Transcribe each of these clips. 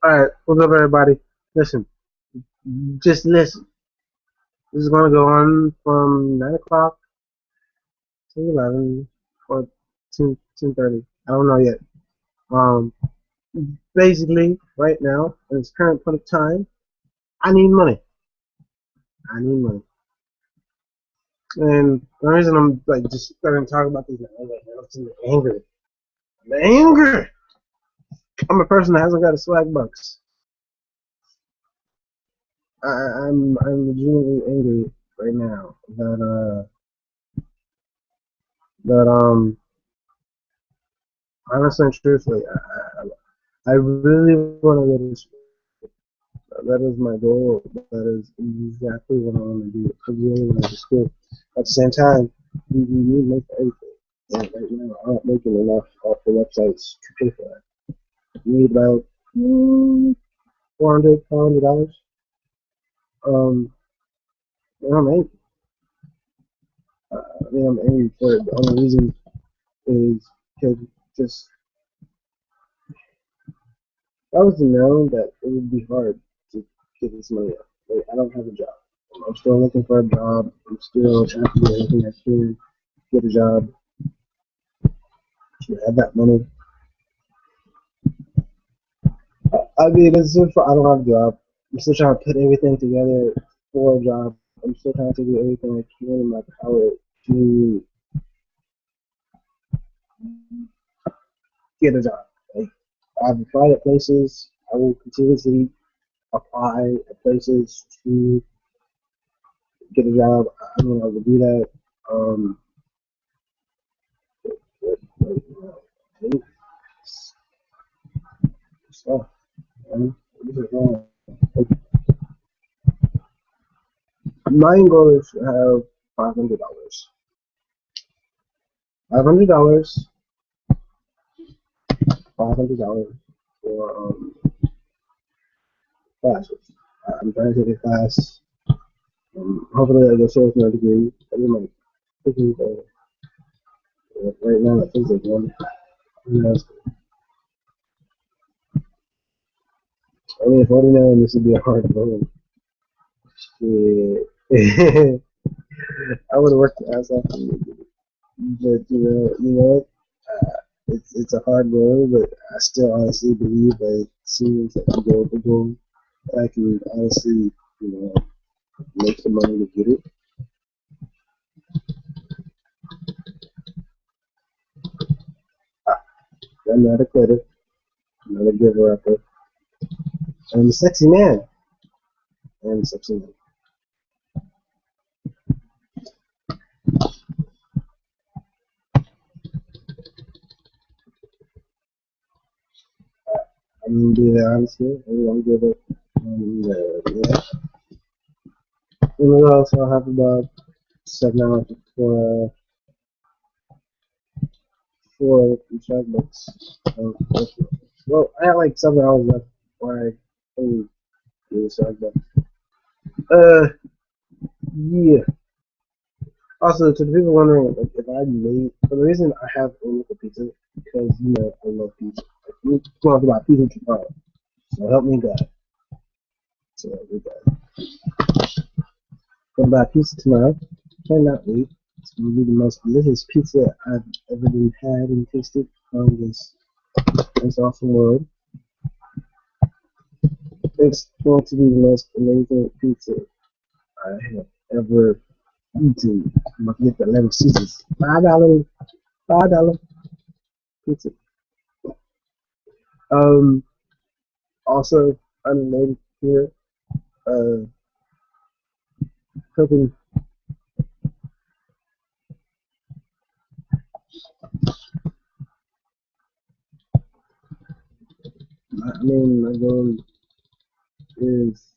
Alright, what's up everybody? Listen, just listen. This is gonna go on from 9 o'clock to 11 or 10:30. I don't know yet. Um, Basically, right now, in this current point of time, I need money. I need money. And the reason I'm like just starting to talk about this now, like, I'm angry. I'm angry! I'm a person that hasn't got a swag bucks. I'm legitimately angry right now that honestly and truthfully, I really want to go to school. That is my goal. That is exactly what I want to do. I really want to go to school. At the same time, you need to make everything. And right now, I'm not making enough off the websites to pay for that. You need about $400, $500. And I'm angry. I'm angry for it. The only reason is because just I was to know that it would be hard to get this money up. Like, I don't have a job. I'm still looking for a job. I'm still trying to do everything I can to get a job to have that money. I mean, it's just, I don't have a job. I'm still trying to put everything together for a job. I'm still trying to do everything I can in my power to get a job. Like, I've applied at places. I will continuously apply at places to get a job. I mean, I will do that. Um, stuff, man. My goal is to have $500. $500. $500 for classes. I'm trying to take a class. Hopefully, I get sales my degree. I mean, like, right now, it feels like one. I mean, 49, this would be a hard road. Shit. I would have worked the ass off, but you know what? It's a hard road, but I still honestly believe that it seems like a goal. I can honestly, you know, make the money to get it. I'm not a quitter. I'm not a giver up. I'm a sexy man. I'm a sexy man. I'm gonna be honest here. I'm gonna give it. Yeah. And we also have about 7 hours for track books. Well, I have like 7 hours left before I can do the track books. Uh, yeah. Also, to the people wondering, like, if I made, for the reason I have a local pizza, because, you know, I love pizza. Like, we talk about pizza tomorrow, so help me God. So, we got gonna buy pizza tomorrow. Cannot wait. It's gonna be the most delicious pizza I've ever been had and tasted on this awesome world. It's going to be the most amazing pizza I have ever eaten. I'm gonna get the 11 Caesars. $5 pizza. Um, Also, I'm named here, uh, cooking. My goal is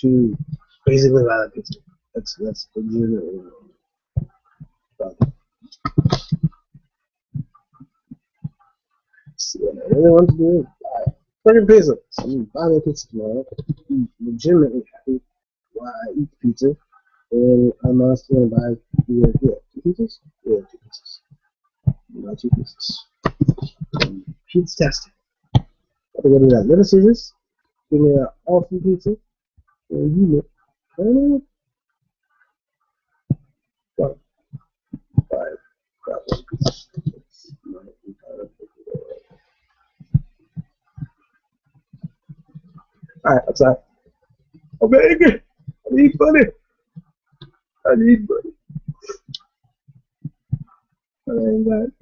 to basically buy the pizza. That's legitimately what see what I really want to do is buy fucking pizza. So I'm buying a pizza tomorrow. I'm legitimately happy while I eat the pizza. And I'm also gonna buy two pizzas? Yeah, two pizzas. Buy two pizzas. Pizza testing. I'm gonna do that. Little Caesars. Give me an awesome pizza. And you know, and five, five, grab one piece. Alright, outside. I'm angry. I need money. I need money. I ain't got it.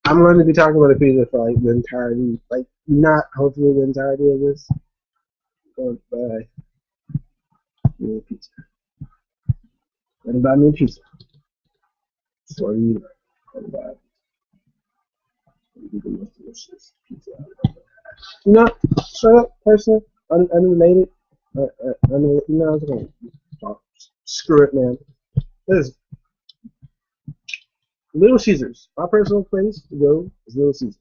I'm going to be talking about a pizza for like the entirety, like not hopefully the entirety of this. Going to buy me a pizza. Going to buy me a pizza. For you. Going to buy the most delicious pizza. You know, shut up, person. Unrelated. You know, I was going to screw it, man. This is Little Caesars. My personal place to go is Little Caesars.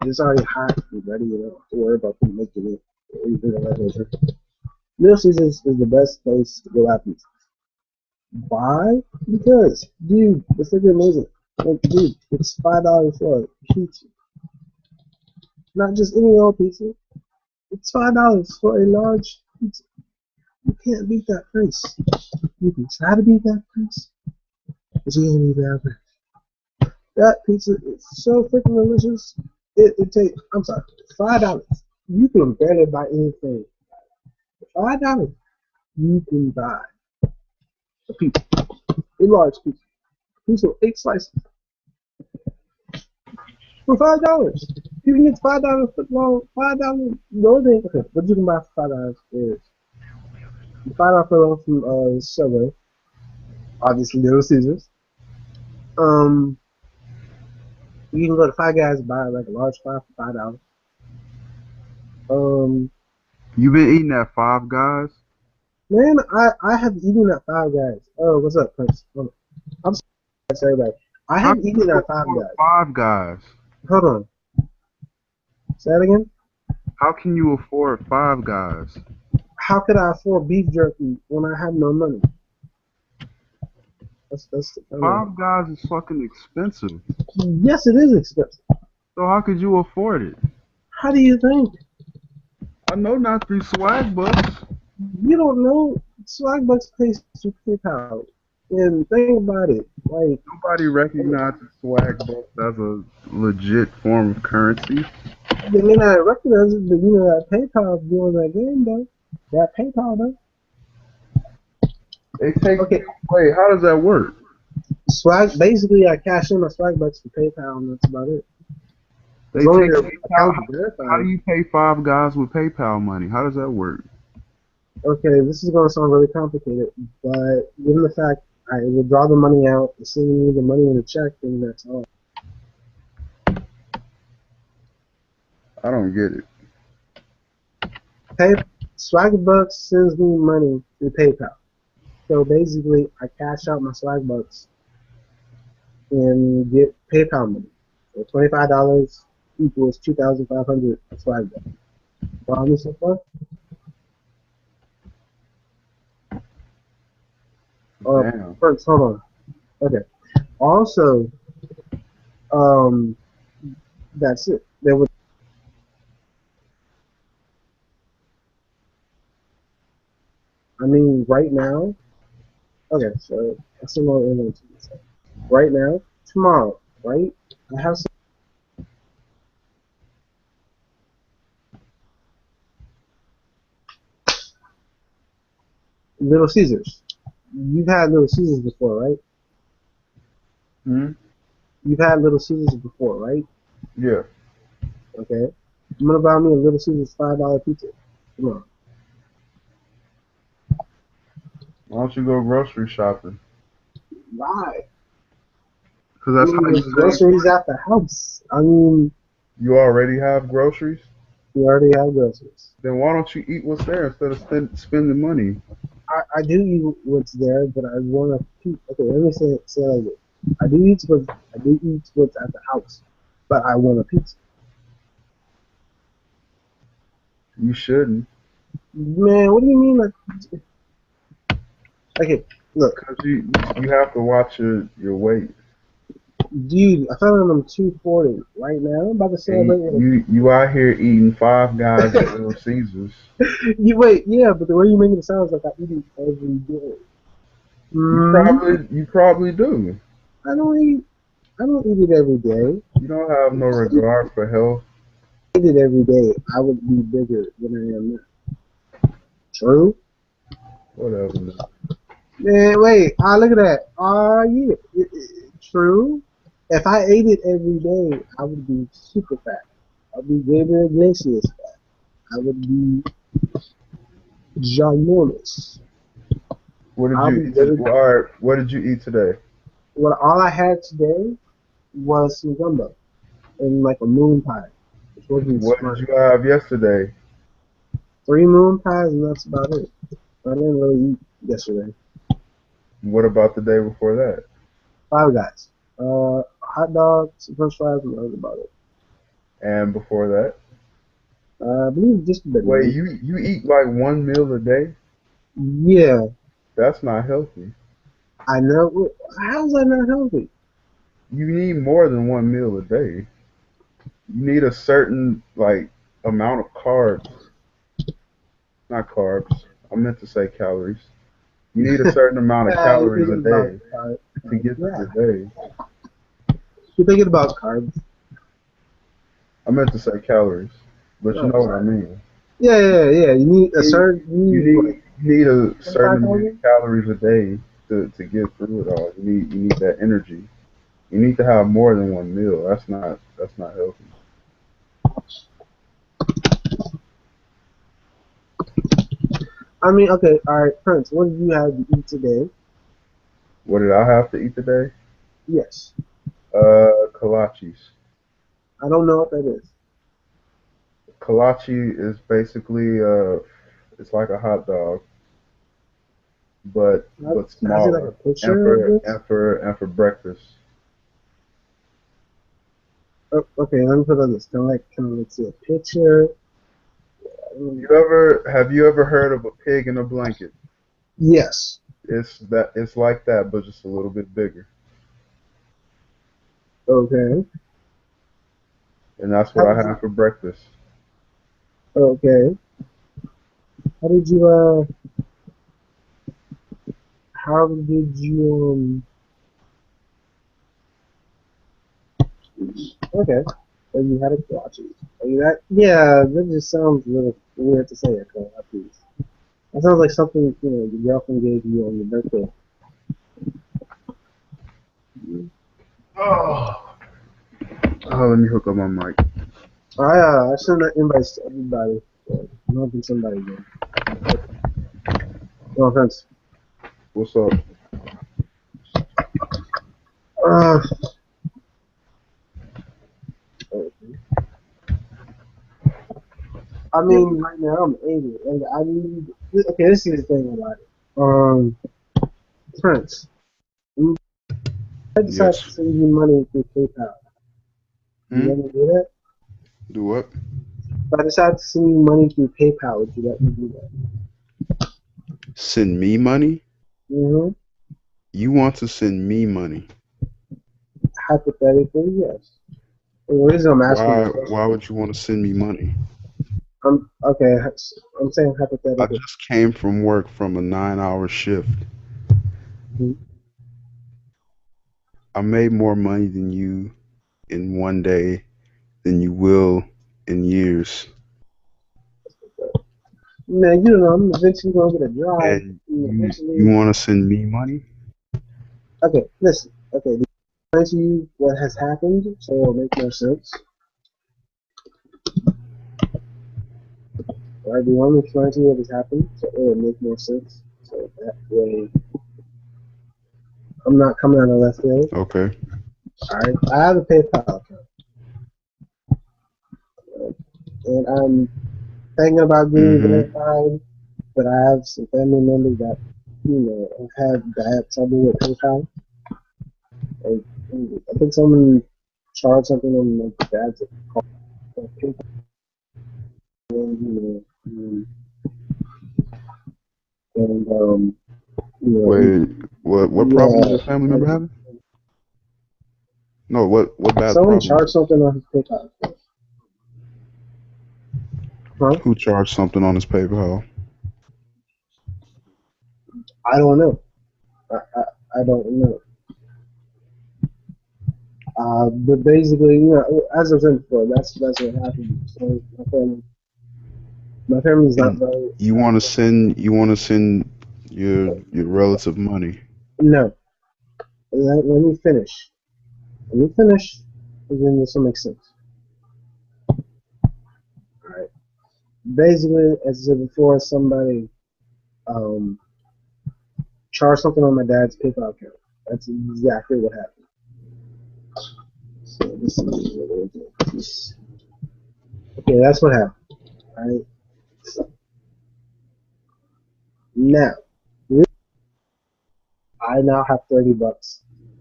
It's already hot and ready. You don't have to worry about them making it. Or anything like that. Little Caesars is the best place to go have pizza. Why? Because, dude, it's freaking amazing. Like, dude, it's $5 for a pizza. Not just any old pizza. It's $5 for a large pizza. You can't beat that price. You can try to beat that price, but you can't beat that price. That pizza is so freaking delicious. It takes, I'm sorry, $5. You can barely buy anything. $5, you can buy a pizza, a large pizza. Pizza with 8 slices for $5. You can get $5 foot long, $5. The only thing, okay, what you can buy for $5 is $5 foot long from Subway, obviously Little Caesars. You can go to Five Guys and buy like a large fry for $5. You been eating at Five Guys? Man, I have eaten at Five Guys. Oh, what's up, Prince? I'm sorry, everybody. I How have can eaten you at Five afford Guys. Five Guys? Hold on. Say that again. How can you afford Five Guys? How could I afford beef jerky when I have no money? That's the Five Guys is fucking expensive. Yes, it is expensive. So how could you afford it? How do you think? I know not through swag bucks. You don't know. Swagbucks pays to PayPal. And think about it. Like, Nobody recognizes swag bucks as a legit form of currency. they may not recognize it, but you know that PayPal is doing that game, though. That PayPal, though. They take Okay, wait, how does that work? Swag. Basically, I cash in my Swagbucks for PayPal, and that's about it. As They long as take your PayPal. account is How do verified. you pay Five Guys with PayPal money? How does that work? Okay, this is going to sound really complicated, but given the fact I withdraw the money out, send me the money in a check, and that's all. I don't get it. Pay Swagbucks sends me money through PayPal. So basically, I cash out my Swagbucks and get PayPal money. So $25 equals 2,500 Swagbucks. Follow me so far? Damn. First, hold on. Okay. Also, um, that's it. There was, I mean, right now. Okay, so that's some more info. Right now, tomorrow, right? I have some Little Caesars. You've had Little Caesars before, right? Hmm? You've had Little Caesars before, right? Yeah. Okay. I'm gonna buy me a Little Caesars $5 pizza. Come on. Why don't you go grocery shopping? Why? Because I that's mean, how you there's save groceries money. at the house. I mean, You already have groceries? we already have groceries. Then why don't you eat what's there instead of spending money? I do eat what's there, but I want to keep. Okay, let me say it like this. I do eat what's at the house, but I want a pizza. You shouldn't, Man, what do you mean? Like, okay, look, cause you have to watch your weight. dude, I found out I'm 240 right now. I'm about to And celebrate with you out here eating Five Guys at Little Caesars. you. Wait, yeah, but the way you make it sound is like I eat it every day. You probably do. I don't eat. I don't eat it every day. You don't have no If I regard for health. ate it every day, I would be bigger than I am now. True. Whatever. Man. Man, wait. Ah, look at that. Ah, yeah. True. If I ate it every day, I would be super fat. I'd be Gabriel Iglesias fat. I would be ginormous. What did I'll you be eat? very. Well, all right. What did you eat today? What all I had today was some gumbo and like a moon pie, which wasn't What did smart. you have yesterday? 3 moon pies, and that's about it. I didn't really eat yesterday. What about the day before that? Five Guys. Hot dogs, French fries, and that was about it. And before that? I believe just a bit of Wait, meat. you eat like one meal a day? Yeah, That's not healthy. I know. How is that not healthy? You need more than one meal a day. You need a certain like amount of carbs. Not carbs. I meant to say calories. You need a certain amount of You're calories a thinking about day to carbs. get Yeah, through the day. you're thinking about carbs. I meant to say calories, but you Oh, know what I sorry. mean. Yeah. You need a You certain. You need what? you need a certain 25 amount calories? of calories a day to get through it all. You need that energy. You need to have more than one meal. That's not healthy. I mean, okay, all right, Prince. What did you have to eat today? What did I have to eat today? Yes, Kolaches. I don't know what that is. Kolache is basically it's like a hot dog, but Can I see like a smaller. picture of this? And for breakfast. Oh, okay, let me put on this. Can I like see a picture? You ever have you ever heard of a pig in a blanket? Yes. It's like that, but just a little bit bigger. Okay. And that's what How I did you? had for breakfast. Okay. How did you? How did you? Okay. So you had a Pilates. Are you that? Yeah, that just sounds a little weird to say a Pilates. That sounds like something your girlfriend gave you on your birthday. Oh, let me hook up my mic. I send that invites to everybody. So I'm hoping somebody will. No offense. What's up? Uh, I mean, right now I'm 80, and I need. Okay, this is the thing about it. Prince, I decided to Yes. send you money through PayPal. You Hmm? let me do that? Do what? If I decided to send you money through PayPal, would you let me do that? Send me money? Mm-hmm. You want to send me money? Hypothetically, yes. And the reason I'm asking the Why question, would you want to send me money? I'm okay. I'm saying I hypothetically. just came from work from a 9 hour shift. Mhm. I made more money than you in one day than you will in years. Man, you know, I'm eventually gonna get a job. And you Eventually, want to send me money? okay. Listen. Okay, explain to you what has happened, so it'll make more sense. Right? Do you want me to explain to you what has happened, so it'll make more sense? So that way, I'm not coming out of left field. Okay. All right. I have a PayPal account, and I'm thinking about getting Mm-hmm. verified, but I have some family members that have had bad trouble with PayPal. Like, I think someone charged something on my dad's PayPal. and, and Wait, what problem is yeah, your family member like having? No, what bad someone problem? charged something on his PayPal. Huh? Who charged something on his PayPal? I don't know. I don't know. But basically, as I said before, that's what happened. So my family's not And very. you want to send your relative money. No, let me finish. Let me finish, and then this will make sense. All right. Basically, as I said before, somebody um, charged something on my dad's PayPal account. That's exactly what happened. So this is okay. That's what happened. All right. So now, I now have $30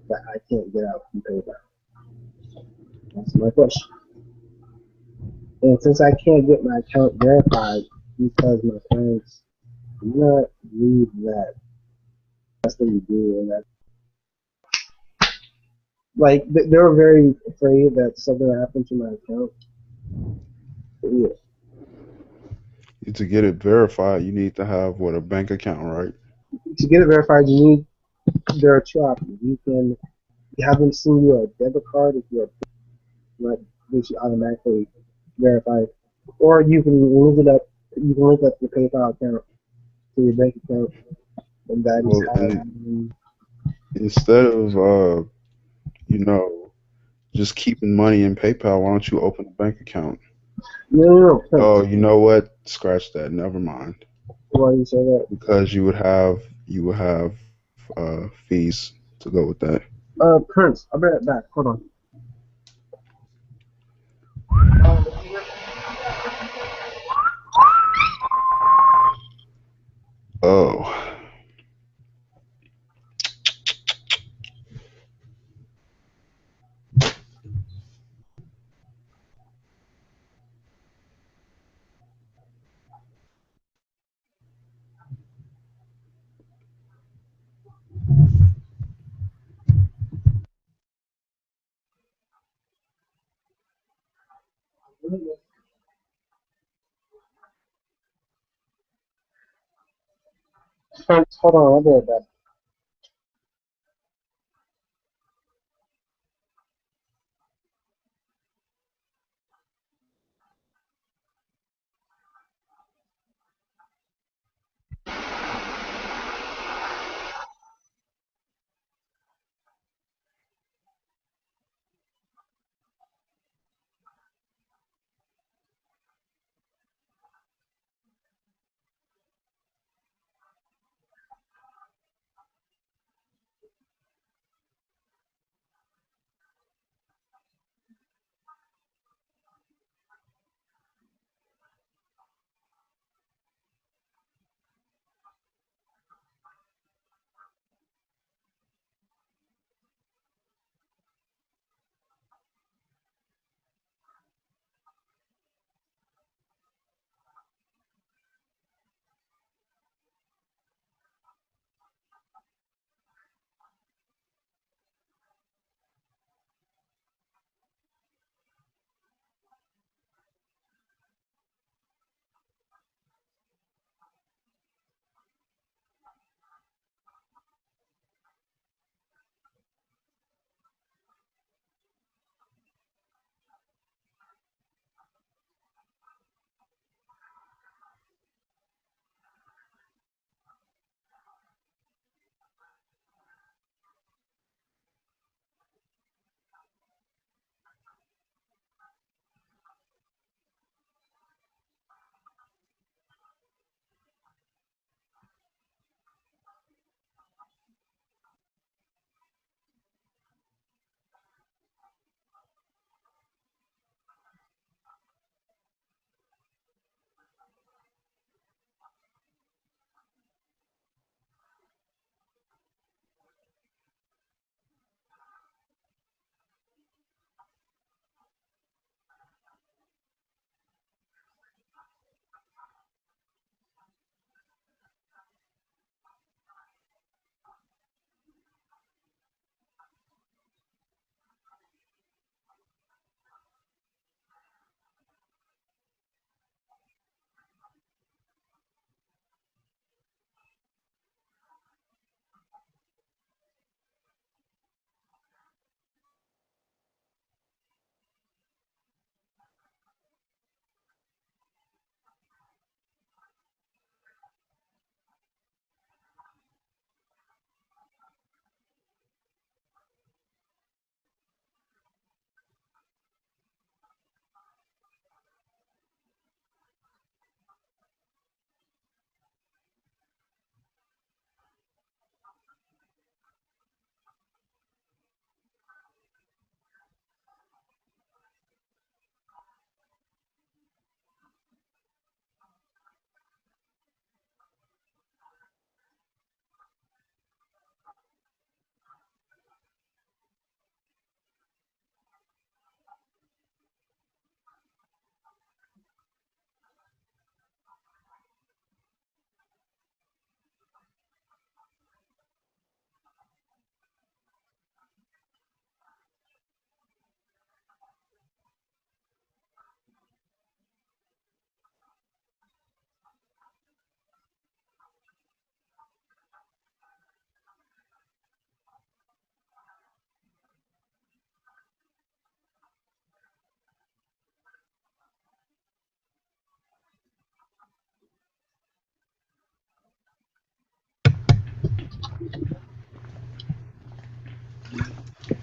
that I can't get out from PayPal. That's my question. And since I can't get my account verified because my parents do not believe that that's what you do, and that like they're very afraid that something will happen to my account. But yeah, To get it verified, you need to have what, a bank account, right? to get it verified, you need there are two options. You have them send you a debit card if you're like which you automatically verified, or you can link it up. You can link up your PayPal account to your bank account, and that is Well, how you. instead of you know, just keeping money in PayPal, why don't you open a bank account? No, no, no, Oh, thanks. you know what? Scratch that. Never mind. Why do you say that? Because you would have fees to go with that. Prince, I'll be right back. Hold on. Oh, Prince, hold on. I'll be right back.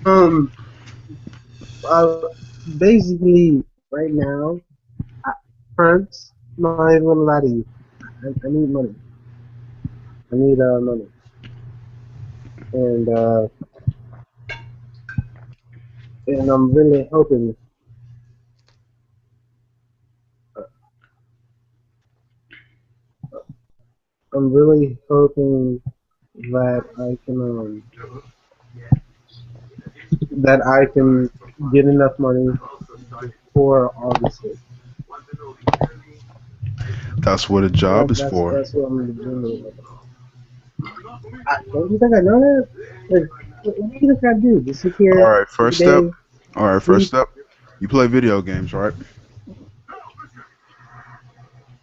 Um, uh, basically, right now, I, Prince, not even gonna lie to you. I need money. I need money, and uh, and I'm really hoping. I'm really hoping that I can get enough money before August 6th. That's what a job is That's for. what I'm doing. Don't you think I know that? Like, what do you think I do? Just sit All here right, every first step. day, All right, first sleep? step. You play video games, right?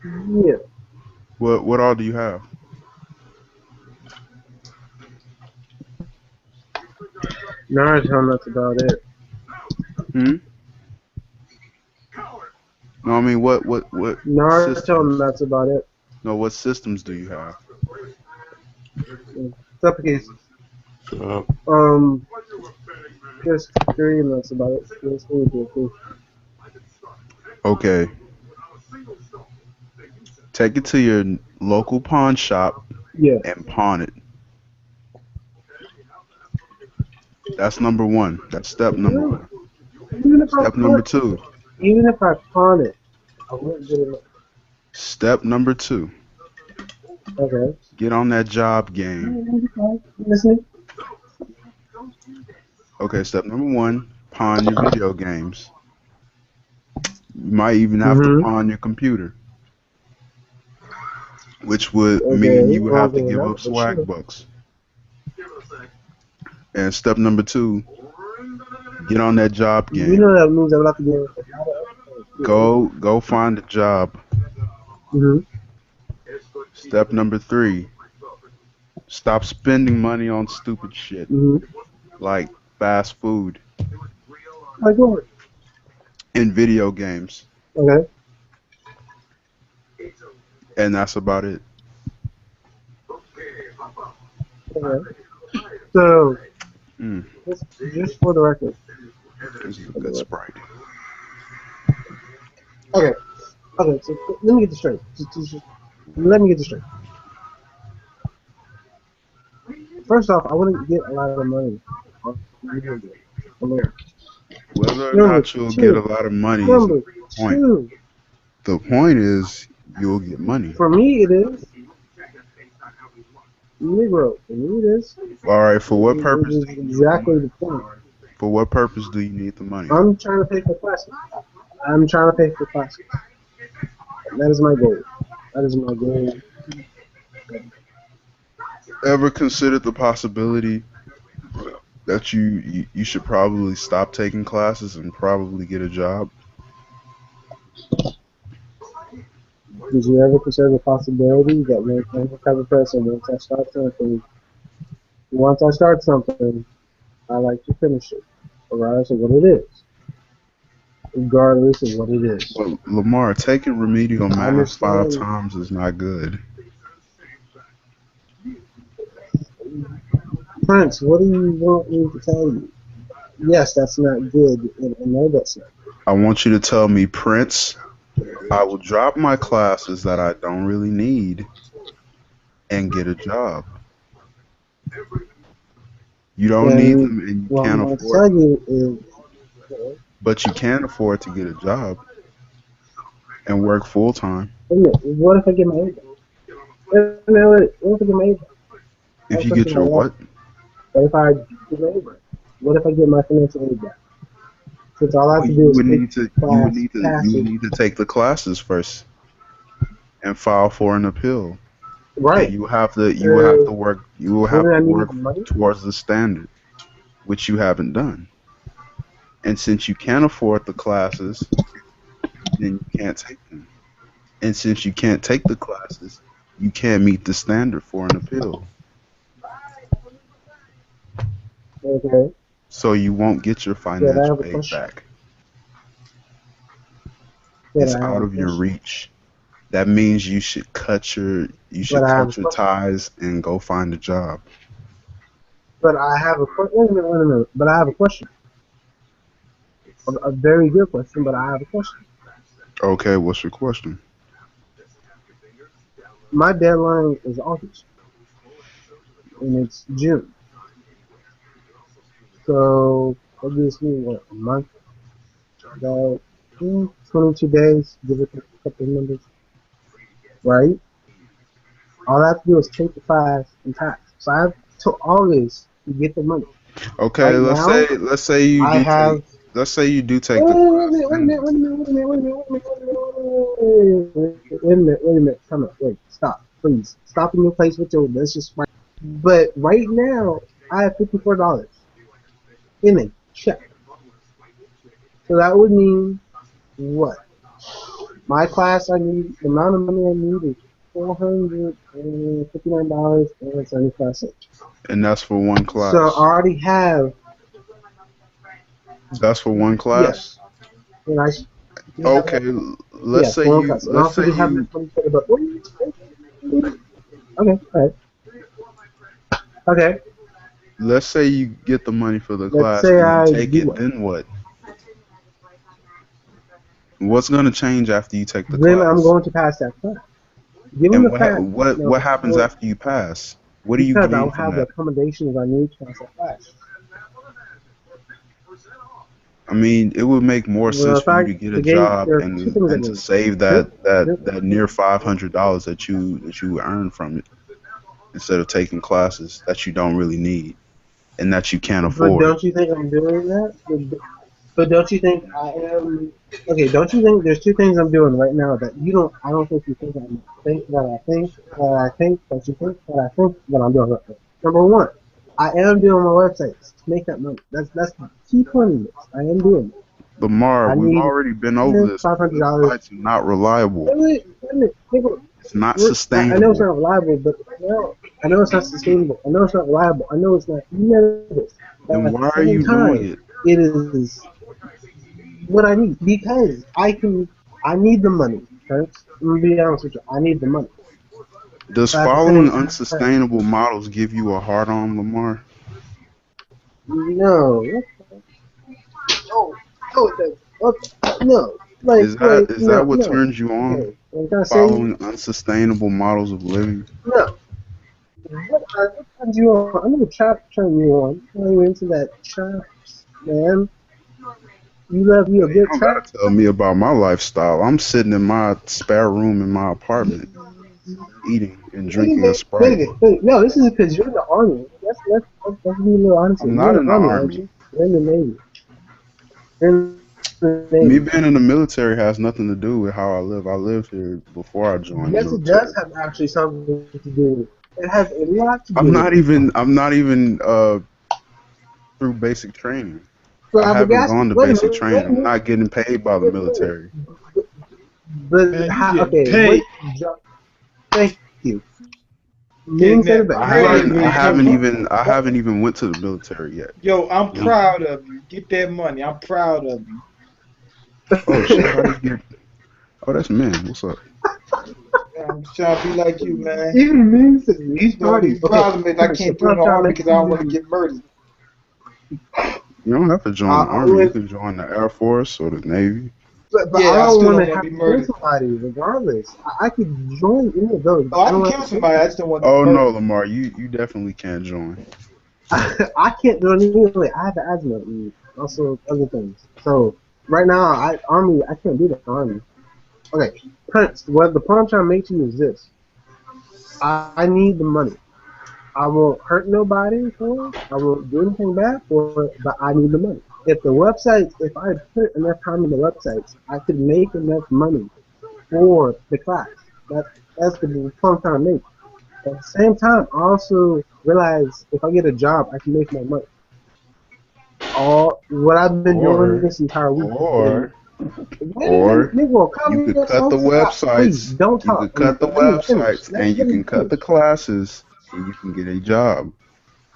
Yeah. What all do you have? Naruto, that's about it. Hmm. No, I mean what Naruto, systems? that's about it. No, what systems do you have? Supplications. Uh, Um, just three, and that's about it. Just three, just three. Okay, take it to your local pawn shop Yeah. and pawn it. That's number one. That's step number Really? one. Even if I Step pawn, number two. even if I pawn it, I won't get it. Step number two. Okay. Get on that job game. Listening. Okay, step number one. Pawn your video games. You might even have to Mm-hmm. pawn your computer, which would mean Okay. you would Well, have to good give enough, up but swag sure. bucks. And step number two. Get on that job You game. know that means I will have to get a lot of other things too, Go find a job. right? Mm-hmm. Step number three. Stop spending money on stupid shit Mm-hmm. like fast food Like what? and video games. Okay. And that's about it. Okay. So, Mm, just for the record. this is a For the good record. Sprite. Okay. Okay. So let me get this straight. Let me get this straight. First off, I wouldn't get a lot of money on video games. Number Whether or number not you'll get a two. lot of money isn't Number the point. two. The point is you'll get money. For me, it is Negro. For me, it is. All right, for what It purpose is do you need the exactly money? the point. For what purpose do you need the money? I'm trying to pay for classes. I'm trying to pay for classes. That is my goal. That is my goal. Ever considered the possibility that you should probably stop taking classes and probably get a job? Did you ever consider the possibility that when I'm the type of person, once I start something, I like to finish it, regardless of what it is. Regardless of what it is. Well, Lamar, taking remedial I math five understand. times is not good. Prince, what do you want me to tell you? Yes, that's not good, and I know that's not. I want you to tell me, Prince, I will drop my classes that I don't really need and get a job. You don't need And them and you what I'm can't going to afford tell them, you is, but you can afford to get a job and work full time. what if I get my age back? What if I get my age back? If That's you the question get in your my life. what? What if I get my age back? What if I get my financial aid back? Since all I have Well, to do is take you pass would it. need to take the classes first and file for an appeal. And Right. you will have Wouldn't to I need work the money? towards the standard, which you haven't done. And since you can't afford the classes, then you can't take them. And since you can't take the classes, you can't meet the standard for an appeal. Okay. So you won't get your But I financial have a aid question. back. But It's I have out a of your question. reach. That means you should But I have a cut your question. ties and go find a job. But I have a question. Wait a minute. But I have a question. A very good question, but I have a question. Okay, what's your question? My deadline is August, and it's June. So that gives me what, a month? About 22 days, give it a couple of numbers, right? All I have to do is take the class and pass. So I have till August to get the money. Okay, Right now, let's say you I do have. take let's say you do Wait take the a class. minute, wait a And minute, wait a minute, wait a minute, wait a minute, wait a minute, wait a minute, wait a minute, come on, wait, stop, please, stop in your place with your. Let's just. But right now, I have $54 in a check. So that would mean what? My class, I need the amount of money I need is $459.75. that's for one So I class. already have, That's for one class. yes, and I do have Okay, enough. Yes, for one class, and I let's also say do have enough you money for the book. Okay, alright, okay. let's say you get the money for the Let's class say and you I take do it, what? then what? What's gonna change after you take the Then I'm class? going to pass that class. Given And the fact, no, what happens well, after you pass? What do you because gain I'll from have the that? accommodations I need to pass that class. I mean, it would make more Well, sense in for you fact, to get a the game, job there are two things I and to need. save There, there, that near $500 that you earn from it instead of taking classes that you don't really need and that you can't but afford. don't you think I'm doing that? But don't you think I am? Okay, don't you think there's two things I'm doing right now that you don't? I don't think you think I'm think that I think that I think that you think that I think that I'm doing right now. Number one, I am doing my websites to make that money. That's the key point of this. I am doing it. Lamar, I we've need already been over this. five hundred dollars. Websites are not reliable. Wait a minute, It's not I know it's sustainable. not reliable, but now I know it's not sustainable. I know it's not reliable. I know it's not. You know this, but Then at the why are same you doing time, it? it is what I need because I can. I need the money. Okay? I'm gonna be honest with you. I need the money, Does but at the same following time, unsustainable models give you a hard on, Lamar? no, no, no, it doesn't. No, like wait, Is that no, what no. turns you on? Okay, I'm gonna say Following unsustainable models of living? no. What turns you on? I'm gonna try to turn you on. Are you into that trap, man? You love you a You good don't gotta trap. tell me about my lifestyle. I'm sitting in my spare room in my apartment, eating and Wait a drinking a minute, wait a Sprite. minute, wait. No, this is because you're in the army. Let's be a little honest here. I'm You're not in in the the army, aren't army. you? You're in the Navy. You're in the Me Navy. being in the military has nothing to do with how I live. I lived here before I joined the Yes, it does military. have actually something to do with it. It has a lot to do with it. I'm not even through basic training. I haven't Flabbergasted. gone to Wait a basic minute, training. wait a I'm minute, not getting paid by the wait a minute. military. But Man, you how? getting Okay, what paid. job? Thank you. Getting Meaning said it, that but how? bread, Okay, man. I haven't even went to the military yet. Yo, I'm You know? proud of you. Get that money. I'm proud of you. Oh shit! How do you get? Oh, that's man. What's up? I'm trying to be like you, man. Even means said it. He's The only party. Okay, problem is I Prince, the can't do point in I'm the trying to army make because to I don't want to you is get murdered. You don't have to join I the army. You always, can join the Air Force or the Navy. but I Yeah, I don't still want don't to want have to be to kill murdered. somebody regardless. I could join any of those, but Oh, I I don't can have kill to kill somebody. I people. just don't want to be Oh no, murdered. Lamar, you definitely can't join. I can't do it anyway. I have the asthma and also other things. So right now, I can't do the army. Okay, Prince. What the point I'm trying to make to you is this: I need the money. I won't hurt nobody for it. I won't do anything bad for it, but I need the money. If the websites, if I put enough time in the websites, I could make enough money for the class. That that's the point I'm trying to make. At the same time, I also realize if I get a job, I can make more money. All what I've been doing Or this entire week has been. or Wait a minute, or Negro, you calm could cut the yourself. Stop, please. websites. Don't You talk. could cut the Let me finish. websites and you Let me can cut finish. the classes and you can get a job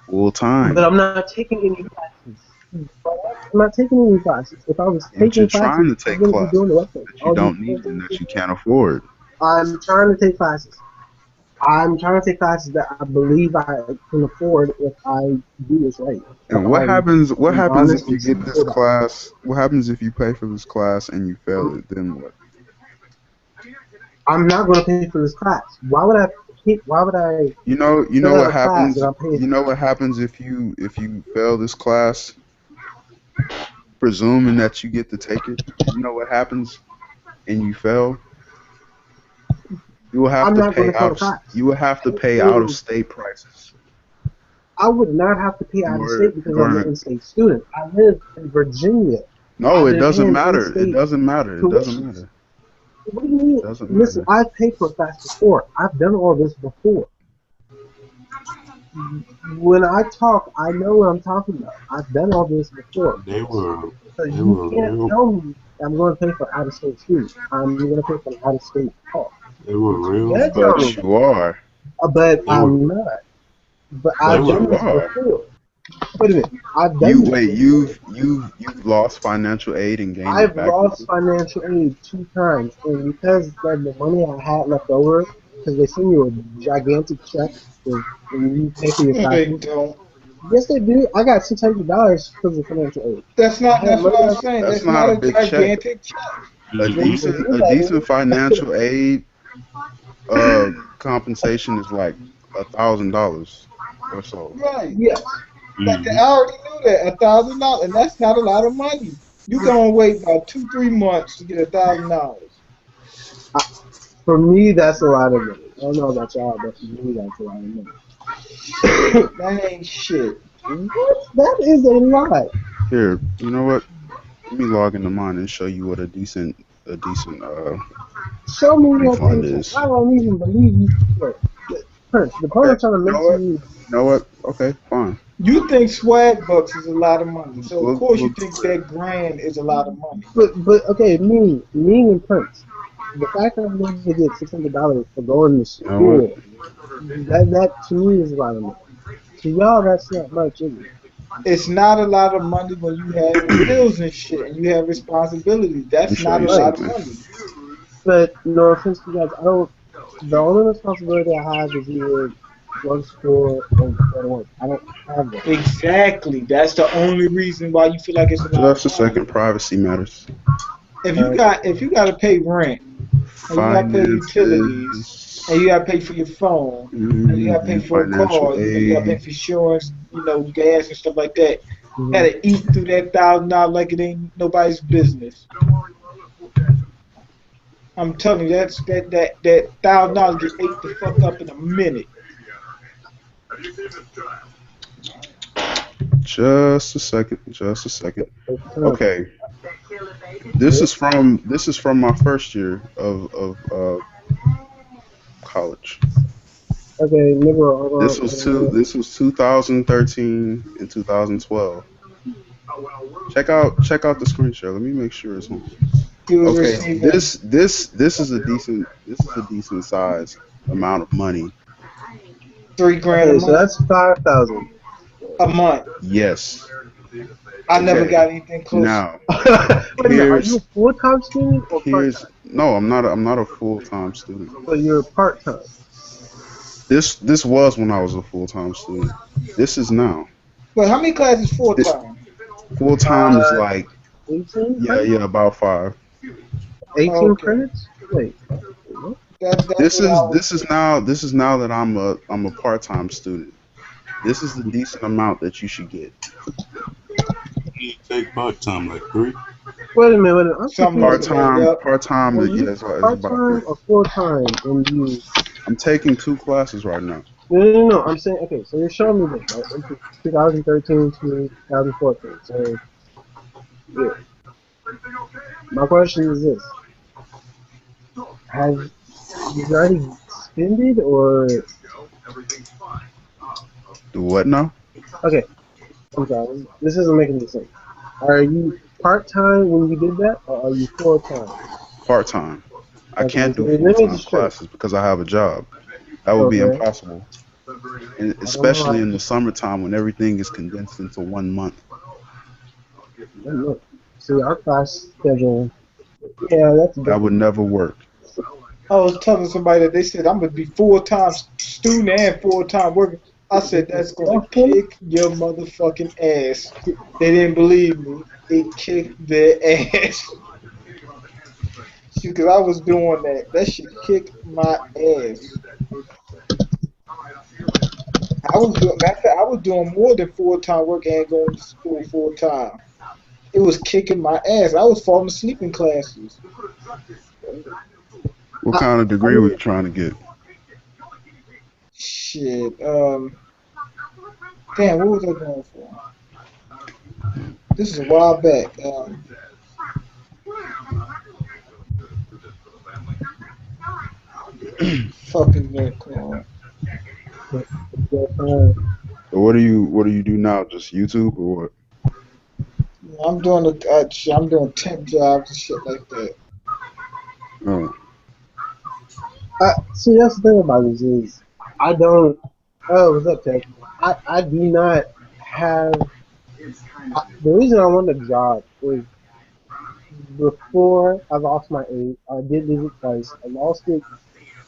full But time. I'm not taking any classes. I'm not taking any classes. If I was But you're taking trying classes, to I take wouldn't be doing the classes website. that I you would be don't need and that you can't afford. I'm trying to take classes. I'm trying to take classes that I believe I can afford if I do this right. So And what happens? What I'm happens if honestly you get this sincere about class? What happens if you pay for this class and you fail it. it? Then what? I'm not going to pay for this class. Why would I You fill know out what a class that happens. I'm paying You know what happens if you fail this class, presuming that you get to take it. You know what happens, and you fail. You will have I'm to not going pay to fail out. the class. You will have to pay out of In state prices I would not have to pay in out of order state because in I'm an order. in-state student. I live in Virginia. No, I've it been doesn't paying matter. It in-state doesn't matter. It doesn't tuition. matter. What do you mean? It doesn't Listen, matter. I've paid for a class before. I've done all this before. When I talk, I know what I'm talking about. I've done all this before. They were So they you were can't real tell me I'm going to pay for out-of-state students. I'm going to pay for an out-of-state cost. they were You real can't tell But me, special. you are. but They were I'm not. But they I've But were done you this are. before. Wait a minute. I've You done this wait. before. You've lost financial aid and gained it I've back lost before. financial aid 2 times, and because of the money I had left over, because they send you a gigantic check when you pay for your No, they classes. don't. Yes, they do. I got $600 because of financial aid. That's I not. had That's money what I'm left. saying. That's That's not not a a big check. gigantic check. Well, for mm-hmm. you, A that decent is. financial aid compensation is like $1,000 or so. Right. Yes. Like I Mm-hmm. already knew that $1,000, and that's not a lot of money. You gonna wait about 2, 3 months to get $1,000. I, for me, that's a lot of money. I don't know about y'all, but for me, that's a lot of money. Shit, that ain't shit. What? That is a lot. Here, you know what? Let me log into mine and show you what a decent Show me your refund paycheck. is. I don't even believe you. Look, Prince, the point Okay, I'm trying to you know make to what? you. You know what? Okay, fine. You think swag bucks is a lot of money, so of course you We'll think that grand is a lot of money. But okay, me and Prince. The fact that I'm going to get $600 for going to you know what? school, that to me is a lot of money. To y'all, that's not much, is it? It's not a lot of money when you have bills and shit and you have responsibilities. Let me That's show not you a Right. lot of something. money. But no offense to you guys, I don't. The only responsibility I have is either go to school or go to work. I don't have that. Exactly. That's the only reason why you feel like it's a lot of Just a money. second. Privacy matters. Right? If you got to pay rent and you got to pay utilities and you Finances, got to pay for your phone and you got to pay for a financial car, you got to pay aid. for insurance, gas and stuff like that. Got Mhm. to eat through that $1,000 like it ain't nobody's business. I'm telling you, that $1,000 get ate the fuck up in a minute. Just a second. Just a second. It's time. Okay. This is from my first year of college. Okay, nigga, hold on. This was 2013 and 2012. Check out the screen share. Let me make sure it's on. He was Okay, receiving this is a decent size amount of money. 3 grand a Okay, so month. that's 5,000. A month. Yes. I never Okay. got anything close. Now Wait a minute, are you a here's full-time student or here's part-time? no, I'm not a full time student. So you're part-time. This was when I was a full time student. This is now. But how many classes full This time? full time is Uh, like 18 credits? about 5. 18 Okay, credits? Wait. What? that's what I was. This is now that I'm a part time student. This is the decent amount that you should get. You take part time like 3. Wait a minute. I'm Something confused. like that. Yep. Part time. Were Yeah, you it's about 3. part-time or full-time when you... I'm taking 2 classes right now. No. I'm saying, okay, so you're showing me this, right? Into 2013 to 2014. So, yeah. My question is this. Have you already spent it or... Do what now? Okay, I'm sorry. This isn't making any sense. Are you part-time when you did that, or are you full-time? Part time. I Okay, can't so do let full me time just check. classes because I have a job. That would be Okay. impossible. And I don't know especially in the summertime when everything is condensed into 1 month. look. See, our class schedule, yeah, that's That would different. never work. I was telling somebody that they said I'm gonna be full-time student and full-time worker. I said that's gonna kick your motherfucking ass. They didn't believe me. It kicked their ass. Because I was doing that. That shit kicked my ass. Matter of fact, I was doing more than full-time work and going to school full-time. It was kicking my ass. I was falling asleep in classes. What kind of degree were you trying to get? Shit. Damn, what was I going for? This is a while back. Fucking that called. What do you do now? Just YouTube or what? I'm doing I'm doing temp jobs and shit like that. Oh. See, that's the thing about this is I don't. Oh, what's up, Ted? I do not have. The reason I want a job is before I lost my age. I did lose it twice. I lost it,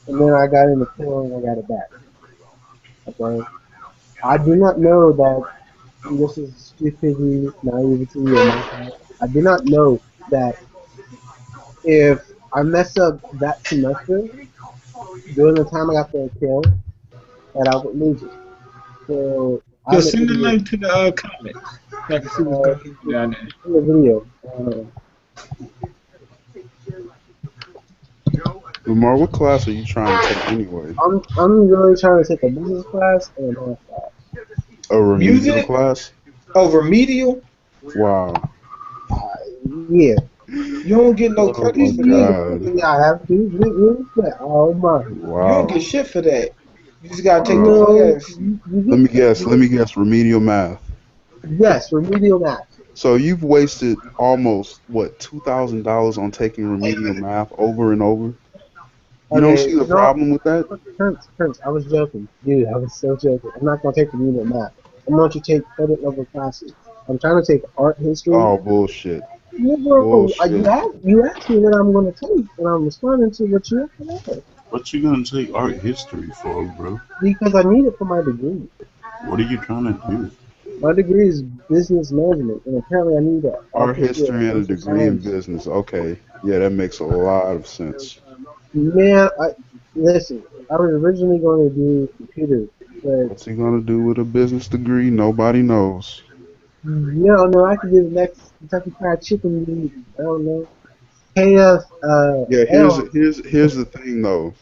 and then I got into porn and I got it back. Okay. I do not know that this is stupidity, naivety, or my I do not know that if I mess up that semester during the time I got the kill, that I would lose it. So Yo, I'm send the link to the comments so I can see what's going on down there. in the video. Lamar, what class are you trying to take anyway? I'm really trying to take a business class and a math class. A remedial Music? class? Oh, remedial? Wow. Yeah. You don't get no Oh credits my for that. God. Yeah, I have to. Oh my. You Wow. don't get shit for that. You just gotta take No, the class. Let me guess. Remedial math. Yes, remedial math. So you've wasted almost what $2,000 on taking remedial math over and over. You don't see the problem with that? Prince, I was joking. Dude, I was so joking. I'm not going to take remedial math. I'm going to take credit level classes. I'm trying to take art history. Oh, bullshit. Yeah, bro, Bullshit. you asked me what I'm going to take, and I'm responding to what you asked. What you gonna take art history for, bro? Because I need it for my degree. What are you trying to do? My degree is business management, and apparently I need that. Art history and a degree in business. Okay. Yeah, that makes a lot of sense. Man, listen, I was originally going to do computer, but What's he gonna do with a business degree? Nobody knows. no, I could do the next Kentucky Fried Chicken league. I don't know. KF, Yeah, here's the thing though.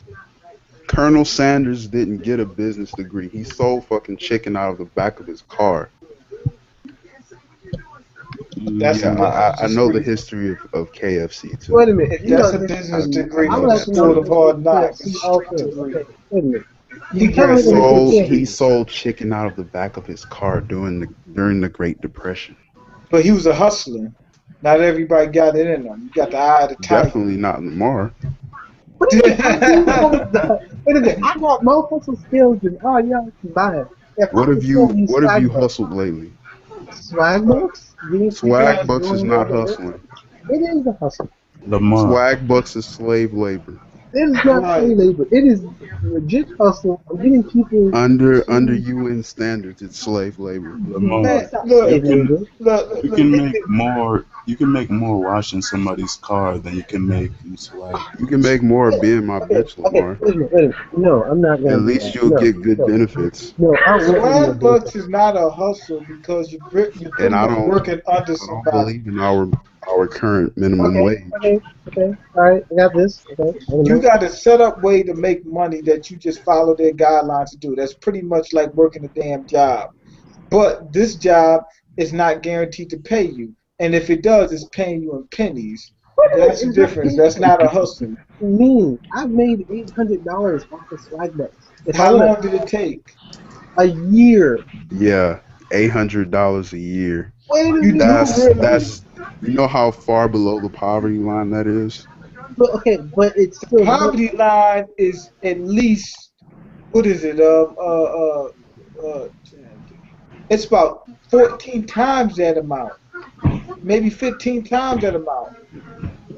Colonel Sanders didn't get a business degree. He sold fucking chicken out of the back of his car. I know the history of KFC too. Wait a minute. That's a business degree I'm from the School of Hard Knocks. Okay, wait a minute. He sold chicken out of the back of his car during the Great Depression. But he was a hustler. Not everybody got it in them. You got the eye of the tiger. Definitely not Lamar. Wait a minute. I got more hustle skills than all y'all combined. What have you hustled lately? Swag bucks? Swag bucks is not hustling. It is a hustle. Lamar. Swag bucks is slave labor. It is not slave labor. It is legit hustle. I'm getting people Under UN standards, it's slave labor. Lamar. You can make more. You can make more washing somebody's car than you can make in swag. You can make more being my bitch, Lamar. Wait a minute. No, I'm not gonna. At least you'll get good benefits. No, Swag bucks is not a hustle because you're working under I somebody. don't believe in our current minimum wage. Okay. All right, I got this. Okay. You got a set up way to make money that you just follow their guidelines to do. That's pretty much like working a damn job. But this job is not guaranteed to pay you. And if it does, it's paying you in pennies. That's the difference. That's not a hustle. Me, I made $800 off of swag bucks. How long did it take? A year. Yeah, $800 a year. Wait a minute. That's you know how far below the poverty line that is? But it's still Poverty line is at least, what is it? It's about 14 times that amount. Maybe 15 times that amount.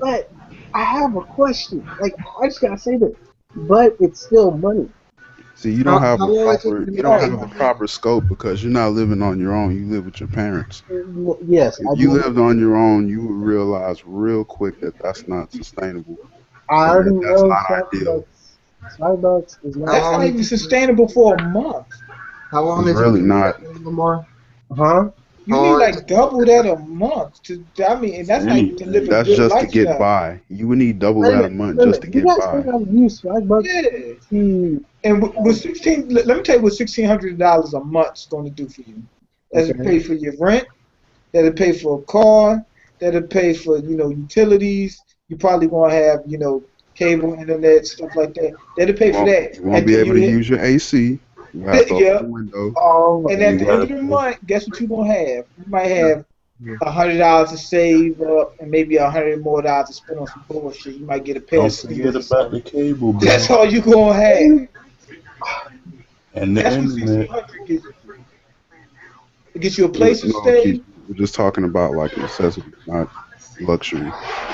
But I have a question. Like, I just gotta say this, but it's still money. See, you don't How, have how the long it take proper you to you make don't money? have the proper scope because you're not living on your own. You live with your parents. Yes, I If you do. lived on your own, you would realize real quick that that's not sustainable I and already that that's know not ideal. Starbucks is How not. That's long not it even take you? sustainable for a month. How long It's it take really you to make not. that money, Lamar? Huh? You How need long it take like you to double make that that a month to. I mean, and For that's not even to live a anything. That's good just to get lifestyle. by. You would need double Wait a that a minute. month Wait a just to minute. You get guys think by. I've used Starbucks Yeah. to? And with 16, let me tell you what $1,600 a month is going to do for you. That'll Okay. pay for your rent. That'll pay for a car. That'll pay for utilities. You probably gonna have cable, internet, stuff like that. That'll pay for that You won't be until able you to hit. use your AC. You have to open Yeah. the window. And And at you the end of gotta the pay. month, guess what you gonna have? You might have $100 to save up, and maybe $100 more to spend on some bullshit. You might get a pair of Don't forget sneakers or about something. the cable That's bill all you gonna have. and the That's what internet. 1,600 gets you. It gets you a place to No, Keith, stay. we're just talking about like necessities, not luxury.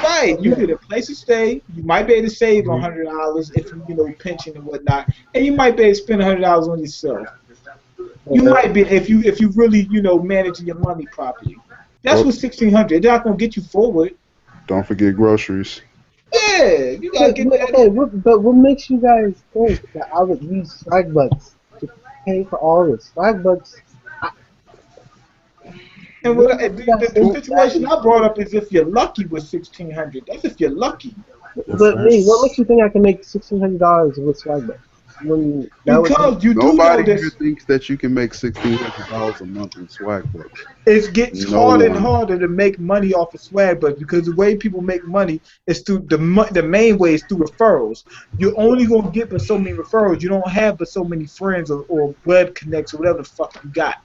Right, you Okay. get a place to stay. You might be able to save $100 if you pension and whatnot, and you might be able to spend $100 on yourself. You might be if you really managing your money properly. That's Well, what 1,600. They're not gonna get you forward. don't forget groceries. Yeah, you gotta get that. Okay. But what makes you guys think that I would use Starbucks to pay for all this? Starbucks. And What what makes you the, guys the think that situation I brought up is if you're lucky with 1,600. That's if you're lucky. The But me, what makes first you think I can make $1,600 with Starbucks? When that would take. Because you do know Nobody here this. thinks that you can make $1,600 a month in swag bucks. It gets No harder and one. harder to make money off of swag bucks because the way people make money is through the main way is through referrals. You're only gonna get but so many referrals. You don't have but so many friends or web connects or whatever the fuck you got.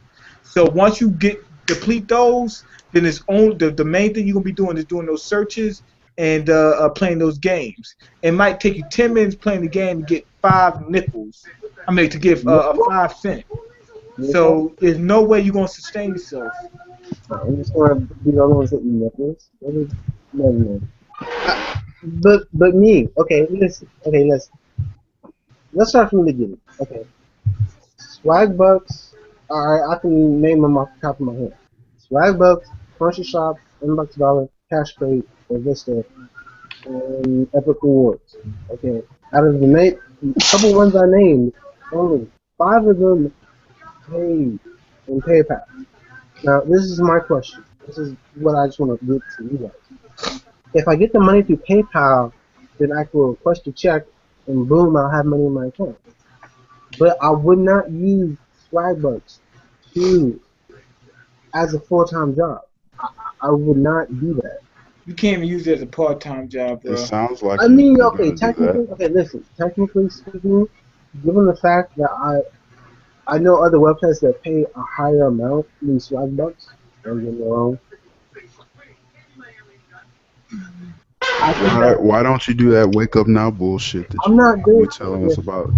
So once you deplete those, then it's only the main thing you're gonna be doing is doing those searches and playing those games. It might take you 10 minutes playing the game to get 5 nickels. I mean to get a 5 cent. So there's no way you're gonna sustain yourself. I'm just gonna be the only ones hitting nipples. Never mind. But me, okay, let's start from the beginning. Okay, swag bucks. Alright, I can name them off the top of my head. Swag bucks, Crunchy Shop, Inbox Dollar, Cash Crate, or Vista, and Epic Rewards. Okay, out of the couple ones I named, only 5 of them pay in PayPal. Now, this is my question. This is what I just want to get to you guys. If I get the money through PayPal, then I can request a check, and boom, I'll have money in my account. But I would not use Swagbucks to as a full-time job. I would not do that. You can't even use it as a part-time job, It bro. sounds like I mean, you're okay, gonna do that. listen. Technically speaking, given the fact that I know other websites that pay a higher amount than Swagbucks, don't get me wrong. I think that Why don't you do that wake up now bullshit that I'm not you were good. telling us about?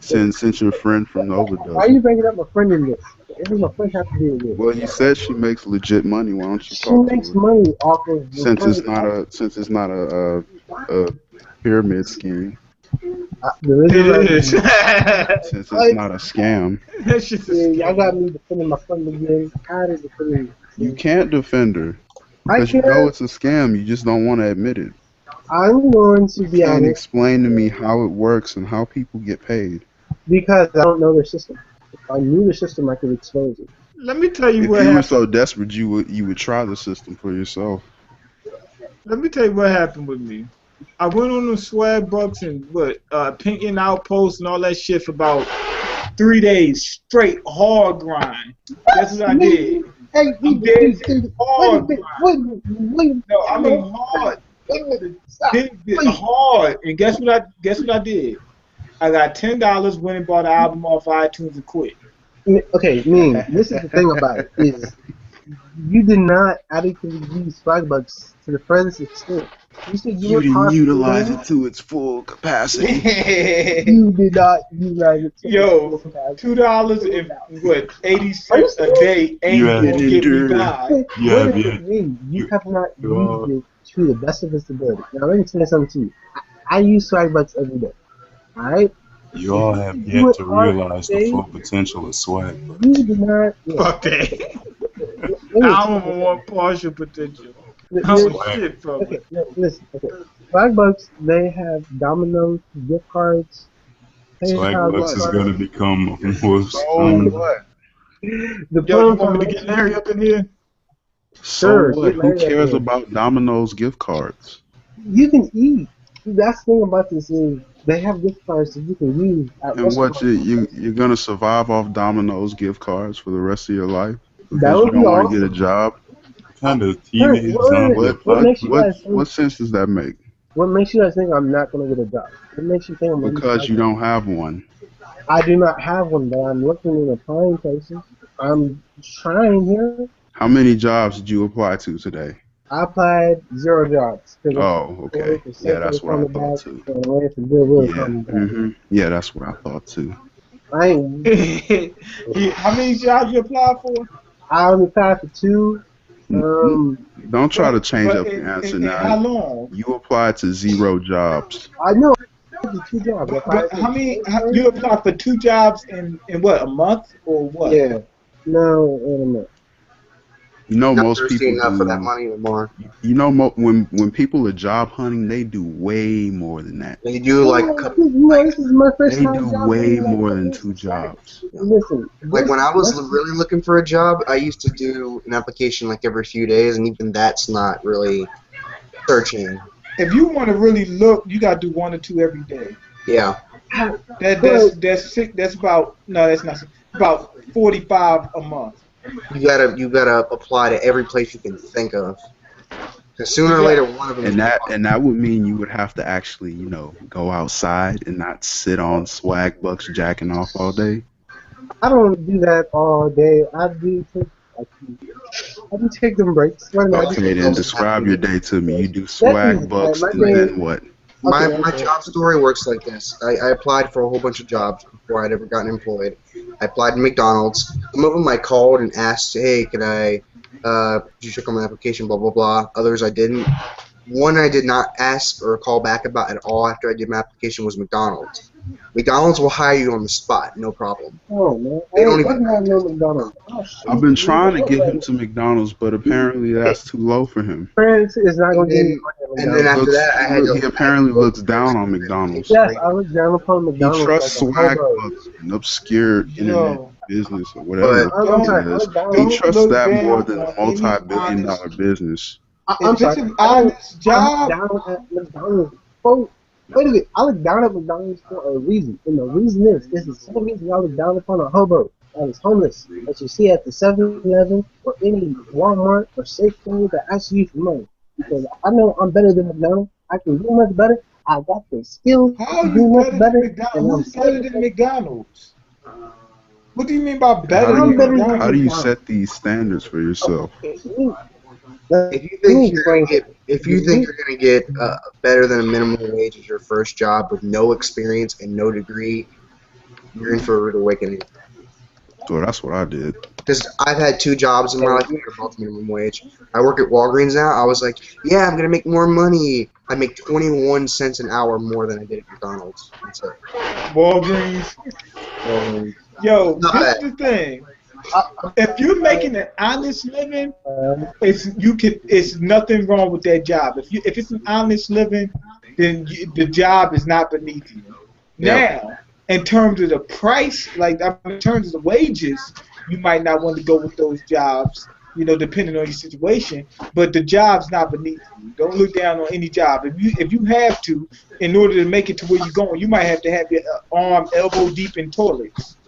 Since your friend from Nova does Why are it. you bringing up my friend in this? What does my friend have to do with this? Well, you said she makes legit money. Why don't you She talk to makes her? money off of Since it's referring. not a pyramid scheme. The reason It why is. Since it's Like, not a scam. That's just a y'all got scam. me defending my friend again. How did defend You me? can't defend her I because you know can't. it's a scam. You just don't want to admit it. I'm going to You be can't honest explain to me how it works and how people get paid. because I don't know their system. If I knew the system, I could expose it. Let me tell you If what you were happened. so desperate, you would try the system for yourself. Let me tell you what happened with me. I went on the swag bucks and Pinkin Outpost and all that shit for about 3 days straight hard grind. That's what I did. Hey, I'm dead hard grind. wait, No, I mean hard. stop. Did hard. And guess what I did? I got $10, went and bought an album off iTunes and quit. Okay, this is the thing about it is You did not adequately use Swagbucks to the furthest extent. You said you You were didn't utilize costing. it to its full capacity. You did not utilize it to its Yo, full capacity. $2.80 a Understand? day You ain't have, gonna get me Endure. by. you What have does yet, it mean? You you, have not you used all, it to the best of its ability. Now let me say something to you. I use Swagbucks every day. Alright? you If all you have could do yet it to all realize the day, full potential of swag you bucks. did not. Yeah. Fuck that. I Listen, don't want partial potential. I want listen, Swag, shit from okay, it. listen, okay. Swagbucks, they have Domino's gift cards, swag So PayPal gift bucks what? is gonna cards. become most So what? The Yo, you pros want are me to get Larry up in here? So sure, what? get Who Larry up cares there. about Domino's gift cards? You can eat. That's the thing about this is they have gift cards that you can use at And what restaurants and you're places. gonna survive off Domino's gift cards for the rest of your life That because you would be don't want to get a awesome. job? What kind of Sure, teenage zombie what makes you apocalypse? guys think? What sense does that make? What makes you guys think I'm not gonna get a job? What makes you think I'm gonna Because survive you that? don't have one. I do not have one, but I'm looking and applying places. I'm trying here. How many jobs did you apply to today? I applied 0 jobs because I'm Oh, waiting okay. for Yeah, Safeway to that's what call I me thought back too. and waiting for Goodwill to call Yeah. me back. Yeah, that's what I thought too. I ain't. How many jobs you apply for? I only applied for 2. N- n- Don't try to But change but up your answer in now. how long? You applied to 0 jobs. I know I did 2 jobs. I applied But for how many? Safeway. You apply for 2 jobs in what, a month or what? Yeah. No, wait a minute. You know, Not most thirsty people enough for that do. money anymore. You know, when people are job hunting, they do way more than that. They do like a couple, This is my first They time do job way hunting like more than this. 2 jobs. Listen, like when I was this really looking for a job, I used to do an application like every few days, and even that's not really searching. If you want to really look, you gotta do 1 or 2 every day. Yeah, That's sick. That's about no, that's not sick. About 45 a month. you gotta apply to every place you can think of. Because sooner or You later, got one of them is And gonna that pop. and that would mean you would have to actually, go outside and not sit on swag bucks jacking off all day. I don't do that all day. I do take them breaks. What am I Well, do? Okay, then else is describe your happening. day to me. You do That's swag easy. bucks My and day. then what? My Okay, my okay. job story works like this. I applied for a whole bunch of jobs before I'd ever gotten employed. I applied to McDonald's. Some of them I called and asked, hey, can I, did you check on my application, blah, blah, blah. Others I didn't. One I did not ask or call back about at all after I did my application was McDonald's. McDonald's will hire you on the spot, no problem. Oh man, They don't I even do not know McDonald's. Oh I've shoot, been you know trying to what? get him to McDonald's, but apparently that's too low for him. France is not And gonna give me then money at and then after McDonald's. that, He apparently looks down on McDonald's. Yes, I look down upon He McDonald's like trusts a swag hobo. bucks, an obscure internet yo. business or But whatever I'm it sorry, Don't I is. look down. He don't trusts look that more down than a on any multi-billion-dollar honest. business. I'm If it's sorry, an I don't. honest I look job, down at McDonald's. Oh, wait a minute. I look down at McDonald's for a reason, and the reason is this is the same reason I look down upon a hobo that is homeless that you see at the 7-Eleven or any Walmart or Safeway that asks you for money. Because I know I'm better than McDonald's. I can do much better. I got the skills how to are do you much better than better, and I'm McDonald's? Who's better scared than McDonald's? What do you mean by How better do I'm than you better than how do you McDonald's? McDonald's. set these standards for yourself? Let if you me think you're explain gonna get something. if you think you're gonna get better than a minimum wage as your first job with no experience and no degree, you're in for a rude awakening. So that's what I did. Because I've had 2 jobs in my life that are both minimum wage. I work at Walgreens now. I was like, yeah, I'm gonna make more money. I make 21 cents an hour more than I did at McDonald's. That's it. Walgreens. Yo, Not this bad. is the thing. If you're making an honest living, it's nothing wrong with that job. If it's an honest living, then the job is not beneath you. Yep. Now, in terms of the price, in terms of the wages, you might not want to go with those jobs, depending on your situation. But the job's not beneath you. Don't look down on any job. If you have to, in order to make it to where you're going, you might have to have your arm elbow deep in toilets.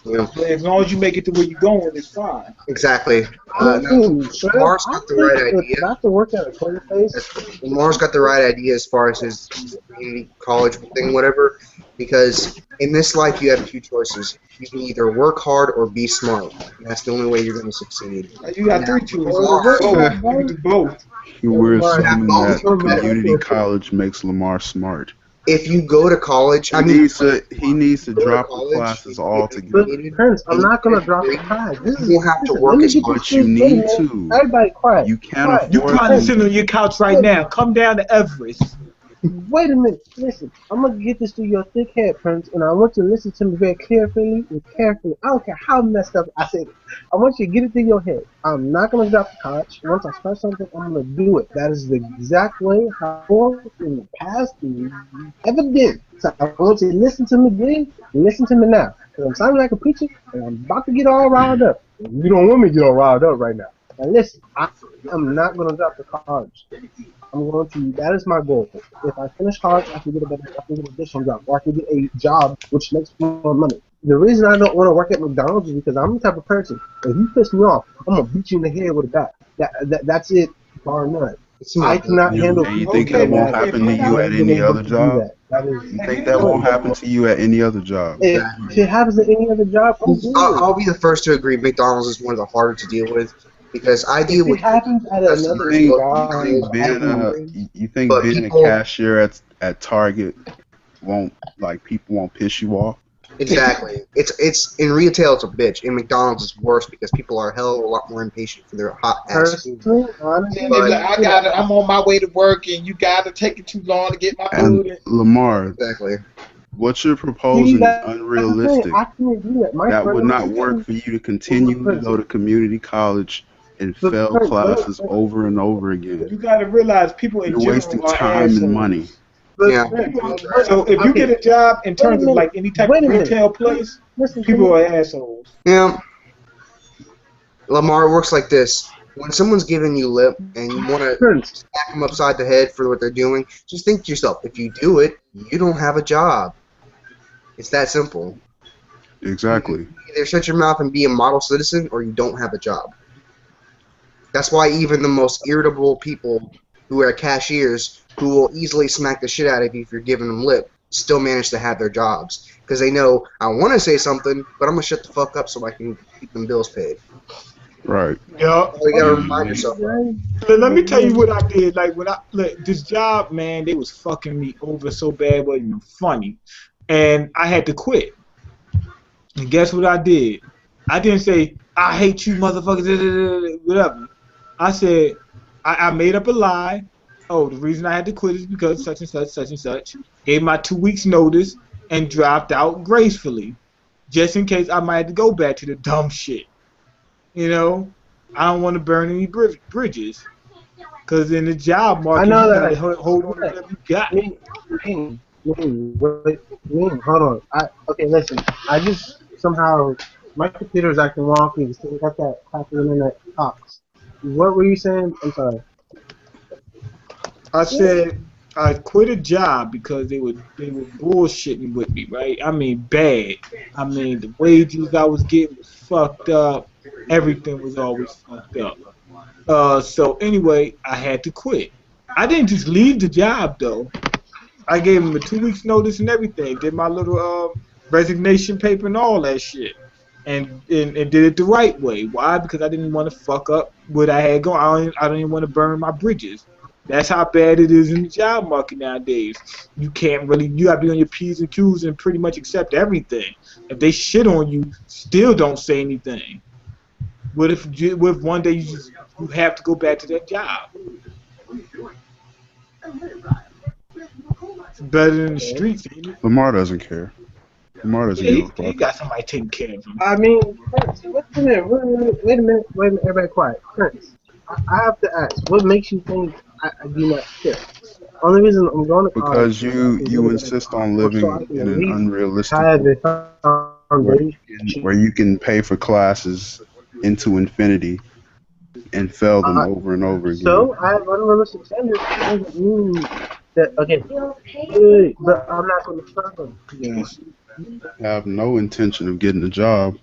Yeah. But as long as you make it to where you're going, it's fine. Exactly. I mean, Lamar's got the right idea. If I have to work at a toilet place, Lamar's got the right idea as far as his community college thing, whatever. Because in this life, you have two choices. You can either work hard or be smart. And that's the only way you're going to succeed. You got three choices. Lamar, Both. You can do both. We're assuming that both. community college makes Lamar smart. if you go to college, He needs to drop the classes altogether. But Prince, I'm not gonna drop the class. You won't have to work as much. But you need to. Everybody quiet. You can't Quiet. You afford probably to. sitting on your couch right now. Come down to Everest. Wait a minute. Listen, I'm gonna get this through your thick head, Prince, and I want you to listen to me very carefully and carefully. I don't care how messed up I said it. I want you to get it through your head. I'm not gonna drop the couch. Once I start something, I'm gonna do it. That is the exact way how I worked in the past and ever did. So I want you to listen to me again and listen to me now. Because I'm sounding like a preacher and I'm about to get all riled up. You don't want me to get all riled up right now. Now listen, I'm not gonna drop the cards. I'm going to. That is my goal. If I finish college, I can get a additional job, or I can get a job which makes more money. The reason I don't want to work at McDonald's is because I'm the type of person. If you piss me off, I'm gonna beat you in the head with a bat. That's it, bar none. I cannot handle. And you think that won't happen to you at any other job? You think that won't happen to you at any other job? If it happens at any other job, I'll be the first to agree. McDonald's is one of the harder to deal with. Because I deal with happens at another job. You think being a cashier at Target people won't piss you off? Exactly. It's in retail it's a bitch. In McDonald's it's worse because people are a lot more impatient for their hot ass food. I'm on my way to work and you gotta take it too long to get my food. And Lamar, exactly. What you're proposing is unrealistic. That would not work for you to continue to go to community college and fail classes over and over again. You gotta realize people in You're general wasting are time assholes. and money. Yeah. So if you get a job in terms of like any type of retail place, people are assholes. Yeah. Lamar, it works like this. When someone's giving you lip and you want to smack them upside the head for what they're doing, just think to yourself, if you do it, you don't have a job. It's that simple. Exactly. Either shut your mouth and be a model citizen or you don't have a job. That's why even the most irritable people who are cashiers, who will easily smack the shit out of you if you're giving them lip, still manage to have their jobs. Because they know, I want to say something, but I'm going to shut the fuck up so I can keep them bills paid. Right. Yeah. So you got to remind yourself. Let me tell you what I did. Like, this job, man, they was fucking me over so bad, it wasn't even funny. And I had to quit. And guess what I did? I didn't say, I hate you, motherfuckers, whatever. I said, I made up a lie. Oh, the reason I had to quit is because such and such, such and such. Gave my 2 weeks notice and dropped out gracefully. Just in case I might have to go back to the dumb shit. You know? I don't want to burn any bridges. Because in the job market, you gotta hold on to whatever you got. Wait, hold on. Okay, listen. I just somehow, my computer is acting wonky. So we got that crappy internet talks. What were you saying? I'm sorry. I said I quit a job because they were bullshitting with me, right? I mean, bad. I mean, the wages I was getting was fucked up. Everything was always fucked up. So anyway, I had to quit. I didn't just leave the job though. I gave them a 2 weeks notice and everything. Did my little resignation paper and all that shit. And did it the right way. Why? Because I didn't want to fuck up what I had going. I don't even want to burn my bridges. That's how bad it is in the job market nowadays. You can't really, you gotta be on your P's and Q's and pretty much accept everything. If they shit on you, still don't say anything. What if one day you have to go back to that job? It's better than the streets, ain't it? Lamar doesn't care. Lamar doesn't give a fuck. He got somebody taking care of him. I mean, Prince, wait a minute, everybody quiet. Prince, I have to ask, what makes you think I do not care? Only reason I'm going to because you insist on living in an unrealistic world where you can pay for classes into infinity and fail them over and over again. So I have unrealistic standards. Doesn't mean that but I'm not going to struggle. Yes. have no intention of getting a job.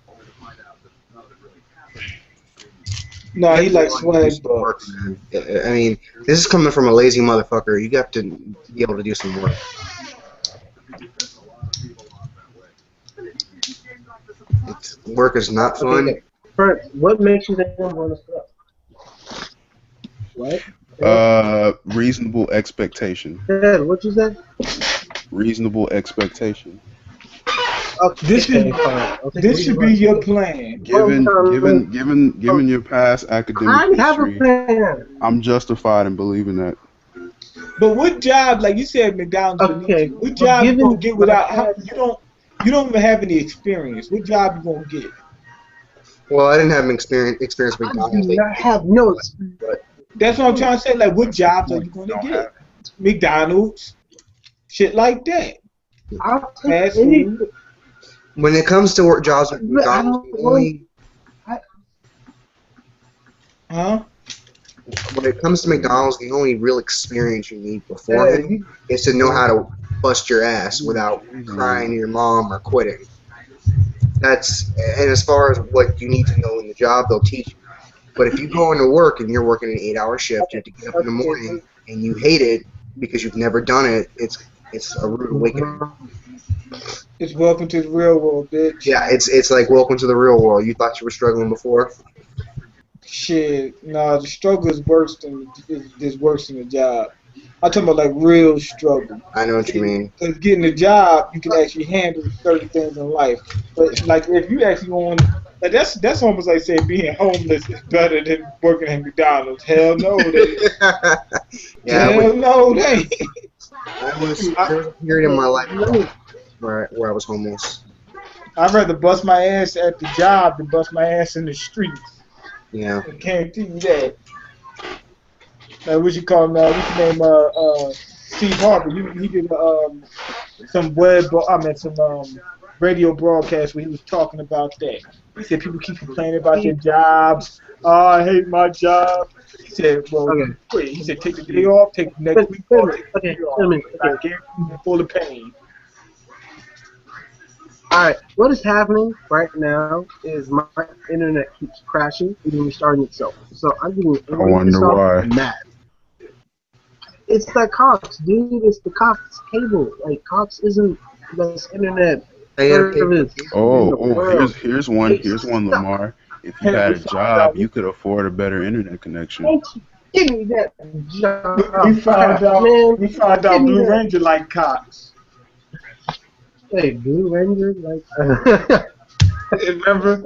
No, he likes Everyone can do swag some work, bucks. man. I mean, this is coming from a lazy motherfucker. You have to be able to do some work. Work is not fun. Okay. First, what makes you think I'm going to stop? What? Reasonable expectation. Ted, what you said? Reasonable expectation. Okay, This is fine. Okay, this should be your plan. Given your past I academic have a history, plan. I'm justified in believing that. But what job, like you said, McDonald's beneath Okay, you, what but job you given gonna get my without? past- You don't even have any experience. What job you gonna get? Well, I didn't have an experience with I do McDonald's. not have no experience. That's what I'm trying to say. Like, what jobs are you gonna get? McDonald's, shit like that. I'll take Fast any. food. When it comes to work jobs with But I McDonald's, don't want- Huh? when it comes to McDonald's, the only real experience you need beforehand is to know how to bust your ass without crying to your mom or quitting. And as far as what you need to know in the job, they'll teach you. But if you go into work and you're working an 8-hour shift, you have to get up in the morning and you hate it because you've never done it, it's a rude awakening. It's welcome to the real world, bitch. Yeah, it's like welcome to the real world. You thought you were struggling before? Shit, no, the struggle is worse than the job. I'm talking about like real struggle. I know what you mean. Because getting a job, you can actually handle certain things in life. But like if you actually want, like that's almost like saying being homeless is better than working at McDonald's. Hell no, they. Yeah, Hell no, they. there was a period in my life where I was homeless. I'd rather bust my ass at the job than bust my ass in the streets. Yeah. I guarantee you that. Like what you call him? What's his name? Steve Harvey. He did some radio broadcast where he was talking about that. He said people keep complaining about their jobs. Oh, I hate my job. He said, well, wait. He said take the day off, take the next week off, take the day off. I guarantee you're full of pain. Alright, what is happening right now is my internet keeps crashing and restarting itself. So I'm getting I wonder why. mad. It's that Cox, dude. It's the Cox cable. Like, Cox isn't the best internet service. Here's one, Lamar. If you had a job, you could afford a better internet connection. Thank you. Give me that job. We found out Blue Ranger like Cox. Wait, Blue Ranger? Like, remember?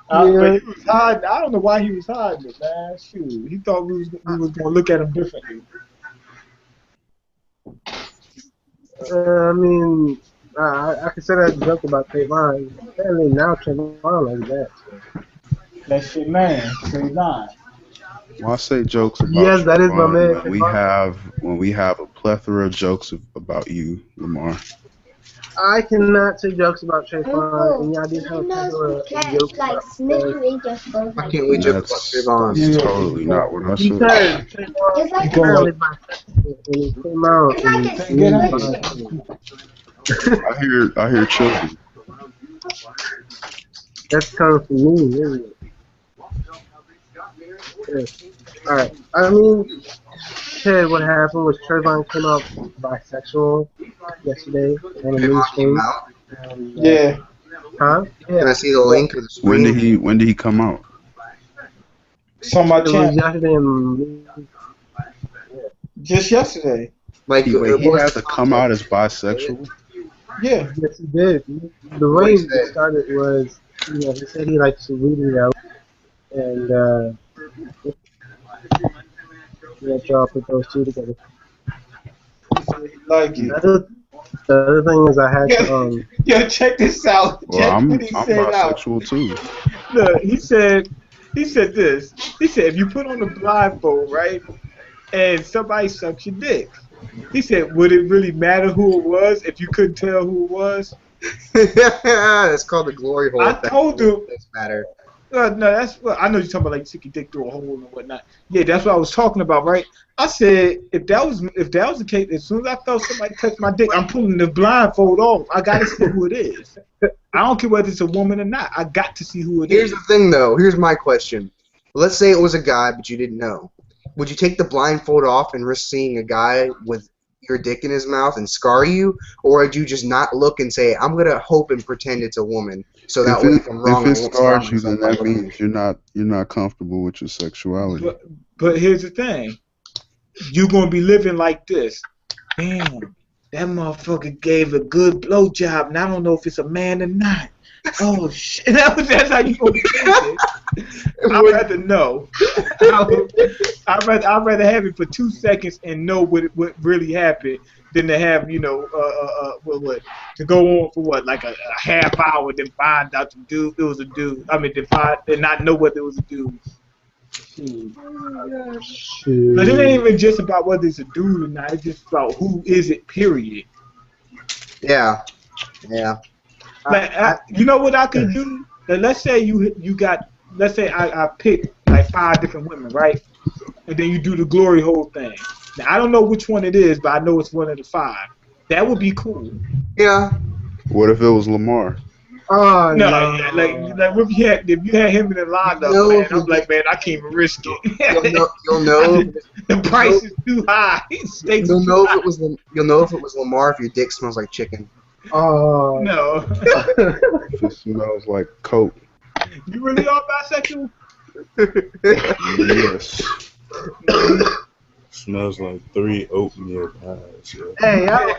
But he was hiding. I don't know why he was hiding it, man. Shoot, he thought we was going to look at him differently. I mean, I could say that joke about Trayvon. Apparently now Trayvon like that. So. That shit, man. Trayvon. Well, I say jokes about yes, that is my man. When we have a plethora of jokes about you, Lamar. I cannot say jokes about Trayvon, and y'all did have a plethora of jokes about Trayvon. I can't wait to joke about Trayvon. That's totally not what I said. Because Trayvon apparently bisexual, and he came out. I hear children. That's coming from me, isn't it? Yeah. Alright, I mean, Ted, what happened was Trayvon came out bisexual yesterday on the news stream. Yeah. Huh? Yeah. Can I see the link or the screen? When did he come out? It's on my It was channel. yesterday. Just yesterday. Like, He has to come out as bisexual? Yeah. Yes, he did. The way it started was, he said he likes to read it out, and y'all put those two together. Like it. The other thing is I had to, Yo, check this out. Well, Check I'm what he said out. bisexual too. Look, he said this. He said if you put on the blindfold, right, and somebody sucks your dick, he said, would it really matter who it was if you couldn't tell who it was? That's called the glory hole. I told him. It doesn't matter. No, that's well, I know you're talking about like stick your dick through a hole and whatnot. Yeah, that's what I was talking about, right? I said if that was the case, as soon as I felt somebody touch my dick, I'm pulling the blindfold off. I gotta see who it is. I don't care whether it's a woman or not. I got to see who it Here's is. the thing, though. Here's my question. Let's say it was a guy, but you didn't know. Would you take the blindfold off and risk seeing a guy with your dick in his mouth and scar you, or would you just not look and say, "I'm gonna hope and pretend it's a woman, so that way if I'm wrong, if I it won't scar scars you, then myself that by looking." means you're not comfortable with your sexuality. But here's the thing. You're gonna be living like this. Damn, that motherfucker gave a good blowjob, and I don't know if it's a man or not. Oh shit! That's how you gonna be thinking. I'd rather know. I'd rather have it for 2 seconds and know what really happened than to have what to go on for what like a half hour then find out the dude it was a dude. I mean, then not know whether it was a dude. Shoot. But it ain't even just about whether it's a dude or not. It's just about who is it. Period. Yeah. Like you know what I could do? Like, let's say you got. Let's say I picked like 5 different women, right? And then you do the glory hole thing. Now I don't know which one it is, but I know it's one of the 5. That would be cool. Yeah. What if it was Lamar? Oh, No, no. like if you had him in the lineup, No, man, I'm like, man, I can't even risk it. You'll know. The price is too high. Stakes You'll too know high. if it was Lamar if your dick smells like chicken. Oh. No. If it smells like coke. You really are bisexual? Yes. Smells like 3 oatmeal pies. Yeah. Hey, I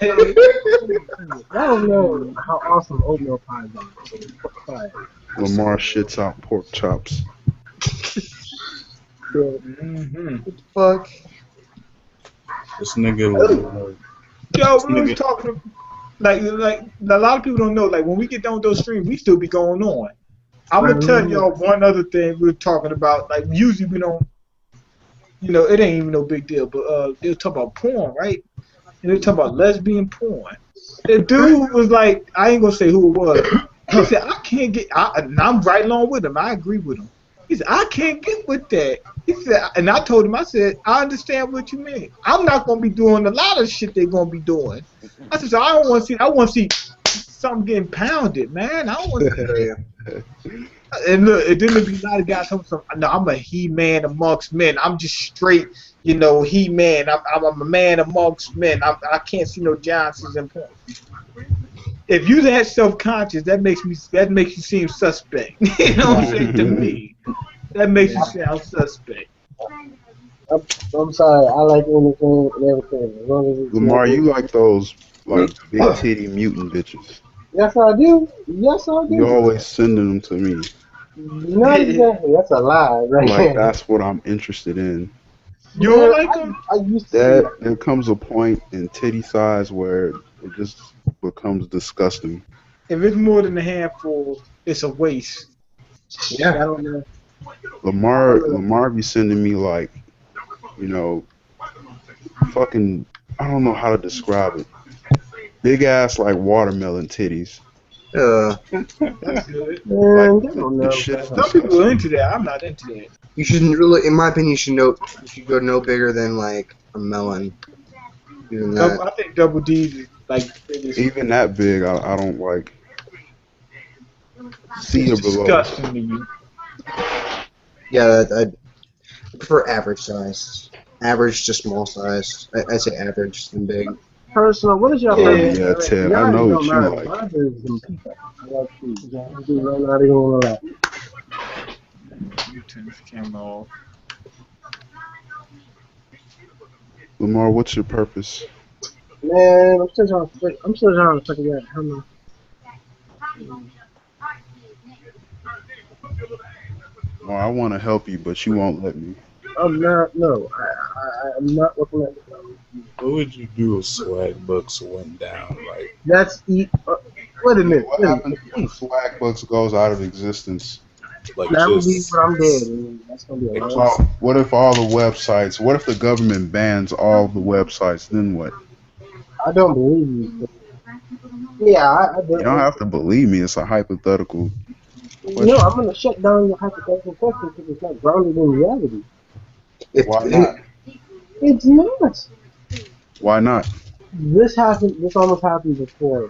don't know how awesome oatmeal pies are. Lamar shits out pork chops. Mm-hmm. Fuck. This nigga was Yo, we was talking like a lot of people don't know. Like when we get done with those streams, we still be going on. I'm gonna tell y'all one other thing we're talking about. Like usually we don't, it ain't even no big deal. But they were talking about porn, right? And they were talking about lesbian porn. The dude was like, I ain't gonna say who it was. He said, I can't get. And I'm right along with him. I agree with him. He said, I can't get with that. He said, and I told him, I said, I understand what you mean. I'm not gonna be doing a lot of shit they're gonna be doing. I said, so I don't want to see. I want to see something getting pounded, man. I don't want to see that. And look, it didn't be a lot of guys talking some. No, I'm a he-man amongst men. I'm just straight, he-man. I'm a man amongst men. I can't see no Johnsons in porn. If you that self-conscious, that makes you seem suspect. You know what I'm saying? To me, that makes you sound suspect. I'm sorry. I like anything and everything. As long as it's Lamar, you like those like big titty mutant bitches. Yes, I do. Yes, I do. You always sending them to me. Not exactly. That's a lie, right? Like that's what I'm interested in. You don't like them? I used to. That there comes a point in titty size where it just becomes disgusting. If it's more than a handful, it's a waste. Yeah. I don't know. Lamar be sending me like, fucking, I don't know how to describe it. Big ass like watermelon titties. That's good. Man, I don't know. The shit is Some people are disgusting. into that. I'm not into that. You shouldn't really, in my opinion, you should go no bigger than like a melon. Even that. I think double D's is like the biggest. Even that big, I don't like. C or It's below. disgusting to you. Yeah, I prefer average size. Average to small size. I say average and big. Personal, what is your Yeah, favorite? yeah, Ted, I know what you like. Mine is them pizza. I like pizza. I'm not even gonna lie. You turn this camera off. Lamar, what's your purpose? Man, I'm still trying to figure out how much. Well, I want to help you, but you won't let me. I'm not. No, I'm not looking at it. What would you do if Swag Bucks went down? Like, That's eat. Wait a minute. What happens if Swag Bucks goes out of existence? like That would be just when I'm dead. Man. That's gonna be a What long. if all the websites? What if the government bans all the websites? Then what? I don't believe you. Yeah, I You don't have to believe me. It's a hypothetical No, I'm gonna shut down your hypothetical question because it's not grounded in reality. Why not? It's not. Why not? This happened. This almost happened before.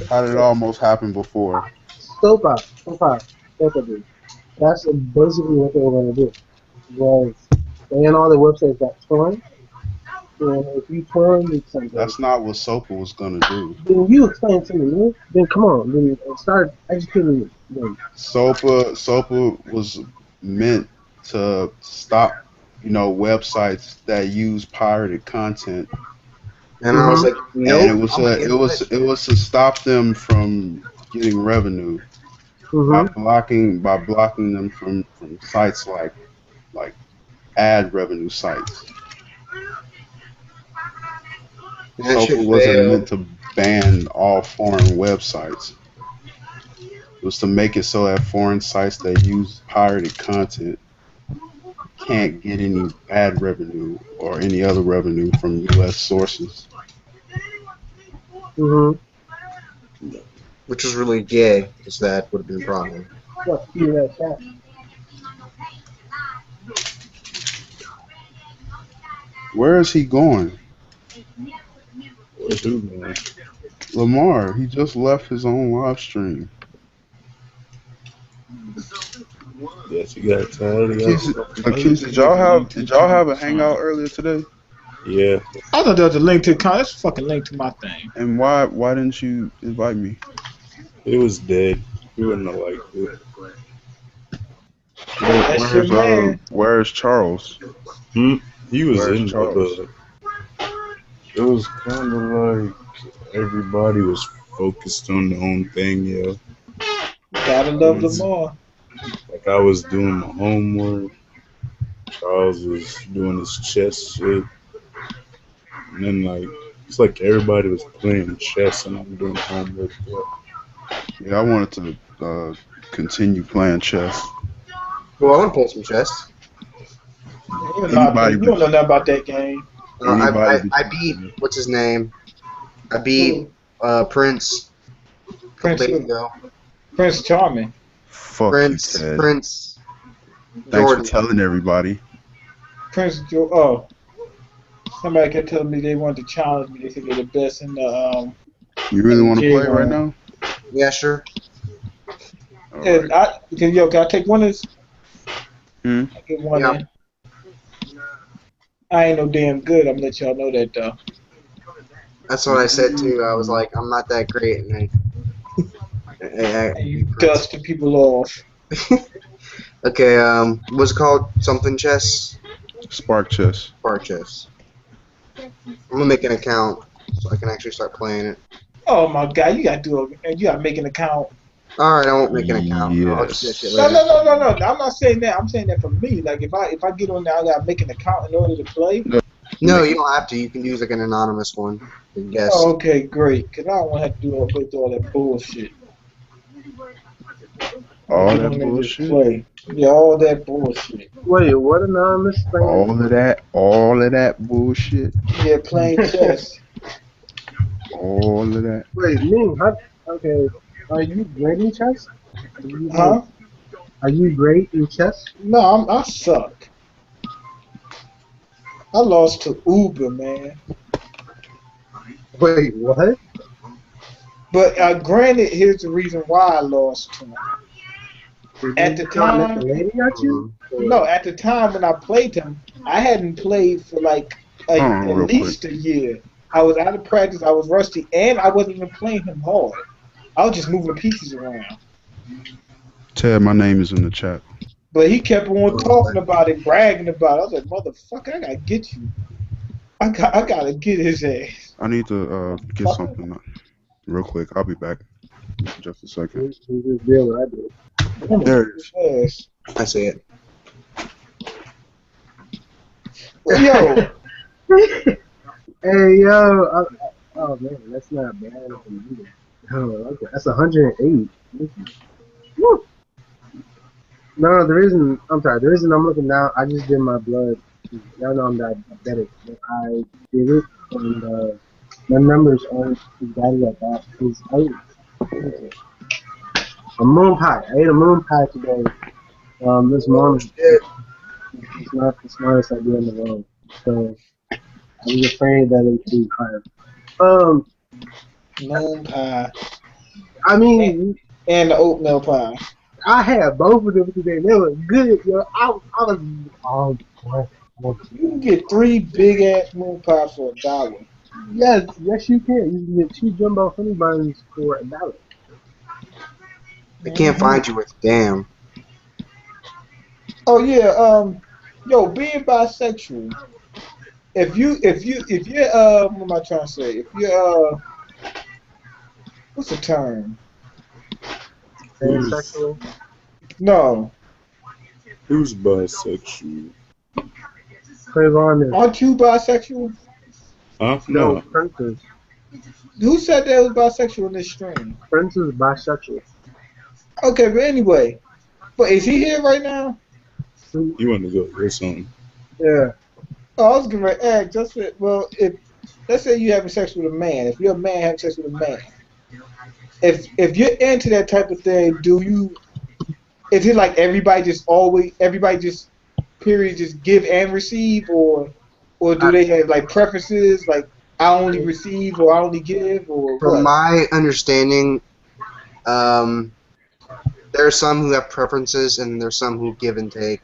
How did it almost happen before? Stopa, dude. That's basically what they were gonna do. Was they and all the websites got torn, and if you torn something, That's not what SOPA was gonna do. then you explain to me, man. Then come on, then start educating me. Then. SOPA was meant to stop, websites that use pirated content, And I was like, nope. and it was to stop them from getting revenue by blocking them from sites like ad revenue sites. SOPA wasn't meant to ban all foreign websites. It was to make it so that foreign sites that use pirated content can't get any ad revenue or any other revenue from U.S. sources. Which was really gay, because that would have been a problem. Where is he going? Lamar, he just left his own live stream. Yes, you got tired. Did y'all have a hangout earlier today? Yeah. I thought there was a link to that's a fucking link to my thing. And why didn't you invite me? It was dead. You wouldn't have liked it. Where's Charles? He was Where's in Charles? It was kind of like everybody was focused on their own thing, yeah. Gotta love Lamar. Like I was doing my homework, Charles was doing his chess shit, and then it's like everybody was playing chess and I'm doing homework. Yeah, I wanted to continue playing chess. Well, I want to play some chess. You don't know nothing about that game. I beat what's his name? I beat Prince a couple days ago. Prince Charming. Fuck Prince. you, Ted. Prince. Thanks Jordan. for telling everybody. Prince Jordan. Oh, somebody kept telling me they wanted to challenge me. They said they're the best in the. You really want to play right now? Yeah, sure. Right. Can I take one of this? I get one in. I ain't no damn good. I'm gonna let y'all know that though. That's what I said too. I was like, I'm not that great, and you dusting people off. Okay, what's it called? Something chess? Spark chess. Spark chess. I'm gonna make an account so I can actually start playing it. Oh my god, you gotta make an account. Alright, I won't make an account. Yes. I'll just do that shit later. No. I'm not saying that. I'm saying that for me. Like if I get on there, I gotta make an account in order to play. No, you don't have to. You can use like an anonymous one. Guess. Oh, okay, great. Cause I don't want to have to go through all that bullshit. All that bullshit. Yeah, all that bullshit. Wait, what anonymous thing? All of that bullshit. Yeah, playing chess. All of that. Wait, me? Okay. Are you great in chess? Huh? Are you great in chess? No, I suck. I lost to Uber, man. Wait, what? But granted, here's the reason why I lost to him. At the time, no, at the time when I played him, I hadn't played for at least a year. I was out of practice, I was rusty, and I wasn't even playing him hard. I was just moving pieces around. Ted, my name is in the chat. But he kept on talking about it, bragging about it. I was like, motherfucker, I gotta get you. I gotta get his ass. I need to get something real quick. I'll be back in just a second. There it is. I see it. Well, yo. Hey, yo. Oh, man, that's not bad. Oh, okay. That's 108. Woo. No, the reason I'm looking down, I just did my blood. Y'all know I'm diabetic. But I did it, and my numbers aren't as bad as I thought. A moon pie. I ate a moon pie today. This morning. Shit. It's not the smartest idea in the world. So I was afraid that it would be hard. Moon pie I mean, and the oatmeal pie. I had both of them today. They were good, yo. I was, oh boy. You can get 3 big ass moon pies for $1. Yes, you can. You can get 2 jumbo honey buns for $1. I can't find you with damn. Oh yeah, yo, being bisexual. If you're what am I trying to say? If you're what's the term? Pansexual. No, Who's bisexual? Clavon aren't you bisexual? Huh? no, No. Prince is. Who said that was bisexual in this stream? Prince is bisexual. Okay, but anyway, but is he here right now? You want to go or something? Yeah. Oh, I was going to ask. Just well, if let's say you're having sex with a man, if you're a man having sex with a man, if you're into that type of thing, is it like everybody just period just give and receive, or do they have like preferences like I only receive or I only give or From what? my understanding, there are some who have preferences and there's some who give and take.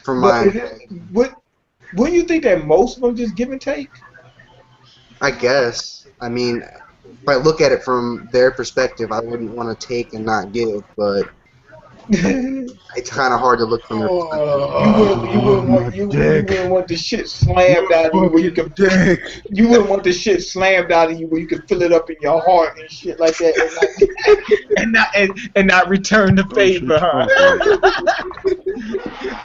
From But my, wouldn't you think that most of them just give and take? I guess. I mean, if I look at it from their perspective, I wouldn't want to take and not give, but it's kind of hard to look from their perspective. You wouldn't want the shit slammed out of you where you could. You wouldn't want the shit slammed out of you where you could fill it up in your heart and shit like that, and not return the favor, huh?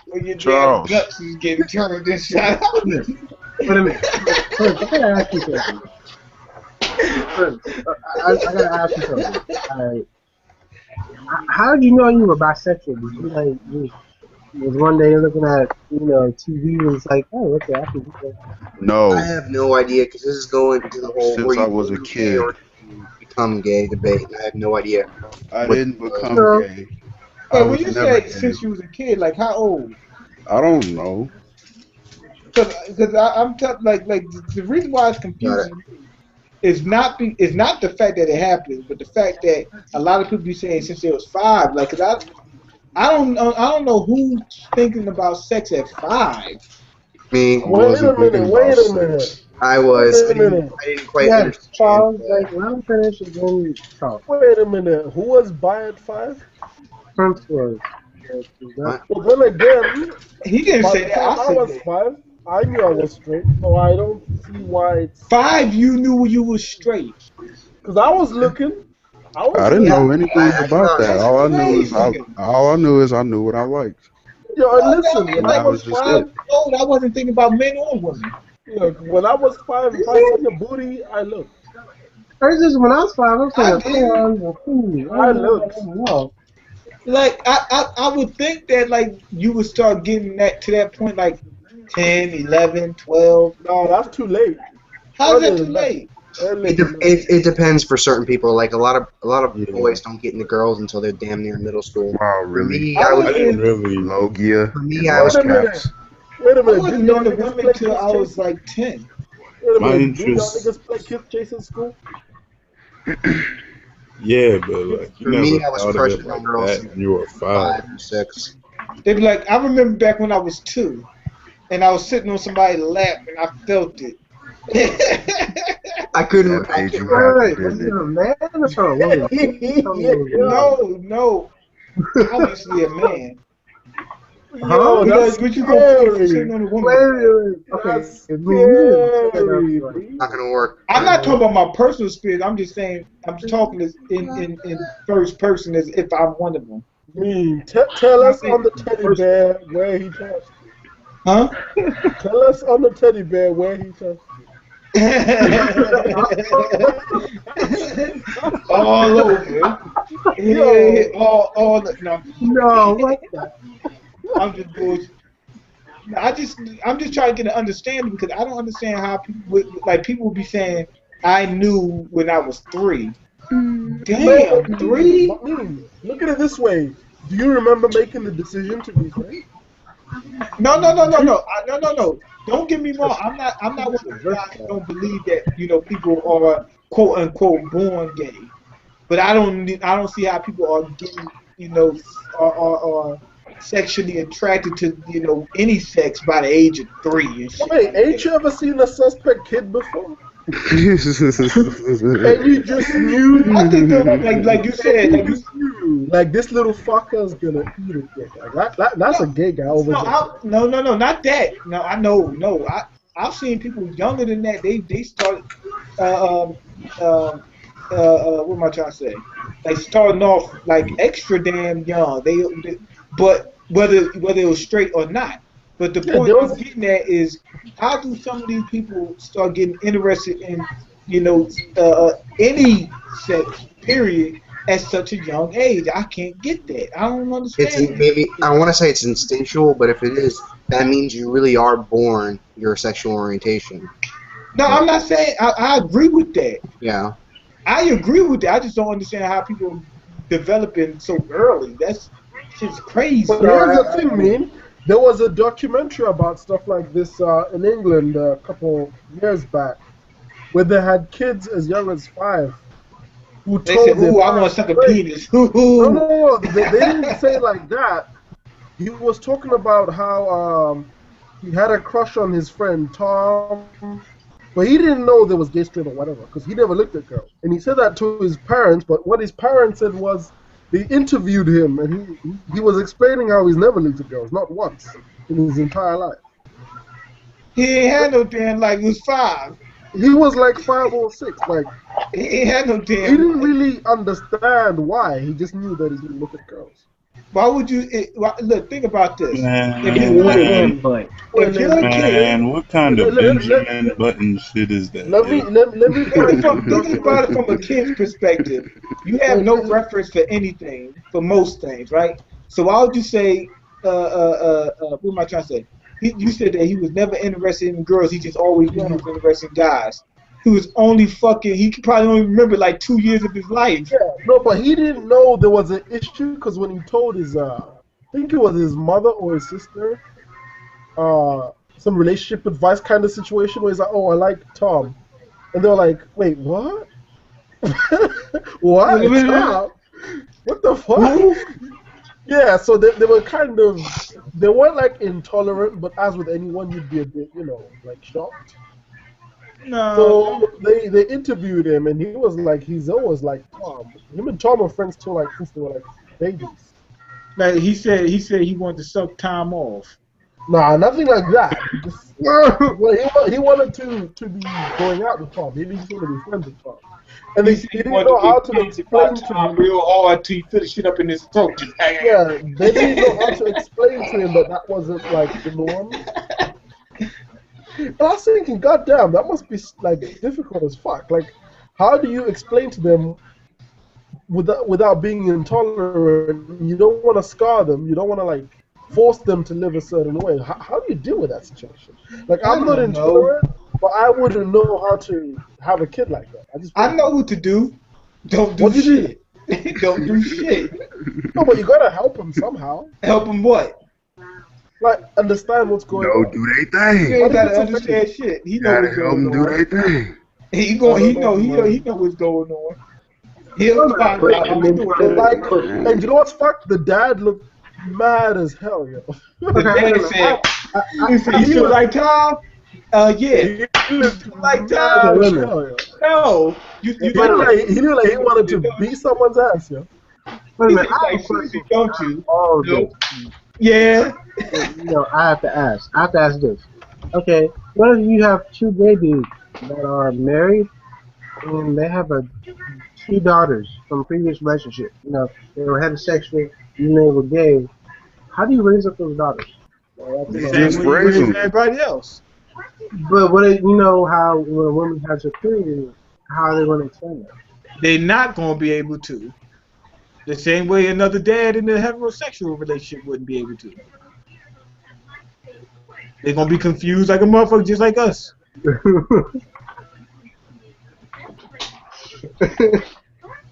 When your damn Charles. guts is getting turned and shot. Wait a minute. Prince, I gotta ask you something. Prince, I gotta ask you something. Alright. How did you know you were bisexual? Did you was one day looking at TV and it's like, oh, okay, I can do that. No. I have no idea because this is going to the whole Since where I you was a kid. or become gay debate, and I have no idea. I didn't become No. gay. I But when was you never say gay. since you was a kid, like how old? I don't know. Because I'm like the reason why it's confusing is not the fact that it happened, but the fact that a lot of people be saying since they was 5. Like, 'cause I don't know who's thinking about sex at 5. Me, I wasn't thinking about sex. I was. I Wait a minute. didn't quite Yes, understand. Charles, like, let him finish and then talk. Wait a minute. Who was bi at 5? Prince was. What? Well, then again, He didn't by say the that. time I I was said that. 5, I knew I was straight, so I don't see why it's... 5, you knew you was straight. Because I was looking. I didn't know anything I about that. All I knew is crazy. I knew what I liked. Yo, and listen, when I that was was just 5, it. I wasn't thinking about men or women. look, when I was 5, if I see a booty, I looked. First is when I was 5, I was I saying, didn't. I looked. Like I would think that like you would start getting to that point like 10, 11, 12. No, that's too late. How's that Earlier too than that. late? Earlier It, than de- that. it depends for certain people. Like a lot of Yeah. boys don't get into girls until they're damn near middle school. Wow, For really? me, I I was was. I didn't really. Logia. For me, and I was all Wait a minute. caps. Wait a I minute. wasn't Did y'all into niggas women play till Kiss I was Chase? like 10. Wait a My minute. Did y'all interest- niggas play Kiss Chase in school? Yeah, but like you For never me, I was thought of crushing it on like girls that when you were 5. 5 and 6. They'd be like, I remember back when I was 2, and I was sitting on somebody's lap and I felt it. I couldn't. That made you Right, happy, was didn't it it? a man or a woman? No, obviously a man. Huh? That's What you gonna feel from sitting scary. on a Wait, woman? okay, That's it's me and scary, you. B. Not gonna work. I'm not talking about my personal experience. I'm just saying I'm talking as in first person as if I'm one of them. Tell us on the teddy bear where he touched. Huh? Tell us on the teddy bear where he touched. All over. Yeah, all no. No, what the? I'm just bullshit. I'm just trying to get an understanding because I don't understand how people would be saying I knew when I was 3. Damn, 3? I mean, look at it this way. Do you remember making the decision to be gay? No. Don't get me wrong. I'm not one of the guys who don't believe that people are quote unquote born gay. But I don't see how people are getting are sexually attracted to any sex by the age of 3 and shit. Wait, ain't you ever seen a suspect kid before? And you just knew. I think like you said, like this little fucker's gonna eat it. Like that's a gay guy over there. No, not that. No, I know. No, I've seen people younger than that. They started. What am I trying to say? Like starting off like extra damn young. But whether it was straight or not. But the point I'm getting at is, how do some of these people start getting interested in, any sex, period, at such a young age? I can't get that. I don't understand. I want to say it's instinctual, but if it is, that means you really are born your sexual orientation. No, I'm not saying. I agree with that. Yeah. I agree with that. I just don't understand how people developing so early. That's just crazy. But here's the thing, man. There was a documentary about stuff like this in England a couple years back, where they had kids as young as 5 who told said, "Ooh, I want to suck a penis." No, they didn't say it like that. He was talking about how he had a crush on his friend Tom, but he didn't know there was gay, straight, or whatever, because he never looked at girls. And he said that to his parents, but what his parents said was, they interviewed him, and he was explaining how he's never looked at girls, not once, in his entire life. He ain't had no damn, like, he was 5. He was like 5 or 6, like... He ain't had no damn... He didn't really understand why, he just knew that he didn't look at girls. Why would you... look, think about this. Man, what kind of Benjamin Button shit is that? Let me think about it from a kid's perspective. You have no reference for anything, for most things, right? So why would you say, what am I trying to say? You said that he was never interested in girls, he just always knew he was interested in guys. He was only he could probably only remember like 2 years of his life. Yeah, no, but he didn't know there was an issue, because when he told his, I think it was his mother or his sister, some relationship advice kind of situation where he's like, oh, I like Tom. And they're like, wait, what? What? Tom? What the fuck? Yeah, so they were kind of, they weren't like intolerant, but as with anyone, you'd be a bit, like shocked. No. So they interviewed him, and he was like, he's always like Tom. Him and Tom are friends till like since they were like babies. Like he said he wanted to suck Tom off. Nah, nothing like that. Well, he wanted to be going out with Tom. He didn't want to be friends with Tom. And he didn't know how to explain to him real hard till he put the shit up in his throat. Yeah, they didn't know how to explain to him that wasn't like the norm. And I was thinking, goddamn, that must be like difficult as fuck. Like, how do you explain to them without being intolerant? You don't want to scar them. You don't want to like force them to live a certain way. How do you deal with that situation? Like, I'm not intolerant, but I wouldn't know how to have a kid like that. I know what to do. Don't do shit. Don't do shit. No, but you gotta help him somehow. Help him what? Like, understand what's going on. Do they thing. You ain't gotta understand shit. He know what's going on. Do they thing. He know what's going on. He'll find out. And you know what's fucked? The dad looked mad as hell, yo. The dad said, you feel like Tom? Yeah. You like Tom? No. He knew like he wanted to beat someone's ass, yo. Wait a minute, don't you? Oh, no. Yeah. I have to ask this. Okay, what if you have 2 babies that are married and they have 2 daughters from previous relationship? They were heterosexual, and they were gay. How do you raise up those daughters? Same way you raise everybody else. But how when a woman has a period, how are they going to explain that? They're not going to be able to. The same way another dad in a heterosexual relationship wouldn't be able to. They're going to be confused like a motherfucker just like us.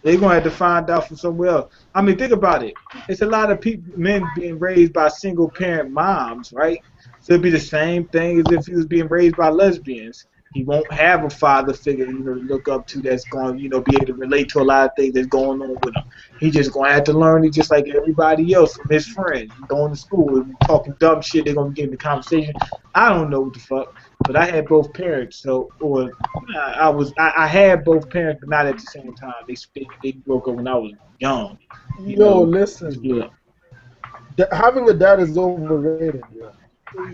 They're gonna have to find out from somewhere else. I mean, think about it. It's a lot of people, men being raised by single parent moms, right? So it'd be the same thing as if he was being raised by lesbians. He won't have a father figure, to look up to that's going, be able to relate to a lot of things that's going on with him. He just gonna have to learn it just like everybody else from his friends. Going to school and talking dumb shit, they're gonna get in the conversation. I don't know what the fuck, but I had both parents, I had both parents, but not at the same time. They broke up when I was young. Listen. Yeah. Having a dad is overrated. Yeah.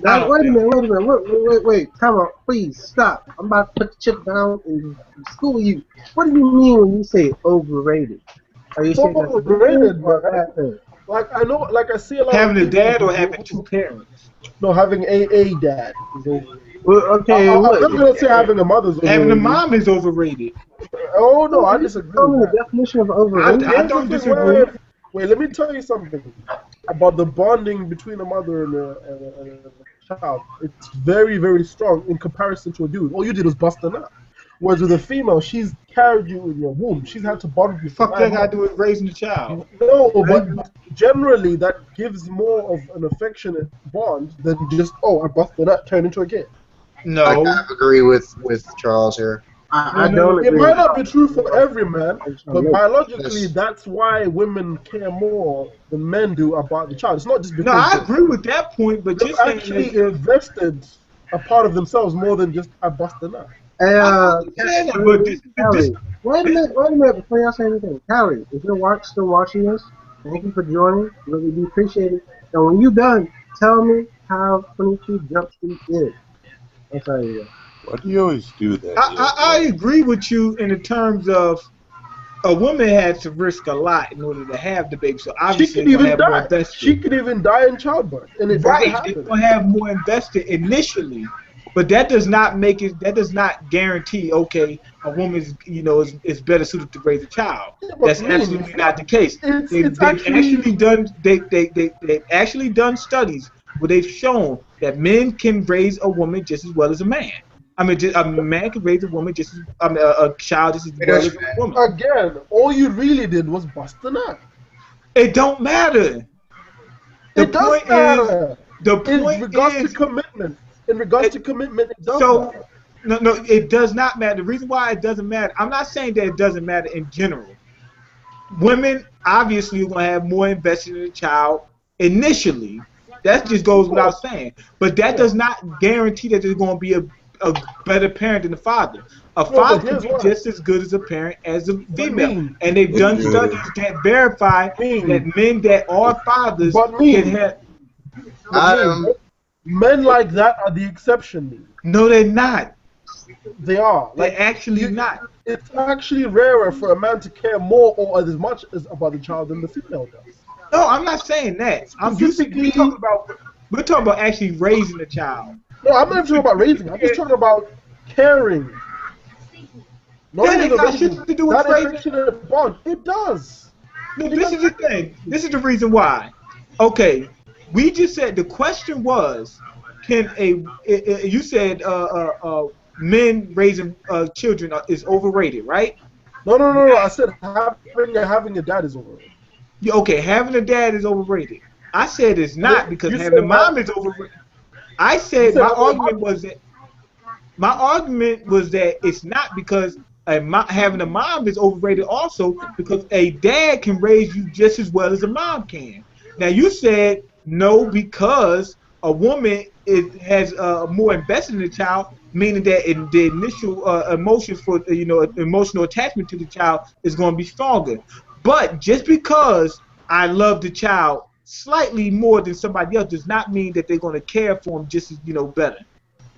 Now, wait a minute. Wait. Come on, please stop. I'm about to put the chip down and school you. What do you mean when you say overrated? Are you So saying that's overrated, or man. bad thing? Like I know, like I see a lot. Having of a dad people or having two parents? No, having a dad is overrated. Well, okay, I'm what? not gonna say having a mother's overrated. Having a mom is overrated. Oh no, I disagree. Tell me with the that. definition of overrated. I don't disagree. Wait, let me tell you something about the bonding between a mother and a child. It's very, very strong in comparison to a dude. All you did was bust a nut. Whereas with a female, she's carried you in your womb. She's had to bond with you. Fuck that got to do with raising a child. No, but generally that gives more of an affectionate bond than just, I bust a nut, turn into a kid. No. I kind of agree with Charles here. I don't It agree. might not be true for every man, but Yes. biologically, that's why women care more than men do about the child. It's not just because No, I agree with that point, but they've you're saying actually invested a part of themselves more than just I bust a nut. understand that, but this- Callie, wait a minute before y'all say anything. Callie, if you're still watching this, thank you for joining. Really do appreciate it. And when you're done, tell me how 22 Jump Street is. I'll tell you that. Why do you always do that? I agree with you in the terms of a woman has to risk a lot in order to have the baby, so She obviously could they're gonna even have more die. invested. She could even die in childbirth, and it doesn't Right, they're happen. gonna have more invested initially, but that does not make it. That does not guarantee. Okay, a woman is better suited to raise a child. but That's absolutely not the case. It's They've actually done studies where they've shown that men can raise a woman just as well as a man. I mean, a man can raise a woman just as a child just as well as a woman. Again, all you really did was bust a nut. It don't matter. The It does point matter. is, In regards to commitment, it does so matter. no, it does not matter. The reason why it doesn't matter, I'm not saying that it doesn't matter in general. Women obviously are gonna have more invested in a child initially. That just goes without saying. But that does not guarantee that there's gonna be a better parent than the father. A father can be just as good as a parent as a female. And they've done studies that verify that men that are fathers can have. Men like that are the exception. No, they're not. They are. They're actually not. It's actually rarer for a man to care more or as much as about the child than the female does. No, I'm not saying that. We're talking about actually raising a child. No, I'm not even talking about raising. I'm just talking about caring. That ain't got shit to do with raising. Affectionate bond. It does. No, this is the thing. This is the reason why. Okay, we just said the question was, you said men raising children is overrated, right? No. I said having a dad is overrated. Yeah, okay, having a dad is overrated. I said it's not because having a mom is overrated. I said my argument was that it's not because having a mom is overrated also because a dad can raise you just as well as a mom can. Now you said no because a woman has more invested in the child, meaning that the initial emotions for emotional attachment to the child is going to be stronger. But just because I love the child slightly more than somebody else does not mean that they're going to care for him just as better.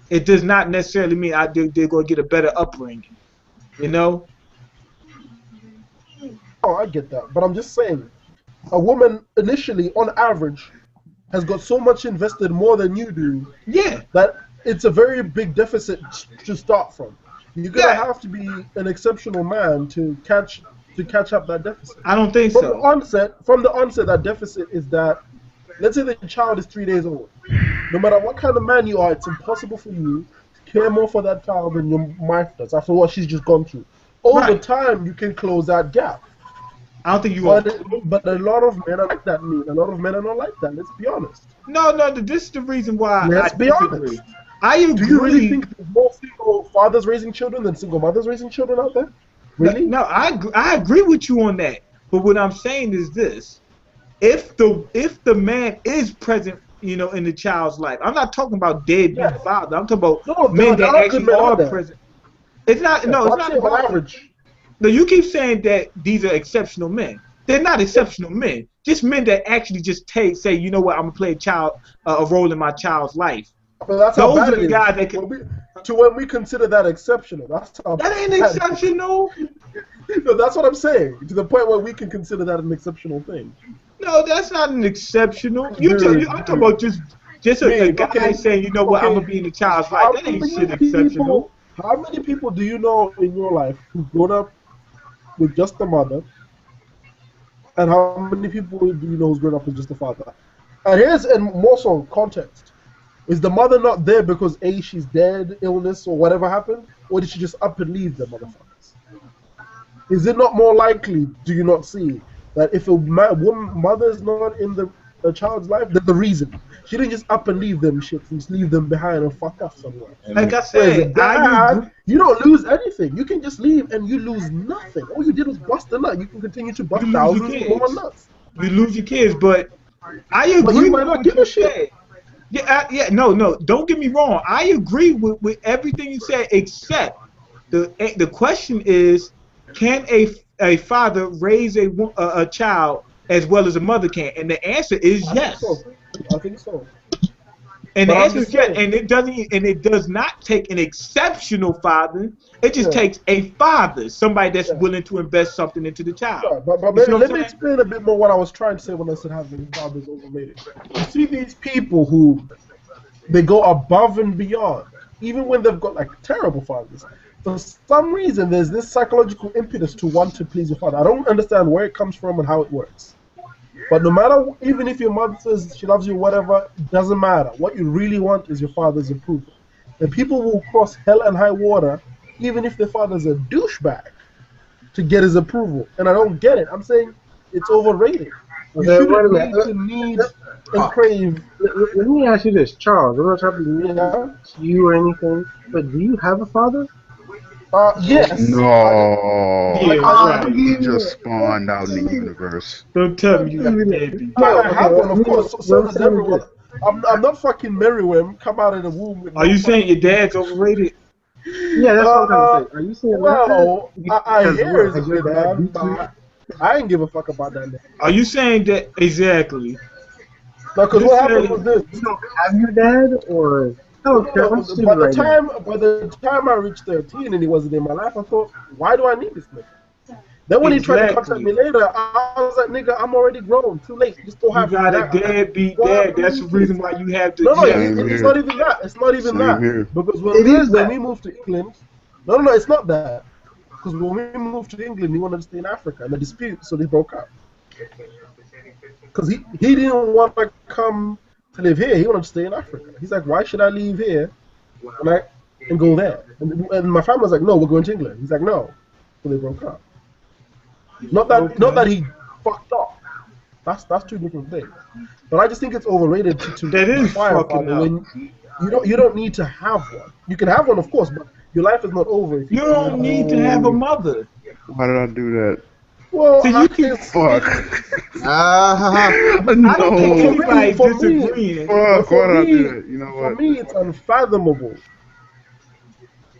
It does not necessarily mean they're going to get a better upbringing. Oh, I get that, but I'm just saying, a woman initially, on average, has got so much invested more than you do. Yeah. That it's a very big deficit to start from. You're gonna have to be an exceptional man to catch up that deficit. I don't think so. From the onset, that deficit is that, let's say the child is 3 days old. No matter what kind of man you are, it's impossible for you to care more for that child than your wife does after what she's just gone through. Over time, you can close that gap. I don't think you But a lot of men are like that. A lot of men are not like that. Let's be honest. No, this is the reason why Let's I be disagree. honest. I agree. Do you really think there's more single fathers raising children than single mothers raising children out there? Really? No, I agree with you on that. But what I'm saying is this: if the man is present, you know, in the child's life, I'm not talking about deadbeat father. I'm talking about men that actually are present. It's not. No, it's not on average. No, you keep saying that these are exceptional men. They're not exceptional men. Just men that actually just say, you know what, I'm gonna play a role in my child's life. But that's how bad it is. Guys that can, when we consider that exceptional, that's how that ain't exceptional. No, that's what I'm saying. To the point where we can consider that an exceptional thing. No, that's not an exceptional. I'm talking about just a guy saying, you know what, I'm gonna be in the child's life. That ain't shit exceptional. How many people do you know in your life who've grown up with just a mother? And how many people do you know who's grown up with just a father? And more so context. Is the mother not there because A, she's dead, illness, or whatever happened? Or did she just up and leave the motherfuckers? Is it not more likely, do you not see, that if a mother is not in a child's life, that's the reason. She didn't just up and leave them shit, just leave them behind and fuck off somewhere. Like I said, you don't lose anything. You can just leave and you lose nothing. All you did was bust a nut. You can continue to bust thousands more nuts. You lose your kids, but I agree. But you might not give a shit. No, don't get me wrong. I agree with everything you said, except the question is, can a father raise a child as well as a mother can? And the answer is yes. I think so. And the answer is yes. And it does not take an exceptional father. It just takes a father, somebody that's willing to invest something into the child. Sure, but let me explain a bit more what I was trying to say when I said having fathers overrated. You see these people who they go above and beyond, even when they've got like terrible fathers. For some reason, there's this psychological impetus to want to please your father. I don't understand where it comes from and how it works. But no matter, even if your mother says she loves you, whatever, it doesn't matter. What you really want is your father's approval. And people will cross hell and high water, even if their father's a douchebag, to get his approval. And I don't get it. I'm saying it's overrated. You shouldn't need and crave. Let me ask you this, Charles. I'm not trying to mean you or anything, but do you have a father? Yes. No. Yeah, You just spawned out in the universe. Don't tell me you got a baby. I have one, of course. So does everyone. I'm not fucking Merriweather. Come out of the womb. Are you saying your dad's overrated? Yeah, that's what I'm trying to say. Are you saying well, I hear it's good, man, but I ain't give a fuck about that. Are you saying that exactly? Because what happened was this: you don't have your dad, or I don't care. By the time I reached 13 and he wasn't in my life, I thought, why do I need this nigga? Then when he tried to contact me later, I was like, nigga, I'm already grown. Too late. Just don't have. You got a deadbeat dad. That's the reason why you have to. No, it's not even that. It's not even that. Because when we moved to England, no, it's not that. Because when we moved to England, he wanted to stay in Africa, and the dispute, so they broke up. Because he didn't want to come to live here. He wanted to stay in Africa. He's like, why should I leave here and go there? And my family was like, no, we're going to England. He's like, no. So they broke up. Not that he fucked up. That's two different things. But I just think it's overrated to that is fucking up. When you don't need to have one. You can have one, of course, but your life is not over. You don't need to have a mother. Why did I do that? Well, so you can fuck. I don't think anybody's disagreeing. Fuck, why did I do that? You know what? For me, it's unfathomable.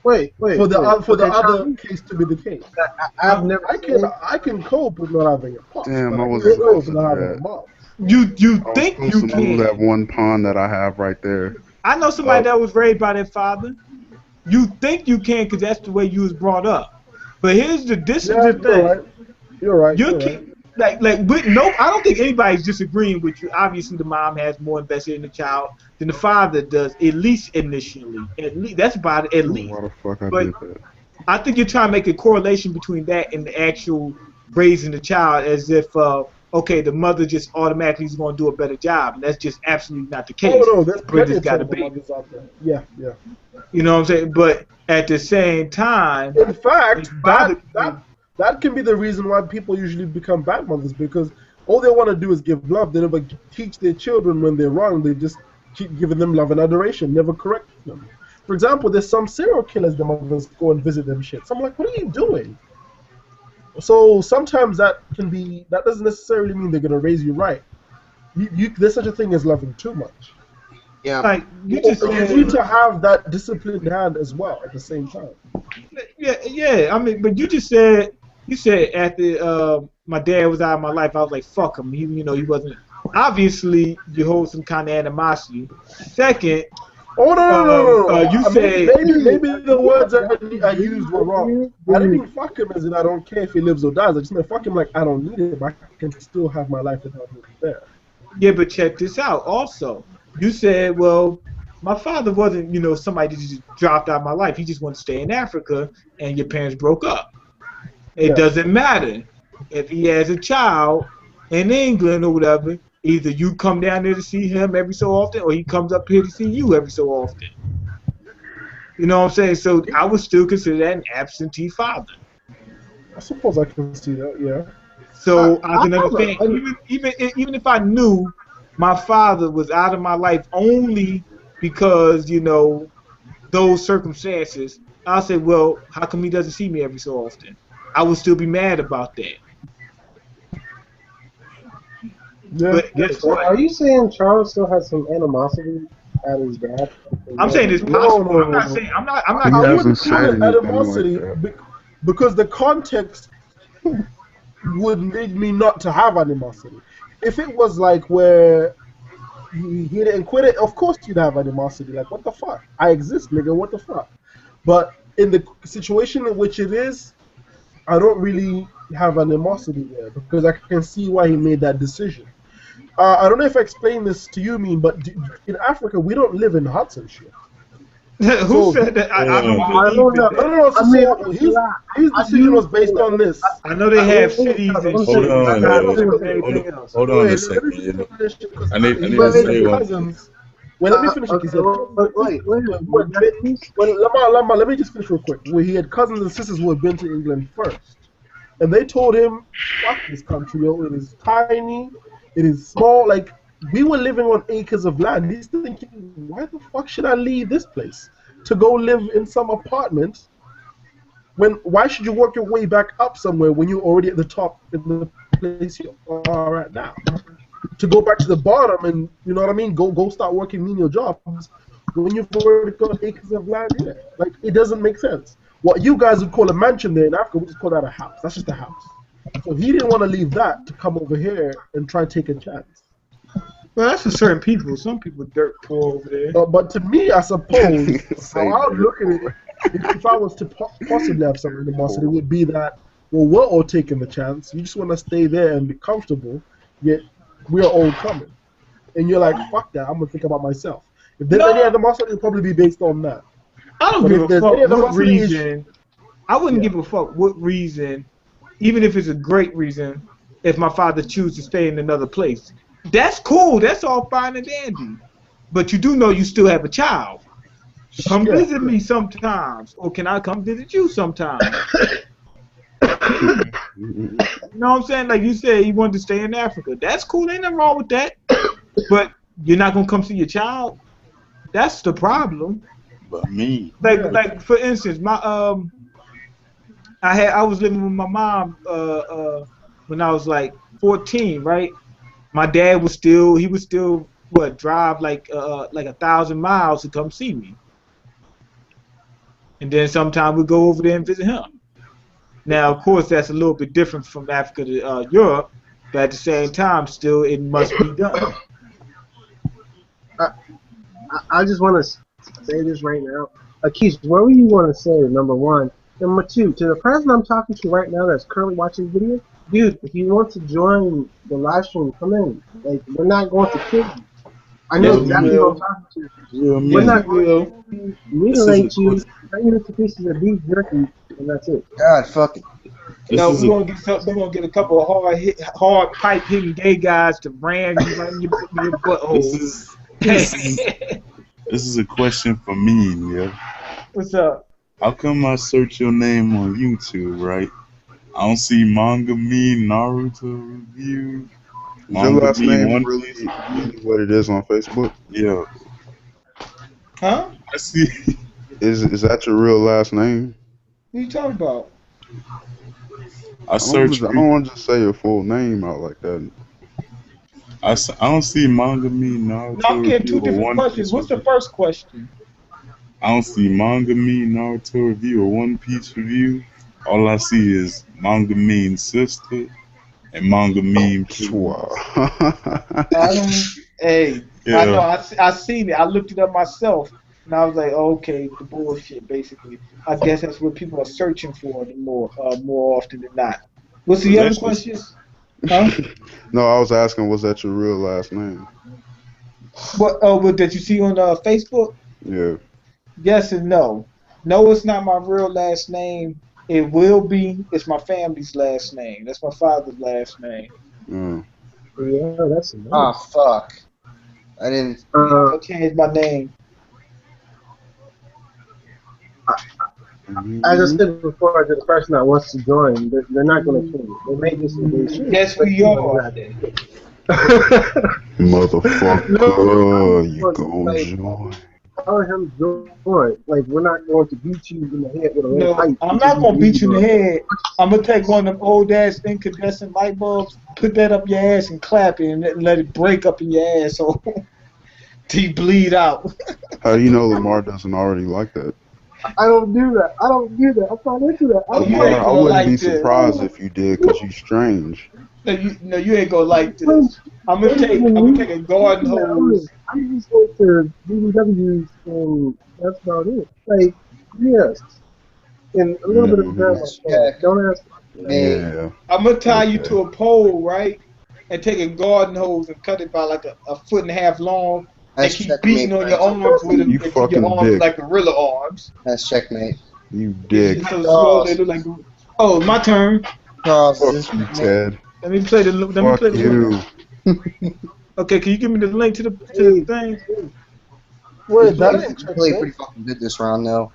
Wait. For the other case to be the case. I've never. I can cope with not having a pop. Damn, I was supposed to not having a mom. You think you can? Move that one pawn that I have right there. I know somebody that was raised by their father. You think you can because that's the way you was brought up. But here's the thing. You're right. I don't think anybody's disagreeing with you. Obviously, the mom has more invested in the child than the father does, at least initially. At least that's about it. At least. Why the fuck I but did that? I think you're trying to make a correlation between that and the actual raising the child, as if the mother just automatically is going to do a better job, and that's just absolutely not the case. Oh no, there's plenty of mothers out there. Yeah. You know what I'm saying? But at the same time, in fact, that can be the reason why people usually become bad mothers, because all they want to do is give love. They never teach their children when they're wrong. They just keep giving them love and adoration, never correct them. For example, there's some serial killers the mothers go and visit them shit. So I'm like, what are you doing? So sometimes that doesn't necessarily mean they're gonna raise you right. There's such a thing as loving too much. Yeah. Like you just You need to have that disciplined hand as well at the same time. yeah. I mean, but you said after my dad was out of my life, I was like, fuck him. He wasn't. Obviously, you hold some kind of animosity. Second, oh no. You said maybe the words I used were wrong. I didn't mean fuck him as in I don't care if he lives or dies. I just meant fuck him like I don't need him. I can still have my life without him there. Yeah, but check this out. Also, you said, well, my father wasn't, somebody that just dropped out of my life. He just wanted to stay in Africa, and your parents broke up. It doesn't matter if he has a child in England or whatever. Either you come down there to see him every so often, or he comes up here to see you every so often. You know what I'm saying? So I would still consider that an absentee father. I suppose I can see that, yeah. So I can understand, even if I knew my father was out of my life only because, those circumstances, I'll say, well, how come he doesn't see me every so often? I would still be mad about that. Yeah. But guess what? Are you saying Charles still has some animosity at his dad? I'm saying it's possible. No. I'm not saying. I'm not. He I hasn't wouldn't said call it anything animosity like that. because the context would lead me not to have animosity. If it was like where he didn't quit it, of course you'd have animosity. Like, what the fuck? I exist, nigga. What the fuck? But in the situation in which it is, I don't really have animosity there because I can see why he made that decision. I don't know if I explained this to you, but in Africa we don't live in huts and shit. Who said that? I don't I believe don't know. No. I mean, His decision was based on this. I know they have cities and Hold shit. on, Everything else. Hold on a Wait, second. I Let need me to finish. say one. Cousins. Well, let me finish. He said, Wait. let me just finish real quick. Where he had cousins and sisters who had been to England first, and they told him, "Fuck this country, yo! It is tiny, it is small. Like we were living on acres of land." He's thinking, "Why the fuck should I leave this place to go live in some apartment? Why should you work your way back up somewhere when you're already at the top in the place you are right now? To go back to the bottom and you know what I mean? Go start working menial jobs when you've already got acres of land here. Like it doesn't make sense. What you guys would call a mansion there in Africa, we just call that a house. That's just a house. So he didn't want to leave that to come over here and try to take a chance. Well, that's for certain people. Some people dirt poor over there. But to me, I suppose how I would look at it, if I was to possibly have some animosity, would be that well, we're all taking the chance. You just want to stay there and be comfortable, yet we are all coming. And you're like, fuck that. I'm gonna think about myself. If there's any animosity, it'll probably be based on that. I don't But give if a there's fuck any what animosity, reason. I wouldn't give a fuck what reason, even if it's a great reason, if my father chooses to stay in another place. That's cool. That's all fine and dandy. But you do know you still have a child. Come visit me sometimes. Or can I come visit you sometimes? You know what I'm saying? Like you said, you wanted to stay in Africa. That's cool. Ain't nothing wrong with that. But you're not going to come see your child? That's the problem. But me. Like for instance, I was living with my mom when I was like 14, right? My dad would still drive like 1,000 miles to come see me, and then sometimes we go over there and visit him. Now, of course, that's a little bit different from Africa to Europe, but at the same time, still it must be done. I just want to say this right now. Keith, what do you want to say, number one? Number two, to the person I'm talking to right now that's currently watching the video, dude, if you want to join the live stream, come in. Like, we're not going to kill you. I know exactly who I'm talking to. We're not going to mutilate you, turn you into pieces of beef jerky, and that's it. God, fuck it. No, we're gonna get a couple of hard pipe hitting gay guys to ram you right in your butthole. This is a question for me, yeah. What's up? How come I search your name on YouTube, right? I don't see Manga Me Naruto review. Is your Manga last Me name One really, Piece. really what it is on Facebook? Yeah, Huh? I see. Is that your real last name? What you talking about? I search. I don't want to just say your full name out like that. I don't see Manga Me Naruto No, I'm getting review two or different One questions. Piece What's the review. first question? I don't see Manga Me Naruto review or One Piece review. All I see is Manga Mean Sister and Manga Meme 2. Wow. I don't. Hey, I know. Yeah, I seen it. I looked it up myself, and I was like, okay, the bullshit. Basically, I guess that's what people are searching for more often than not. What's the other that's just question? Huh? No, I was asking, was that your real last name? What that you see on Facebook? Yeah. Yes and no. No, it's not my real last name. It will be. It's my family's last name. That's my father's last name. Yeah, that's nice. Ah, fuck. I didn't. I changed my name. As I said before, to the person that wants to join, they're not going to change. They may just Yes, we are. Motherfucker, you gon' like, join. tell him join. Like, we're not going to beat you in the head with a red No, pipe. I'm not gonna beat you in the head. I'm gonna take one of them old ass incandescent light bulbs, put that up your ass, and clap it, and let it break up in your ass so till you bleed out. How do you know Lamar doesn't already like that? I don't do that. I don't do that. I'm not into that. I Oh, don't you Lamar, ain't I gonna wouldn't like be this. surprised if you did, because you strange. No, you ain't gonna like this. I'm gonna take a garden hose. I'm just going to BBWs and that's about it. Like, yes. And a little bit of grandma. Yeah. Don't ask. Yeah. I'm gonna tie you Okay. to a pole, right? And take a garden hose and cut it by like a foot and a half long, and That's keep checkmate, beating on your Frank. arms with them You until fucking your arms dick. like gorilla arms. That's checkmate. You dick. So slow they look like. Oh, my turn. Charles, Fuck this you, is Ted. Let me play the. Fuck you. Okay, can you give me the link to the thing? Wait, that ain't You played pretty checkmate. fucking good this round, though.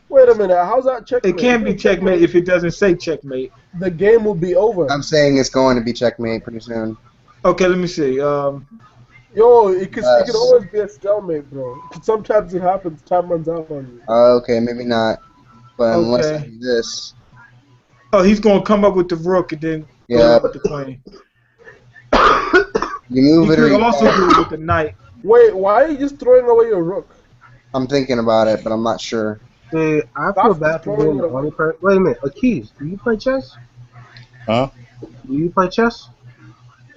Wait a minute, how's that checkmate? It can't be checkmate if it doesn't say checkmate. The game will be over. I'm saying it's going to be checkmate pretty soon. Okay, let me see. Yo, it can Yes. always be a stalemate, bro. Sometimes it happens, time runs out on you. Okay, maybe not. But unless I Okay. do this. Oh, he's gonna come up with the rook and then go Yeah. up with the queen. You move He it or could you also don't. do it with the knight. Wait, why are you just throwing away your rook? I'm thinking about it, but I'm not sure. Hey, I feel bad for being the only person. Wait a minute, Akis, do you play chess? Huh? Do you play chess?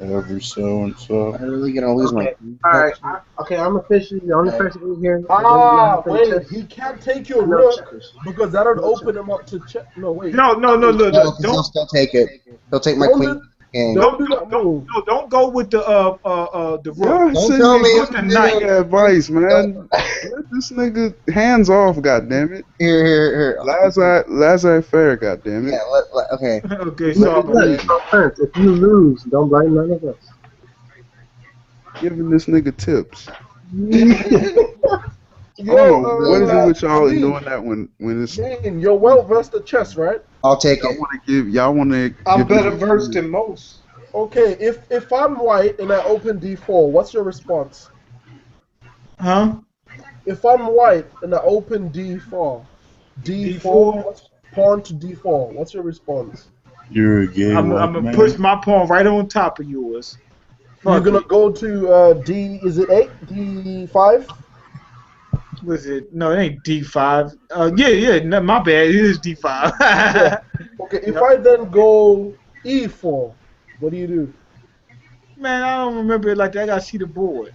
Every so and so. I'm really going to lose my... Alright, okay, I'm officially the only person in here. that doesn't know how to play Wait, chess. he can't take your No rook checkers. because that would open him up to check. No, wait. No, look, No, 'cause he'll don't still take it. He'll take my Don't queen. do- King. Don't do that move. don't go with the rook. Y'all Don't sending tell me me good what to do. advice, man. Let this nigga hands off, goddammit. Here. Laissez-faire, goddammit. Yeah, okay. Okay, so Look, no offense. If you lose, don't blame none of us. Giving this nigga tips. Yo, I don't know what is it with y'all Dean, doing that when it's Dean, you're well versed at chess, right? I'll take y'all it. want to I'm better versed than most. Okay, if I'm white and I open d4, what's your response? Huh? If I'm white and I open d4, D4? pawn to d4, what's your response? You're a gay I'm white gonna man. push my pawn right on top of yours. You're Fuck gonna it. go to is it 8? D5? Was it? No, it ain't D5. Yeah. No, my bad. It is D5. Yeah. Okay, if I then go e4, what do you do? Man, I don't remember it like that. I gotta see the board.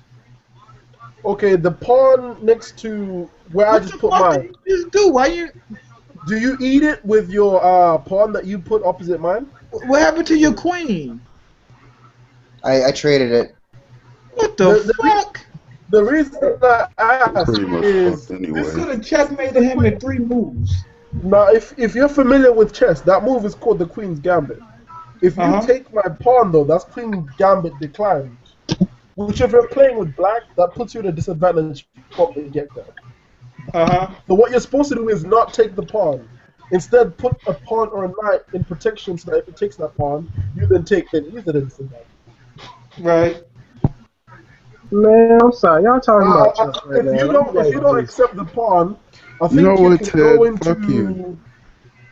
Okay, the pawn next to where I What just the put fuck mine. did you just do? Why you? Do you eat it with your pawn that you put opposite mine? What happened to your queen? I traded it. What the The- fuck? The reason I ask pretty much is fucked This could anyway. have checkmated him in 3 moves. now if you're familiar with chess, that move is called the Queen's Gambit. If you Uh-huh. take my pawn though, that's Queen's Gambit declined. Which if you're playing with black, that puts you at a disadvantage from the get there. Uh huh. So what you're supposed to do is not take the pawn. Instead, put a pawn or a knight in protection so that if it takes that pawn, you then use it instead. Right. Man, I'm sorry. Y'all talking about chess right If now. you don't accept the pawn, I think You know what, can go Ted? into Fuck you.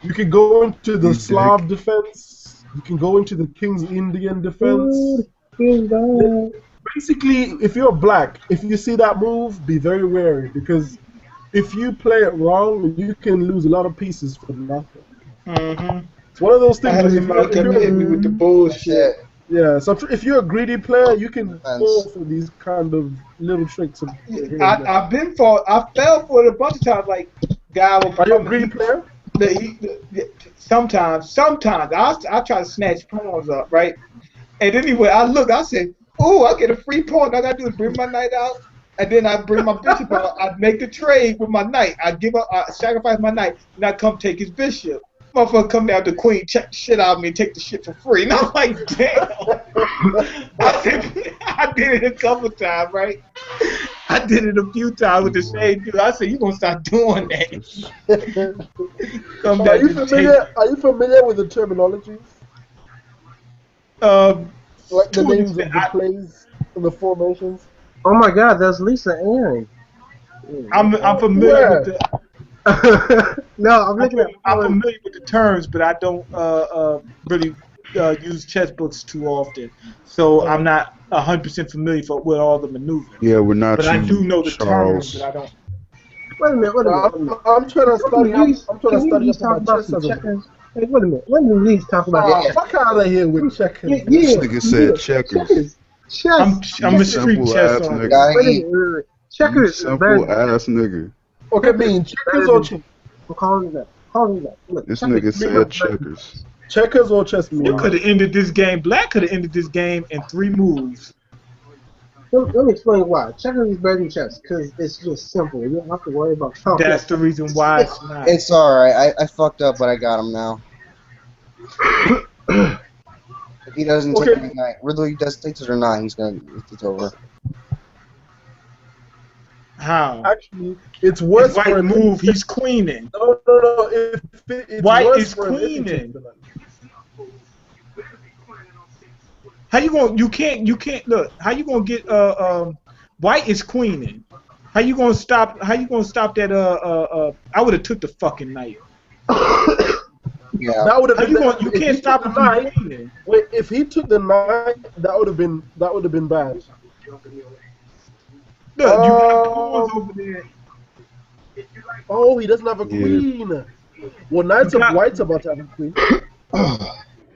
you can go into the You Slav dick. defense. You can go into the King's Indian defense. Dude, he's bad. Basically, if you're black, if you see that move, be very wary because if you play it wrong, you can lose a lot of pieces for nothing. Mm-hmm. It's one of those I things. had If somebody come and hit me with the That's bullshit. it. yeah, so if you're a greedy player, you can Defense. fall for these kind of little tricks. Of I fell for it a bunch of times. Like, guy will Are you a come greedy and player? sometimes I try to snatch pawns up, right? And anyway, I said, oh, I get a free pawn. All I gotta do is bring my knight out, and then I bring my bishop out. I make a trade with my knight. I sacrifice my knight, and I come take his bishop. Motherfucker come down to queen, check the shit out of me, and take the shit for free. And I'm like, damn. I did it a couple times, right? I did it a few times with the same dude. I said, you gonna stop doing that. Come Are down you to familiar with the terminologies? Like the names of the plays and the formations? Oh my God, that's Lisa Aaron. I'm familiar with the. No, I'm looking at. I'm familiar with the terms, but I don't really use chess books too often, so I'm not 100% familiar with all the maneuvers. Yeah, we're not. But I do know the Charles. terms, but I don't. Wait a minute. I'm trying to study. I'm trying to study up talk on about chess. some checkers. Hey, wait a minute. Let me at least talk about that. Fuck out of here with checkers. Yeah, This nigga said checkers. Chess. I'm a street Simple chess ass on. nigga. Gotta Wait a eat. minute. Checkers is Simple better. ass nigga. Okay, mean checkers or chess? I'm calling it that. Look, This checkers nigga is said better. checkers. Checkers or chess You mean? could have ended this game. Black could have ended this game in 3 moves. Let me explain why. Checkers is better than chess because it's just simple. You don't have to worry about complex. That's the reason why it's not. It's alright. I fucked up, but I got him now. If he doesn't take the knight, whether he takes it or not, it's over. How? Actually, it's worse If White for him. move, he's queening. No. It's White worse is for him if he queening. takes the knight. How you gonna? You can't look. How you gonna get? White is queening. How you gonna stop? How you gonna stop that? I would have took the fucking knight. Yeah. That would have How been. you gonna? You if he can't took stop the him from knight. queening. Wait, if he took the knight, that would have been bad. Look, you got pawns over there. Oh, he doesn't have a Yeah. queen. Well, Knights You of got- White's about to have a queen.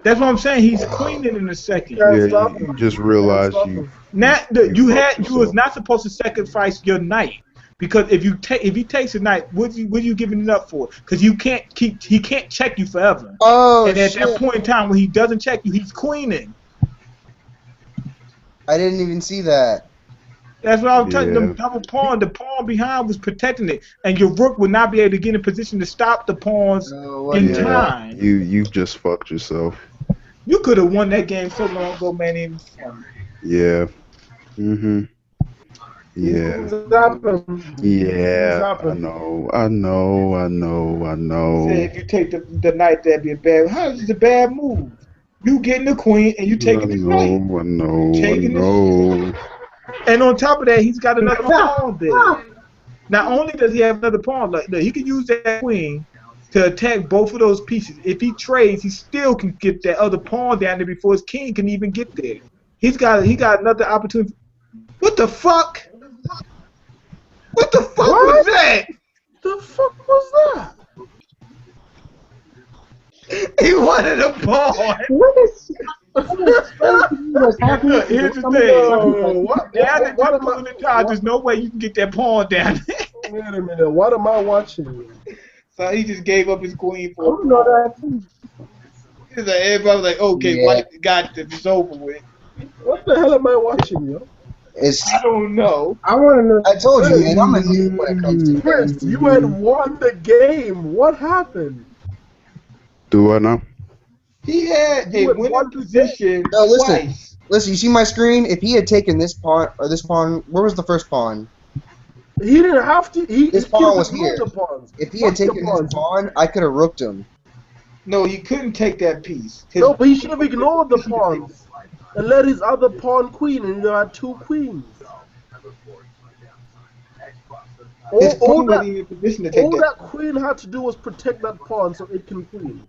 That's what I'm saying. He's queening in a second. Can't Yeah, stop you him. just Can't realized stop you. him. Now, You fucked you was yourself. not supposed to sacrifice your knight because if he takes a knight, what are you giving it up for? Because he can't check you forever. Oh, And at shit. that point in time when he doesn't check you, he's queening. I didn't even see that. That's what I was telling you. Yeah. The double pawn, the pawn behind was protecting it, and your rook would not be able to get in position to stop the pawns in Yeah, time. you just fucked yourself. You could have won that game so long ago, man. It was fun. Yeah. Mhm. Yeah. Things happen. Yeah. I happen. know. Say if you take the knight, that'd be a bad. How is it a bad move? You getting the queen and you taking the knight. I know. Taking And on top of that, he's got another pawn there. Not only does he have another pawn, like he can use that queen to attack both of those pieces. If he trades, he still can get that other pawn down there before his king can even get there. He got another opportunity. What the fuck? What the fuck was that? The fuck was that? He wanted a pawn. What is what's happening? Here's the Oh, thing. what Now that am you're pulling the card, there's no way you can get that pawn down there. Wait a minute. What am I watching? So he just gave up his queen I for don't know that too. He's like, everybody was like, okay, Yeah. White got this, it's over with. What the hell am I watching, yo? I don't know. I want to know. I told you, man. I'm a noob when it comes to Chris, you had won the game. What happened? Do I know? He had a winning position No, listen. twice. Listen, you see my screen? If he had taken this pawn or this pawn, where was the first pawn? He didn't have to. His he pawn was ignored here. the pawns. If he had Fuck the taken his pawns. pawn, I could have rooked him. No, you couldn't take that piece. No, but he should have ignored the pawns and let his other pawn queen, and you had 2 queens. His All queen wasn't even in position to take all that. that queen had to do was protect that pawn so it can queen.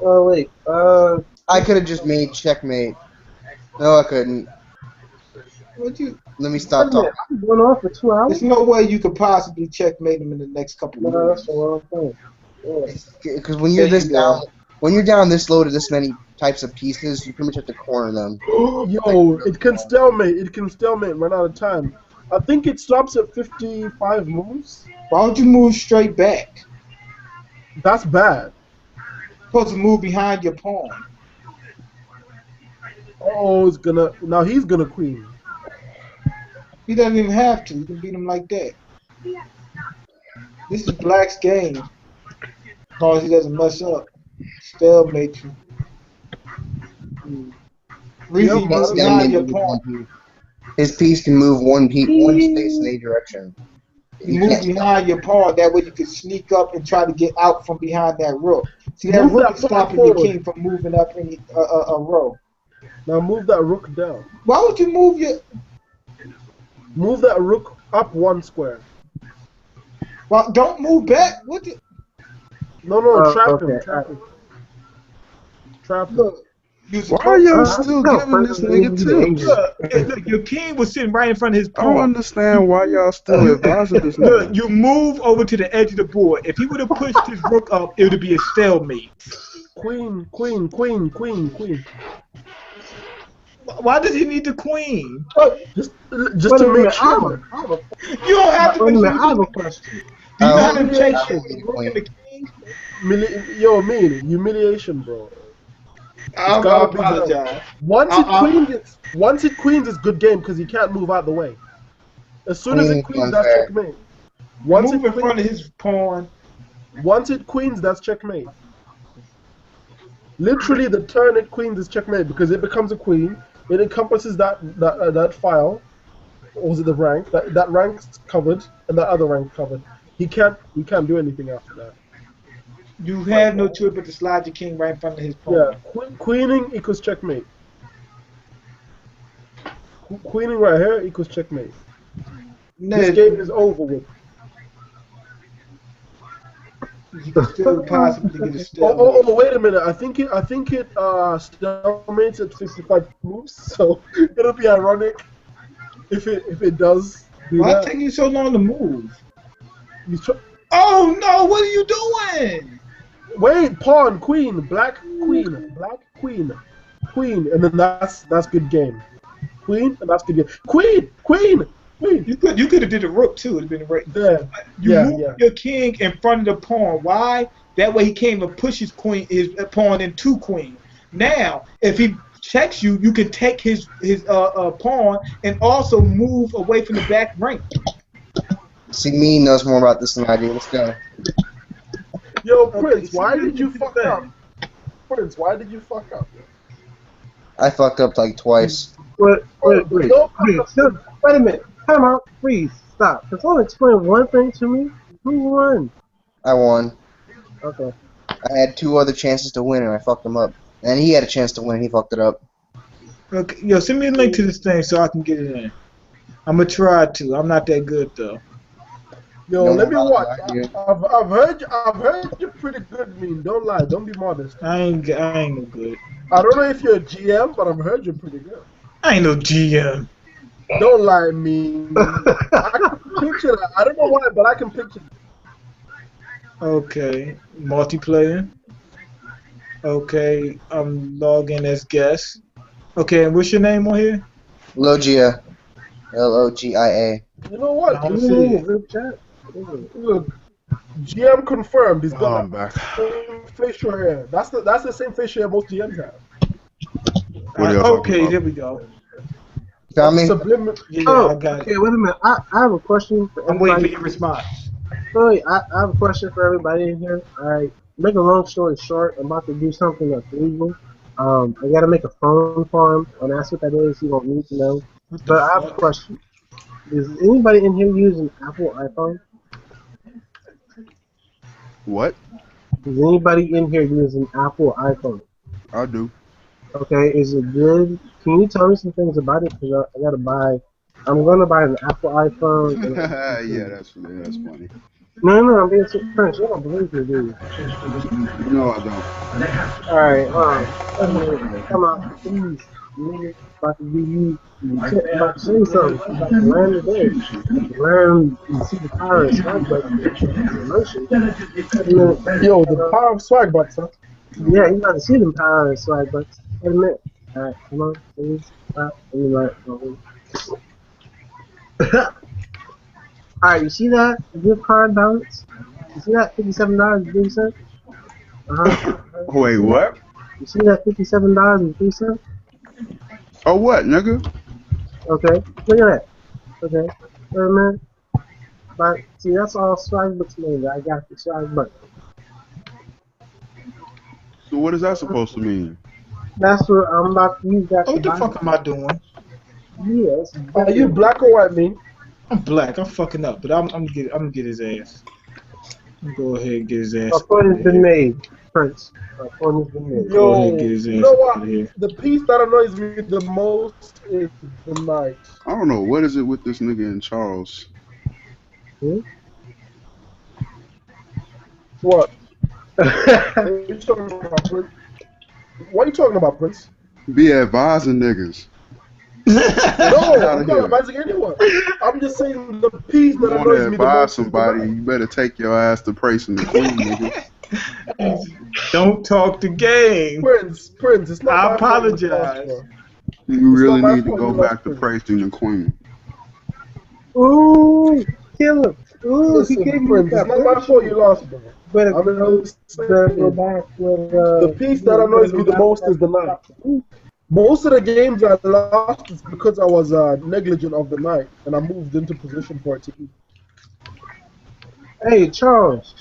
Oh wait. I could have just made checkmate. No, I couldn't. Would you? Let me stop talking. I'm going on for 2 hours. There's no way you could possibly checkmate him in the next couple of No, minutes. that's the wrong thing. Yeah. Because when you're There this you go. down, when you're down this low to this many types of pieces, you pretty much have to corner them. Yo, it can stalemate. It can stalemate. Run out of time. I think it stops at 55 moves. Why don't you move straight back? That's bad. You're supposed to move behind your pawn. Oh, it's gonna. Now he's gonna queen. He doesn't even have to. You can beat him like that. This is Black's game. As long as he doesn't mess up. Stalemate you. Reason you Yeah, move but- behind your pawn. His piece can move one space in a direction. You move behind your pawn, that way you can sneak up and try to get out from behind that rook. See, that Move rook that is pawn stopping your forward. king from moving up any a row. Now move that rook down. Why would you move your... Move that rook up 1 square. Well, don't move back. What the... No, trap him. Okay. Trap him. Trap him. Look. You Why are y'all still no, giving this personally, nigga the tips? Look, your king was sitting right in front of his I don't pawn. understand why y'all still advising this Look, nigga. you move over to the edge of the board. If he would have pushed his rook up, it would be a stalemate. Queen. Why does he need the queen? Just Wait to a make minute, sure. You don't have to Wait a make minute, I have sure. a question. Do you I have don't to check think the I rook would and the king? Humiliation, bro. I gotta be apologize. Once Uh-uh. it queens, it's good game because he can't move out the way. As soon as it queens, that's Unfair. checkmate. Once Move it in front of queens, his pawn. once it queens, that's checkmate. Literally, the turn it queens is checkmate because it becomes a queen. It encompasses that file, or was it the rank? That rank's covered and that other rank covered. He can't do anything after that. You have no choice but to slide your king right in front of his pawn. Yeah, queening equals checkmate. Queening right here equals checkmate. This No, game is over with. you can still possibly get a Oh, stalemate. wait a minute. I think it stalemates at 55 moves, so it'll be ironic if it does do Why that. it taking you so long to move? You tr- Oh no! What are you doing? Wait, pawn, queen, black queen, and then that's good game. Queen, and that's good game. Queen. You could have did a rook too. It'd been right. There. You Yeah, move yeah. your king in front of the pawn. Why? That way he can't even push his pawn into queen. Now, if he checks you, you can take his pawn and also move away from the back rank. See, me knows more about this than I do. Let's go. Yo, Okay, Prince, so why you did you do fuck the up? thing. Prince, why did you fuck up? I fucked up like twice. Wait. No, Wait a minute. Time out. Please stop. Can someone explain one thing to me? Who won? I won. Okay. I had 2 other chances to win and I fucked them up. And he had a chance to win and he fucked it up. Okay, yo, send me a link to this thing so I can get it in. I'm gonna try to. I'm not that good though. Yo, No, let me no, watch. no, no. I've heard you're pretty good, mean. Don't lie. Don't be modest. I ain't no good. I don't know if you're a GM, but I've heard you're pretty good. I ain't no GM. Don't lie, mean. I can picture that. I don't know why, but I can picture that. Okay, multiplayer. Okay, I'm logging as guest. Okay, and what's your name on here? Logia. Logia. You know what? I don't You see in the it. group chat? Look, GM confirmed. He's Oh, got I'm back. the same facial hair. That's the same facial hair most GMs have. What are y'all talking Okay, about? there we go. Found me? Yeah, Oh, I got okay. it. Wait a minute. I have a question for I'm waiting for everybody. your response. Sorry, I have a question for everybody in here. Alright. Make a long story short, I'm about to do something that's legal. I gotta make a phone farm, and that's what that is. You don't need to know. What the But I have a fuck? question. Is anybody in here using Apple iPhone? What? Is anybody in here using Apple iPhone? I do. Okay, is it good? Can you tell me some things about it? Because I gotta buy. I'm gonna buy an Apple iPhone. And Yeah, that's funny. no, I'm being serious. You don't believe me, do you? No, I don't. Alright, come on, please. Nigga, about to be you. About to say something. About to learn today. Learn and see the power of swag bucks. Emotion. Yo, the power of swag bucks, huh? Yeah, you got to see the power of swag bucks. Wait a minute. Alright, come on, please. Stop. Let me like. Alright, you see that? Gift card balance? You see that $57.03? Wait, what? You see that $57.03? Oh, what, nigga? Okay, look at that. Okay, wait a minute. But see, that's all swag books made. I got the swag book. So what is that supposed to mean? That's what I'm about to use. That What the fuck am I doing? Yes. Are you black or white, man? I'm black. I'm fucking up, but I'm gonna get his ass. I'm gonna go ahead and get his ass. A point has been made, Prince. A point has been made. Go ahead Yo, and get his you ass know out what? of here. The piece that annoys me the most is the night. I don't know. What is it with this nigga and Charles? What? What are you talking about, Prince? What are you talking about, Prince? Be advising niggas. No, outta I'm here. not advising anyone. I'm just saying the piece You that want to annoys me the advise most. somebody, you better take your ass to praising the queen, nigga. Don't talk the game. Prince, it's not I my fault you lost, apologize. bro. You It's really not my need to fault go you lost, back to Prince. praising the queen. Ooh, kill him. Ooh, he Listen, gave me Prince, it's that not my fault you lost, bro. Better I'm go, just better go saying, back with, the piece that annoys me the most is the night. Most of the games I lost is because I was negligent of the night, and I moved into position for it to eat. Hey, Charles.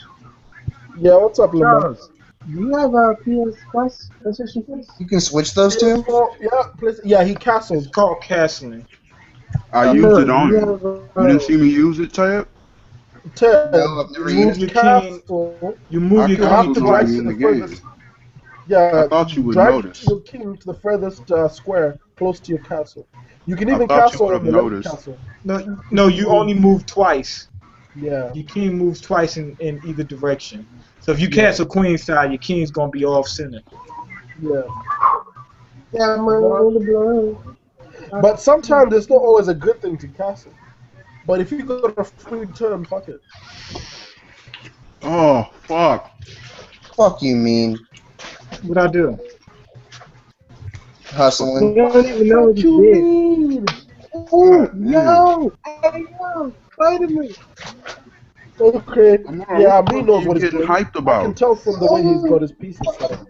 Yeah, what's up, Lamar? Charles, do you have a PS Plus? PlayStation Plus? You can switch those two? Yeah, he It's castled. called castling. I used it on you. You didn't see me use it, Tab? Ted, No, I've never You move used your it. king. castle. You move I your You have king to castled drag on twice. you to in the the game. furthest. Yeah, I thought you would drag notice. your king to the furthest square close to your castle. You can I even thought you castle would on have the left noticed. castle. No, you only move twice. Yeah. Your king moves twice in either direction. So if you castle queen side, your king's gonna be off center. Yeah. Yeah, I'm on the blood. But sometimes it's not always a good thing to castle. But if you got a free turn, fuck it. Oh, fuck. Fuck you mean. What I do? You Hustling. don't even know what Fuck you you did. mean? Ooh, God damn. yo! Hey, yo! Wait a minute! Okay. Amara, Yeah, what the me fuck knows are what you he's getting doing. hyped I can about? tell from the way he's got his pieces set up.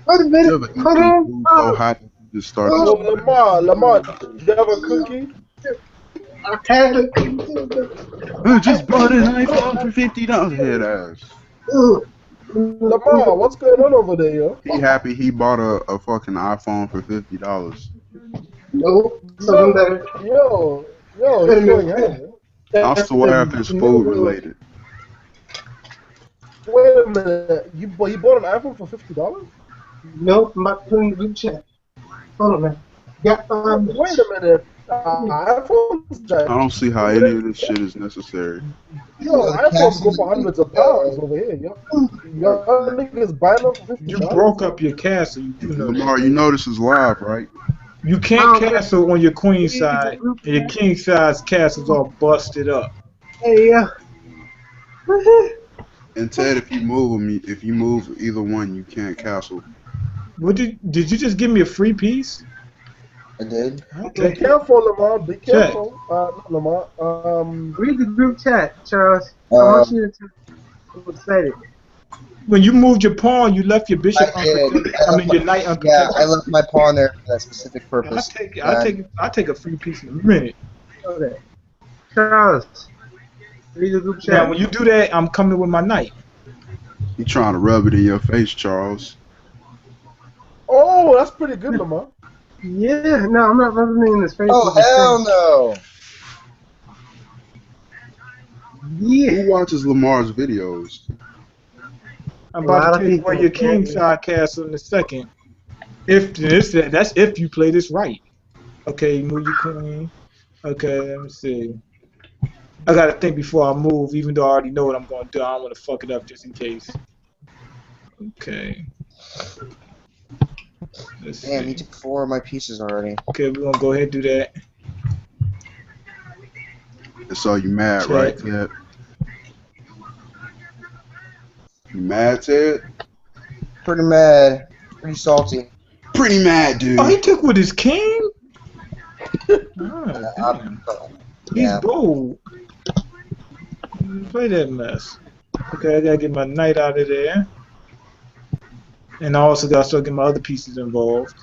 Wait a You minute! ever eat Hold some on! food so hot that you just start Yo, to Lamar, do you have a cookie? I had it! I just bought an iPhone for $50. Head ass. Lamar, what's going on over there, yo? He happy he bought a fucking iPhone for $50. Nope, something better. Yo, Wait a he's going minute. ham, yo. I swear if it's food related. Wait a minute, you bought an iPhone for $50? Nope, I'm about to put in the group chat. Hold on, man. Got Wait a minute, iPhones, I don't see how any of this shit is necessary. yo, iPhones go for hundreds of pounds over here, yo. Yo, niggas buying them for $50. You broke up your castle. You do know that. Lamar, you know this is live, right? You can't castle on your queen side, and your king side's castle's all busted up. Hey, And Ted, if you move either one, you can't castle. What did you just give me a free piece? I did. Be careful, Lamar, be careful. Not Lamar, read the group chat, Charles. I want you to say it. When you moved your pawn, you left your bishop I did. unprotected. I mean, your knight Yeah, unprotected. I left my pawn there for that specific purpose. I'll take a free piece in a minute. Okay. Charles, read the group chat. Now, when you do that, I'm coming with my knight. You trying to rub it in your face, Charles. oh, that's pretty good, Lamar. Yeah, no, I'm not representing this face. Oh hell no! Yeah. Who watches Lamar's videos? I'm A about lot to of take away people, your king apparently. side castle in a second. If this, that's if you play this right. Okay, move your queen. Okay, let me see. I gotta think before I move, even though I already know what I'm gonna do. I don't want to fuck it up just in case. Okay. Let's Damn, he see. took 4 of my pieces already. Okay, we're gonna go ahead and do that. That's all you mad, Check. right, Ted? You mad, Ted? Pretty mad. Pretty salty. Pretty mad, dude. Oh, he took with his king? Oh, damn. He's Yeah. bold. Play that mess. Okay, I gotta get my knight out of there. And I also gotta start getting my other pieces involved.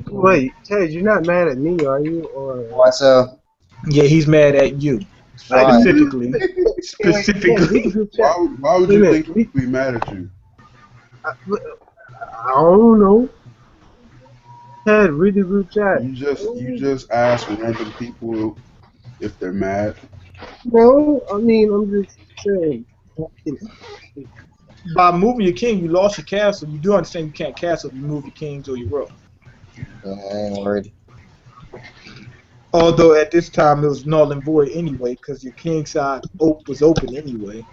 Wait, Ted, you're not mad at me, are you? Or Why so? Yeah, he's mad at you. Why? Specifically. Ted, read the Specifically. group chat. Why would Wait a you minute, think he'd be mad at you? I don't know. Ted, read the group chat. You just ask random people if they're mad. No, I mean, I'm just saying. By moving your king, you lost your castle. You do understand you can't castle if you move your kings or your rook. Yeah, I ain't worried. Although at this time it was null and void anyway, because your king side was open anyway.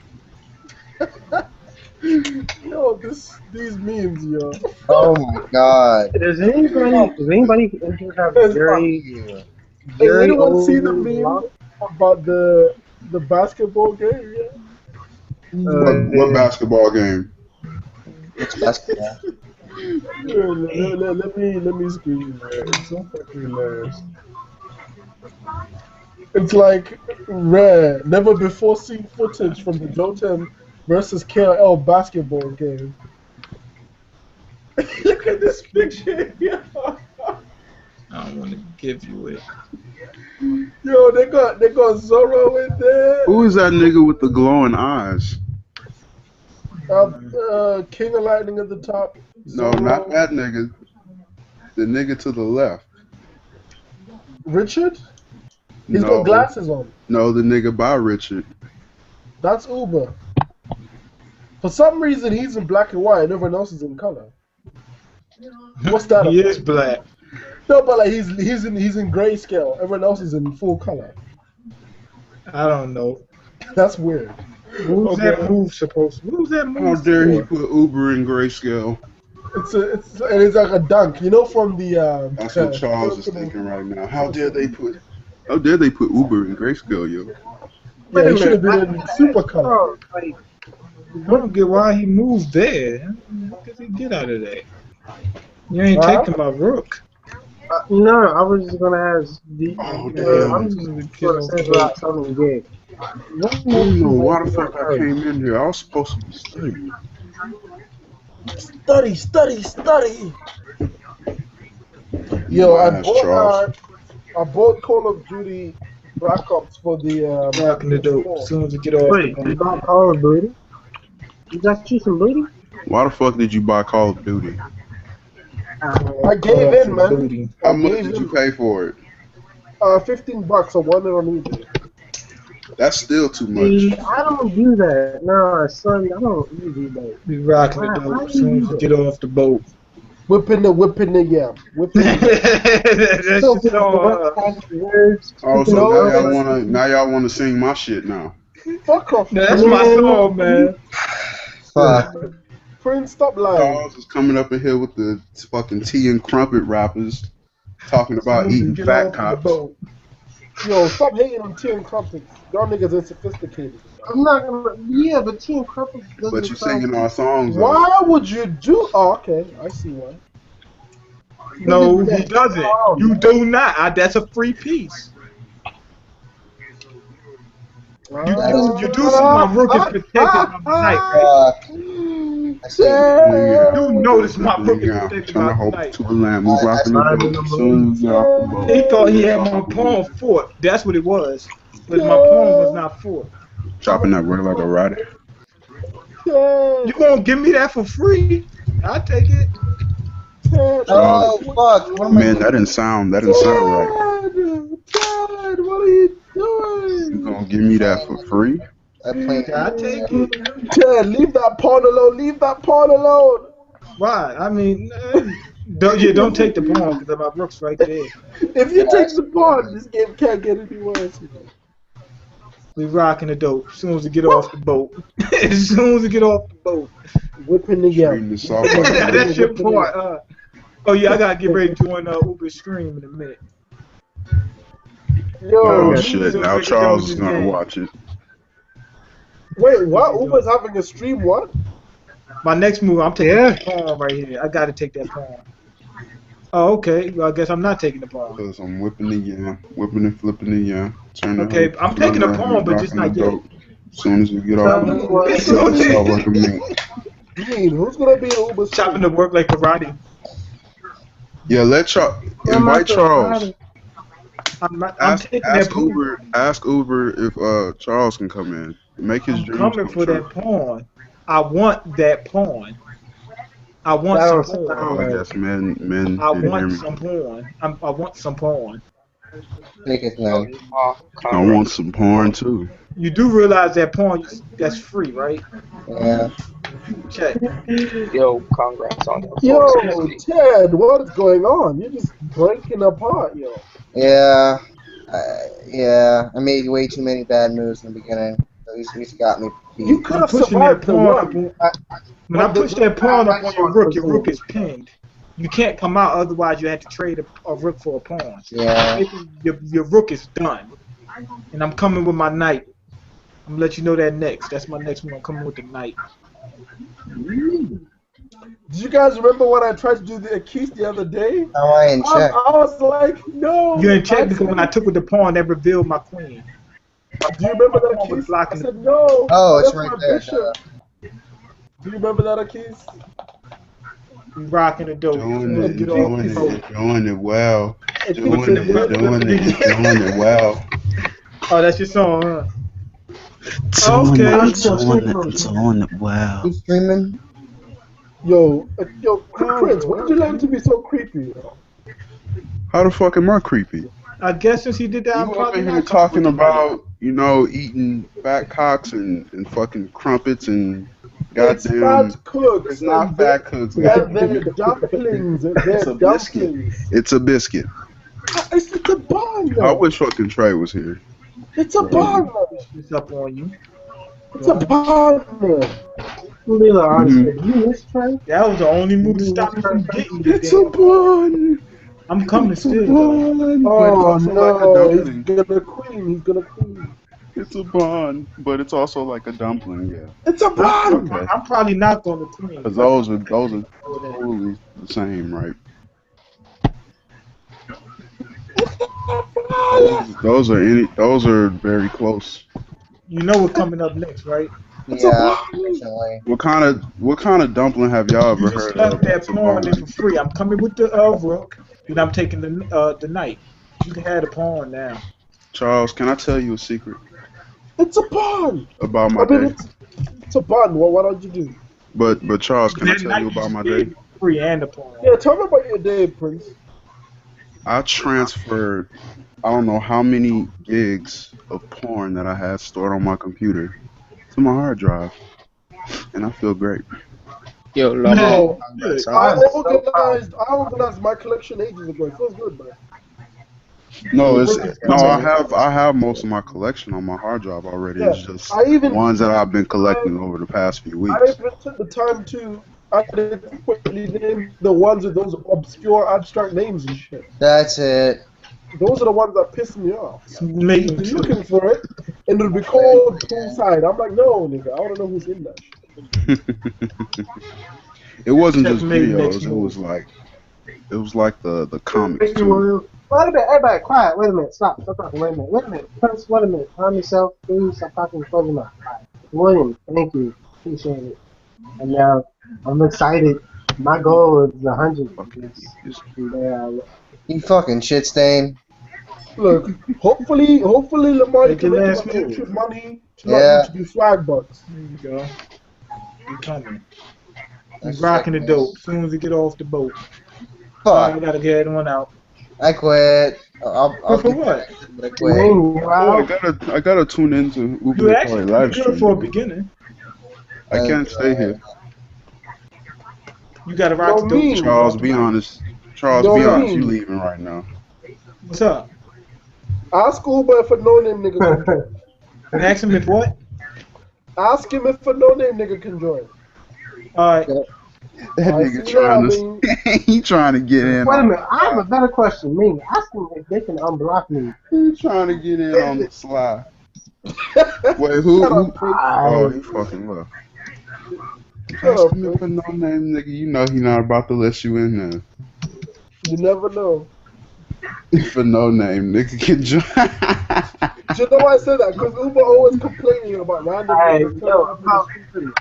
Yo, these memes, yo. Oh my god. Does anybody here have That's very Has anyone seen the old meme lock? about the basketball game? Yeah. What basketball game? It's basketball. Let me screen it. It's so fucking hilarious. It's like rare, never before seen footage from the Jotun versus KL basketball game. Look at this picture. Yeah. I don't want to give you it. Yo, they got Zorro in there. Who is that nigga with the glowing eyes? King of Lightning at the top. No, Zorro. not that nigga. The nigga to the left. Richard? He's No. got glasses on. No, the nigga by Richard. That's Uber. For some reason, he's in black and white and everyone else is in color. What's that He about? is black. No, but like he's in grayscale. Everyone else is in full color. I don't know. That's weird. Who's that move supposed to? Who's that How move dare he for? put Uber in grayscale? It's like a dunk, you know, from the. That's what Charles is thinking right now. How dare they put Uber in grayscale, yo? Yeah, he should have been in super color. Like, I don't get why he moved there. What did he get out of that? You ain't Huh? taking my rook. no, I was just gonna ask. Oh, damn. I'm just gonna say about something big. I don't know why the fuck I came in here. I was supposed to be studying. Study. Yo, Nice, Charles. I bought Call of Duty Black Ops for the. Rocking the dope. As soon as we get off. Wait, you got Call of Duty? You got you some booty? Why the fuck did you buy Call of Duty? I gave in, man. Booty. How much did you pay for it? $15. I won it on eBay. That's still too See, much. I don't do that. No, son, I don't do that. We rocking the dope as soon as we get off the boat. Whipping the yeah. Whipping the That's So, just all, words. Oh, so No, now y'all wanna sing my shit now. fuck off. that's my song, man. Fuck. Prince, stop lying. Charles is coming up in here with the fucking tea and crumpet rappers talking about eating Get fat off the cops. boat. Yo, stop hating on Tea and Crumpets. Y'all niggas are sophisticated. I'm not gonna. Yeah, but Team Crumpets doesn't. But you sound- singing our songs. though. Why would you do? Oh, okay, I see why. No, he doesn't. You do not. That's a free piece. You do see my rook is protected by my knight, right? Fuck. I see. Nigga, You notice my rook is nigga, protected trying by to my hope knight. to a lamb. We rocking the boat as soon as we get off the boat. He thought he had my pawn fort. That's what it was. But my pawn was not fort. Chopping that word like a rider. You gonna give me that for free? I'll take it. Ted, Oh fuck! What am I Man, that didn't sound right. Ted, what are you You doing? gonna give me that for free? I play. I take it. Ted, leave that pawn alone. Leave that pawn alone. Why? I mean, don't take the pawn because my rook's right there. If you take the pawn, this game can't get any worse. We rocking the dope. As soon as we get off the boat. As soon as we get off the boat. Whipping the Treating yam. this off like That's your part. Oh yeah, I gotta get ready to join Uber Stream in a minute. Yo, Oh Yeah. shit! Now Charles is gonna watch it. wait, what? Uber's having a stream? What? My next move, I'm taking the pawn right here. I gotta take that pawn. Oh, okay. Well, I guess I'm not taking the pawn. Cause I'm whipping the yam, whipping and flipping the yam. Turn Okay, I'm taking the pawn, but just not yet. As soon as we get off, it's all like a meat. Dean, who's gonna be an Uber? Chopping the work like karate. Yeah, let Charles invite Charles. I'm Ask, taking ask that pawn. Uber. Ask Uber if Charles can come in. Make his I'm dreams coming come for true. that pawn. I want that pawn. I want That some was- pawn. I guess men I didn't hear want me. some pawn. I want some pawn. Take it man. I want some porn too. You do realize that pawn that's free, right? Yeah. Check. Yo, congrats on the Yo, first Ted, what is going on? You're just breaking apart, yo. Yeah. Yeah. I made way too many bad moves in the beginning. So he's got me You beat. could I'm have pushing that survived the pawn up. one. When I push that pawn up on your rook is pinned. You can't come out, otherwise you have to trade a rook for a pawn. Yeah. Your rook is done. And I'm coming with my knight. I'm gonna let you know that next. That's my next one. I'm coming with the knight. Did you guys remember when I tried to do the Akis the other day? How I in check. I was like, no. You're in check because when I took with the pawn, that revealed my queen. Do you remember that Pawn was Akis? I blocking said, no. Oh, it's that's right my there. bishop. Do you remember that Akis? We rocking the dope. Doing Let's it, get doing off the it, boat. doing it well. Doing Doing it well. Oh, that's your song, huh? Doing Okay. it well. Who's streaming? Yo, Prince, when did you learn to be so creepy? Yo? How the fuck am I creepy? I guess since he did that, I'm You probably over here not talking coming with about, eating fat cocks and fucking crumpets and It's goddamn. fat cooks. It's not fat cooks. They're dumplings. They're It's a biscuit. dumplings. It's a biscuit. It's a bun. I wish fucking Trey was here. It's a bun. It's up on you. It's a bun. Lila, honestly, you miss Trey? That was the only move to stop me from getting you. It's a bun. I'm coming It's a still. though. bun. But Oh it's also no, like a he's dumpling. gonna queen. He's gonna queen. It's a bun, but it's also like a dumpling. Yeah. It's a bun. Okay. I'm probably not going to queen. Because those are totally the same, right? Those are very close. You know what's coming up next, right? Yeah, unfortunately. What kind of dumpling have y'all ever You just heard left of? that It's a pawn there bun. for free. I'm coming with the rook, and I'm taking the knight. You can have the pawn now. Charles, can I tell you a secret It's a bun. about my I mean, day? it's a bun. What don't you do? But Charles, can I That tell knight you about just my gave day? you free and the pawn. Yeah, tell me about your day, Prince. I transferred I don't know how many gigs of porn that I had stored on my computer to my hard drive, and I feel great. Yo, Man, Lamar. good. I organized my collection ages ago. It feels good, man. No, I have most of my collection on my hard drive already. It's just I even ones that I've been collecting over the past few I weeks. even took the time to adequately name the ones with those obscure abstract names and shit. That's it. Those are the ones that piss me off. Mate, You're looking for it, and it'll be called poolside. I'm like, no, nigga, I want to know who's in that shit. It wasn't just Checkmate next videos. move. It was like the comics too. Wait a minute, everybody, quiet. Wait a minute, stop talking. Wait a minute. First, wait a minute. Calm yourself, please. Stop talking. Close your mouth. All right. William, thank you. Appreciate it. And now, I'm excited. My goal is 100. Yeah, You fucking shit stain. Look, hopefully, Lamar, you Take can your make last enough move. YouTube money to Yeah. not need to do swag bucks. there you go. You coming. You That's rocking the sick, dope as soon as you get off the boat. I Fuck. gotta get one out. I quit. I'll For get what? that, but I quit. Oh, I gotta tune into You Uber actually Party live pretty good for a stream. beginning. I can't stay here. You gotta rock Yo, the dope. me. Charles, be honest. Charles, Yo, be honest. me. You leaving right now? What's up? Ask Uber if a no-name nigga can join. Ask him if what? Ask him if a no-name nigga can join. Alright. That I nigga see trying that, to. He trying to get in. Wait a minute, I have a better question. Me, ask them if they can unblock me. He trying to get in on the sly. Wait, who? Shut who up, Prince. oh, he fucking left. Shut up, If a Prince. no name nigga, you know he not about to let you in there. You never know. If a no name nigga can join. Do you know why I said that? Because Uber always complaining about random Hey, niggas yo, turning up in the street.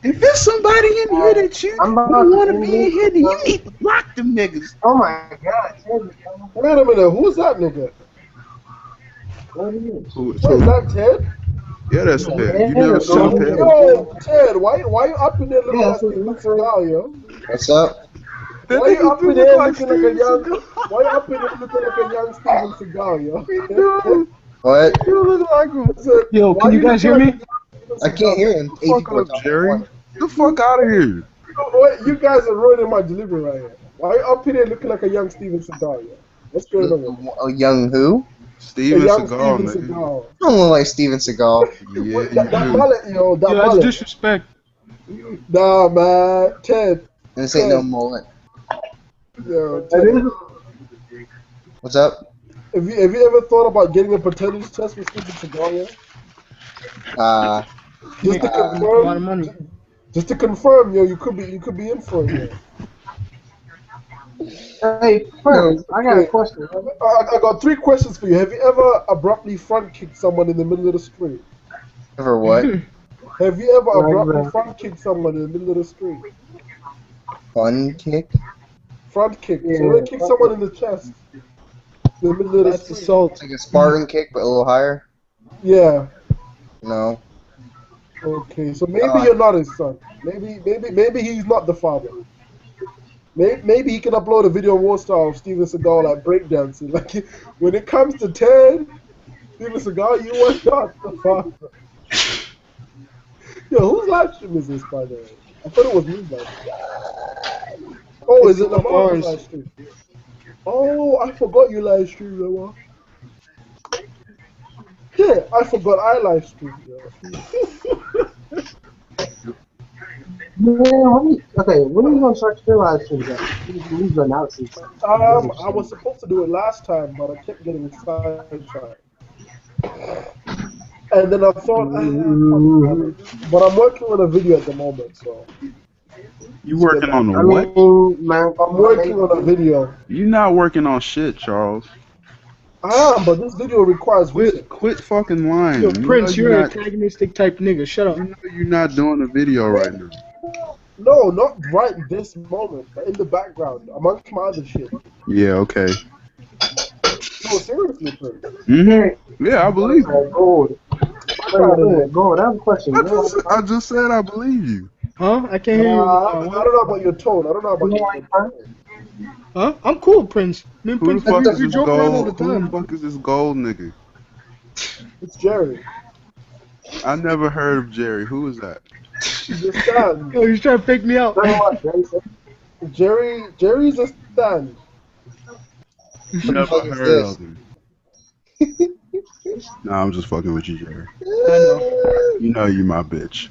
If there's somebody in here that you I'm about don't want to to be in here, then you need to block them niggas. Oh my god. Wait a minute, who's that nigga? What is it? Who- Wait, is that Ted? Yeah, that's Ted. You Yeah, never so saw who- Ted. Yo, Ted, why you up in there looking Yeah, like so Steven who's- Seagal, yo? What's up? Why you up in there looking like a young? Why you up in there looking like a young Steven Seagal, yo? What? You look like him. I said, Yo, why can you guys hear looking me? like a young I Steven can't Seagal? hear him. Fuck up, Jerry. The fuck out of here. Wait, you guys are ruining my delivery right here. Why you up in there looking like a young Steven Seagal, yo? What's going on? A young who? A Steven young Seagal, Steven nigga. Seagal. I don't look like Steven Seagal. Yeah, Wait, that you do. mullet, yo, that Yo, that's mullet. disrespect. Nah, man, Ted. And this ain't no mullet. Yo, It Ted. is. What's up? Have you ever thought about getting a paternity test with Steven Seagal, yeah? Just to a lot of confirm, money. just to confirm, yo, you could be in for it. Yo. Hey, friends, I got a question. I got 3 questions for you. Have you ever abruptly front kicked someone in the middle of the street? Ever what? Have you ever Right, abruptly right. front kicked someone in the middle of the street? Fun kick? Front kick. Yeah. So they kick someone in the chest. In the middle of the That's street. assault. Like a Spartan kick, but a little higher? Yeah. No. Okay. So maybe you're not his son. Maybe he's not the father. Maybe he can upload a video on Warstar of Steven Seagal like breakdancing. Like when it comes to Ted, Steven Seagal, you are not the father. Yo, whose live stream is this, by the way? I thought it was me, man. Oh, is it Lamar's live stream? Oh, I forgot you live stream, Lamar. Yeah, I forgot I live stream, yo. When are you gonna start your live streams? You need to announce it. I was supposed to do it last time, but I kept getting sidetracked. And then I thought, but I'm working on a video at the moment, so You working on the I what? mean, man, I'm working on a video. You not working on shit, Charles. I am, but this video requires vision. Quit fucking lying. Yo, You Prince, know you're an not, antagonistic type nigga. Shut up. you know you're not doing a video right now. No, not right this moment, but in the background, amongst my other shit. Yeah, okay. No, seriously, Prince. Mm-hmm. Yeah, I believe you. Gold. Gold. I have a question. I just said I believe you. Huh? I can't hear you. I don't know about your tone. I don't know about your tone. Huh? I'm cool, Prince. Me and Who the Prince, fuck is we this joke around all the gold? Who the time. fuck is this gold nigga? It's Jerry. I never heard of Jerry. Who is that? He's a stand. Yo, he's trying to fake me out. Jerry's a stand. Never fuck is heard this? of him. Nah, I'm just fucking with you, Jerry. I know. You know you my bitch.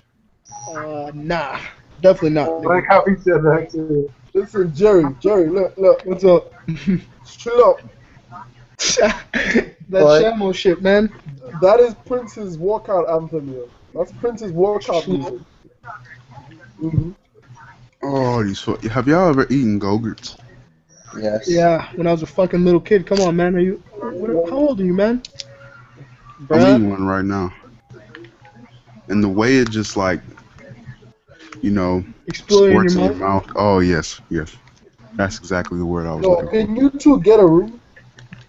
Nah. Definitely not. I like how he said that too. Listen, Jerry, look, What's up? chill up. That What? Shamo shit, man. That is Prince's walkout anthem, yo. That's Prince's walkout music. Mm-hmm. Oh, these have y'all ever eaten Go-Gurts? Yes. Yeah, when I was a fucking little kid. Come on, man. How old are you, man? I'm Bruh. eating one right now. And the way it just like, you know, Exploding in squirts your in mouth. your mouth. Oh, yes. That's exactly the word I was Yo, looking for. can you two get a room?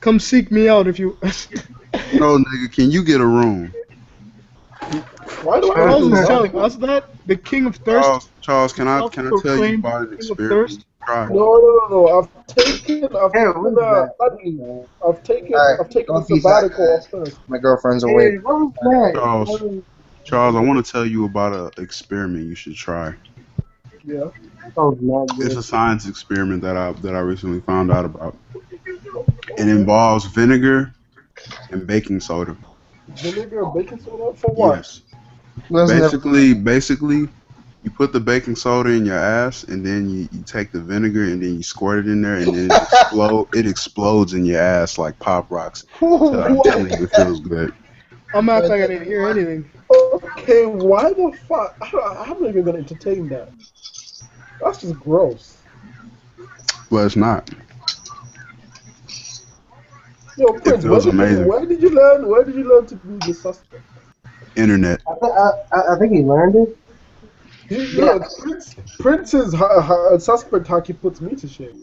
Come seek me out if you. No, nigga, can you get a room? Why do I Charles have was to telling us that the king of thirst. Charles, can I tell you Self-proclaimed about an king of experience? thirst. Try. No. I've taken Hey, what was honey. that? I've taken a Don't be sabbatical off sarcastic. first. My girlfriend's Hey, awake. what was that? Charles, Charles, I want to tell you about an experiment you should try. Yeah. Oh, not It's good. a science experiment that I recently found out about. It involves vinegar and baking soda. Vinegar and baking soda for what? Yes. Listen, Basically, you put the baking soda in your ass, and then you take the vinegar, and then you squirt it in there, and then it explodes in your ass like pop rocks. So I'm telling you, it feels good. I'm acting like I didn't hear anything. Okay, why the fuck? I'm not even gonna entertain that. That's just gross. But it's not. Yo, Prince, feels amazing. where did you learn? Where did you learn to be the suspect? Internet. I think he learned it. Yeah, Prince is a suspect. How he puts me to shame.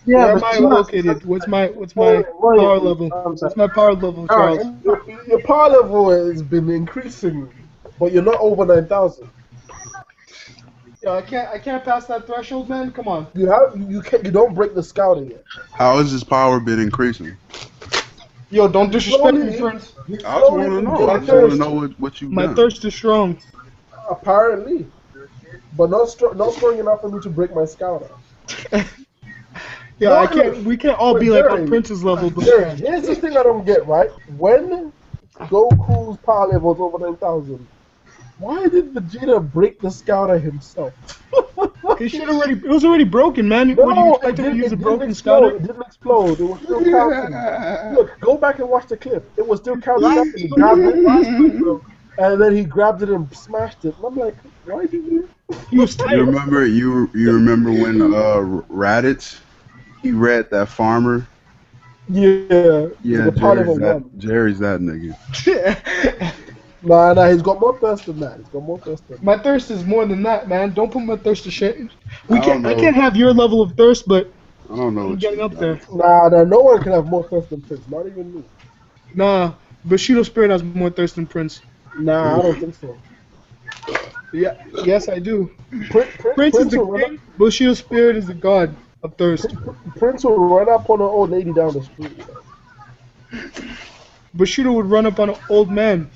Yeah, Where am but I you're not- located? What's my Well, power level? I'm sorry. What's my power level, Charles? Your power level has been increasing, but you're not over 9,000. Yo, I can't pass that threshold, man. Come on. You don't break the scouting yet. How has his power been increasing? Yo, don't disrespect me, Slowly. Prince. I just want to know. I just want to know what you've My done. thirst is strong. Apparently, but not strong enough for me to break my scouter. Yeah, No, I can't. We can't all be like Jerry, on Prince's level, but Jerry, here's the thing I don't get, right? When Goku's power level is over 9,000, why did Vegeta break the scouter himself? it should already. It was already broken, man. What do you expect him to use a broken explode. scouter? It didn't explode. It was still counting. Look, go back and watch the clip. It was still counting up, and he grabbed it, and then he grabbed it and smashed it. And I'm like, why did you? He was You tired. remember? You remember when Raditz? He read that farmer. Yeah. Yeah, the power level one. Jerry's that nigga. Nah, he's got more thirst than that. He's got more thirst than that. My thirst is more than that, man. Don't put my thirst to shame. I don't I know. can't have your level of thirst, but I don't know. I'm What getting you up there. Nah, no one can have more thirst than Prince. Not even me. Nah, Bushido Spirit has more thirst than Prince. Nah, I don't think so. Yeah, yes, I do. Prince Prince is the will run king. Bushido Spirit is the god of thirst. Prince will run up on an old lady down the street. Bushido would run up on an old man.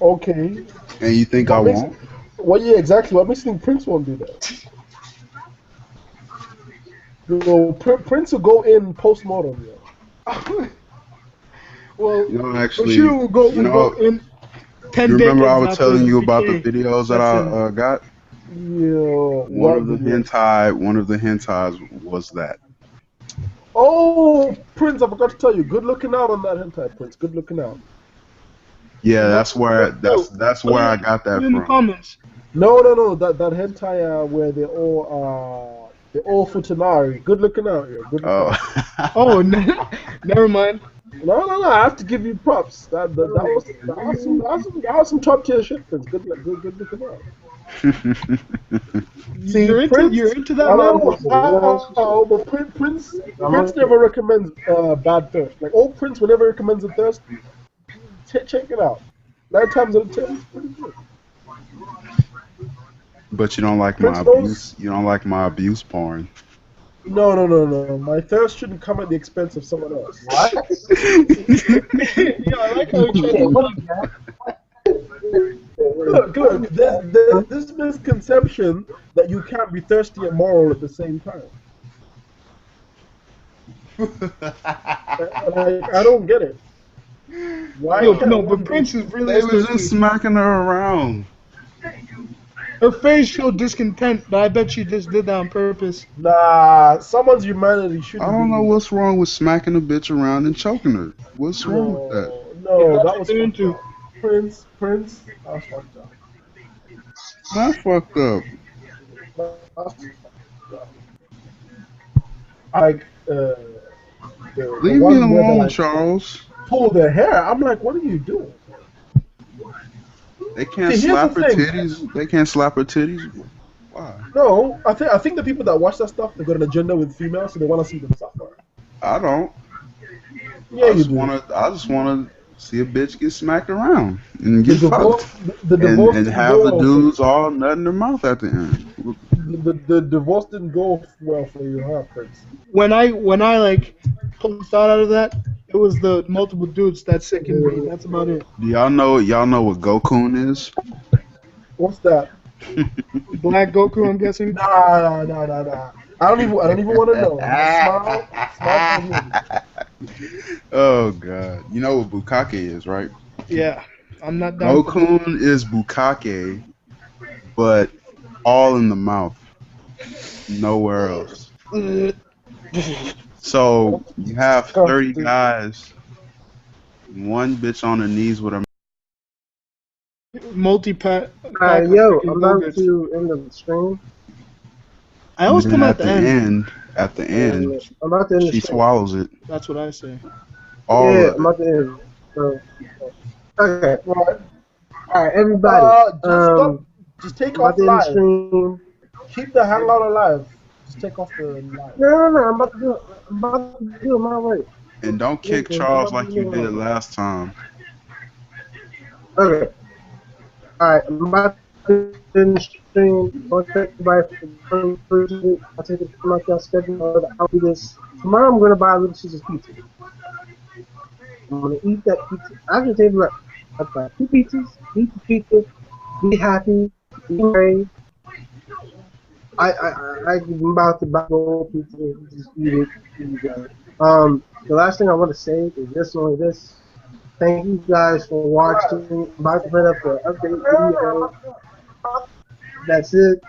Okay. And you think I won't? Well, yeah, exactly. What makes you think Prince won't do that? Prince will go in post-mortem. Yeah. Well, You know, actually, Bushido will go, you know, in 10 you remember I was decades telling after you about the decay. videos that I got? Yeah. One of the hentais was that. Oh, Prince, I forgot to tell you. Good looking out on that hentai, Prince. Good looking out. Yeah, that's where I got that In the from. No. comments. That hentai where they're all futanari. Good looking out here. Good looking out. Oh, Oh, never mind. No. I have to give you props. That was some top tier shit, Prince. Good looking out. See, You're into that, man? But Prince never recommends bad thirst. Like old Prince, whenever recommends a thirst, check it out. 9 times out of 10, it's pretty good. But you don't like Prince my knows- abuse. You don't like my abuse porn. No. My thirst shouldn't come at the expense of someone else. What? Yeah, I like how you tried to Look, there's this misconception that you can't be thirsty and moral at the same time. I don't get it. Why? Yo, no, but Prince is really They was thirsty. just smacking her around. Her face showed discontent, but I bet she just did that on purpose. Nah, someone's humanity shouldn't I don't be. know what's wrong with smacking a bitch around and choking her. What's wrong with that? No, that was They're into. Prince. That was fucked up. Not fucked up. Like, Leave me alone, Charles. Pull their hair. I'm like, what are you doing? They can't See, here's slap the her thing. titties. They can't slap her titties. Why? No, I think the people that watch that stuff, they got an agenda with females, so they want to see them suffer. I don't. Yeah, I you just do. wanna see a bitch get smacked around and get The divorce, fucked. the divorce And have the dudes all nut in their mouth at the end. the divorce didn't go well for you, huh, Prince? When I like pulled the thought out of that, it was the multiple dudes that sickened me. That's about it. Do y'all know what Gokun is? What's that? Black Goku, I'm guessing. Nah. I don't even want to know. Smile for me. Oh god. You know what Bukake is, right? Yeah, I'm not down. Gokun is Bukake, but all in the mouth. Nowhere else. So you have 30 guys, one bitch on her knees with her. Multi-pack. Yo, I'm about to end the stream. I always come at the end. At the end, I'm about to end the she stream. swallows it. That's what I say. All Yeah, of I'm about to end. So, okay. All right, everybody. Stop. Just take off I'm about to end the live. stream. Keep the hangout alive. Just take off the live. No. I'm about to do it. I'm about to do it my way. And don't kick Charles like you did last time. Okay. Alright, I'm about to end the stream. I'll thank everybody for it. I'll take it from y'all schedule. I'll do this. Tomorrow I'm going to buy a Little Caesars pizza. I'm going to eat that pizza. I can take it right. I'll buy 2 pizzas, eat the pizza, be happy, be brave. I'm about to buy the whole pizza and just eat it. The last thing I want to say is only this. Thank you guys for watching. I'm about to put up the update video. That's it.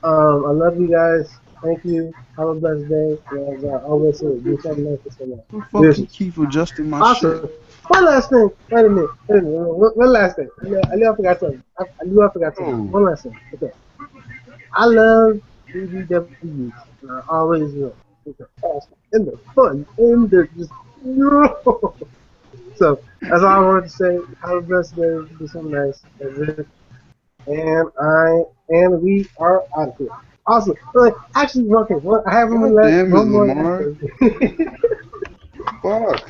I love you guys. Thank you. Have a blessed day. As I always say, do something nice for someone. Fucking keep adjusting my shit. One last thing. Wait a minute. One last thing. I knew I forgot something. One last thing. Okay. I love BBWs. And I always will. It's awesome. And the fun. And the just. So, that's all I wanted to say. Have a blessed day. Do something nice. That's it. And we are out of here. Also, actually, okay, I have one more. Fuck.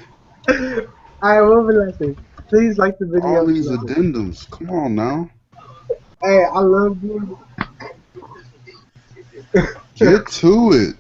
I have one more last thing. Please like the video. All these addendums. Come on now. Hey, I love you. Get to it.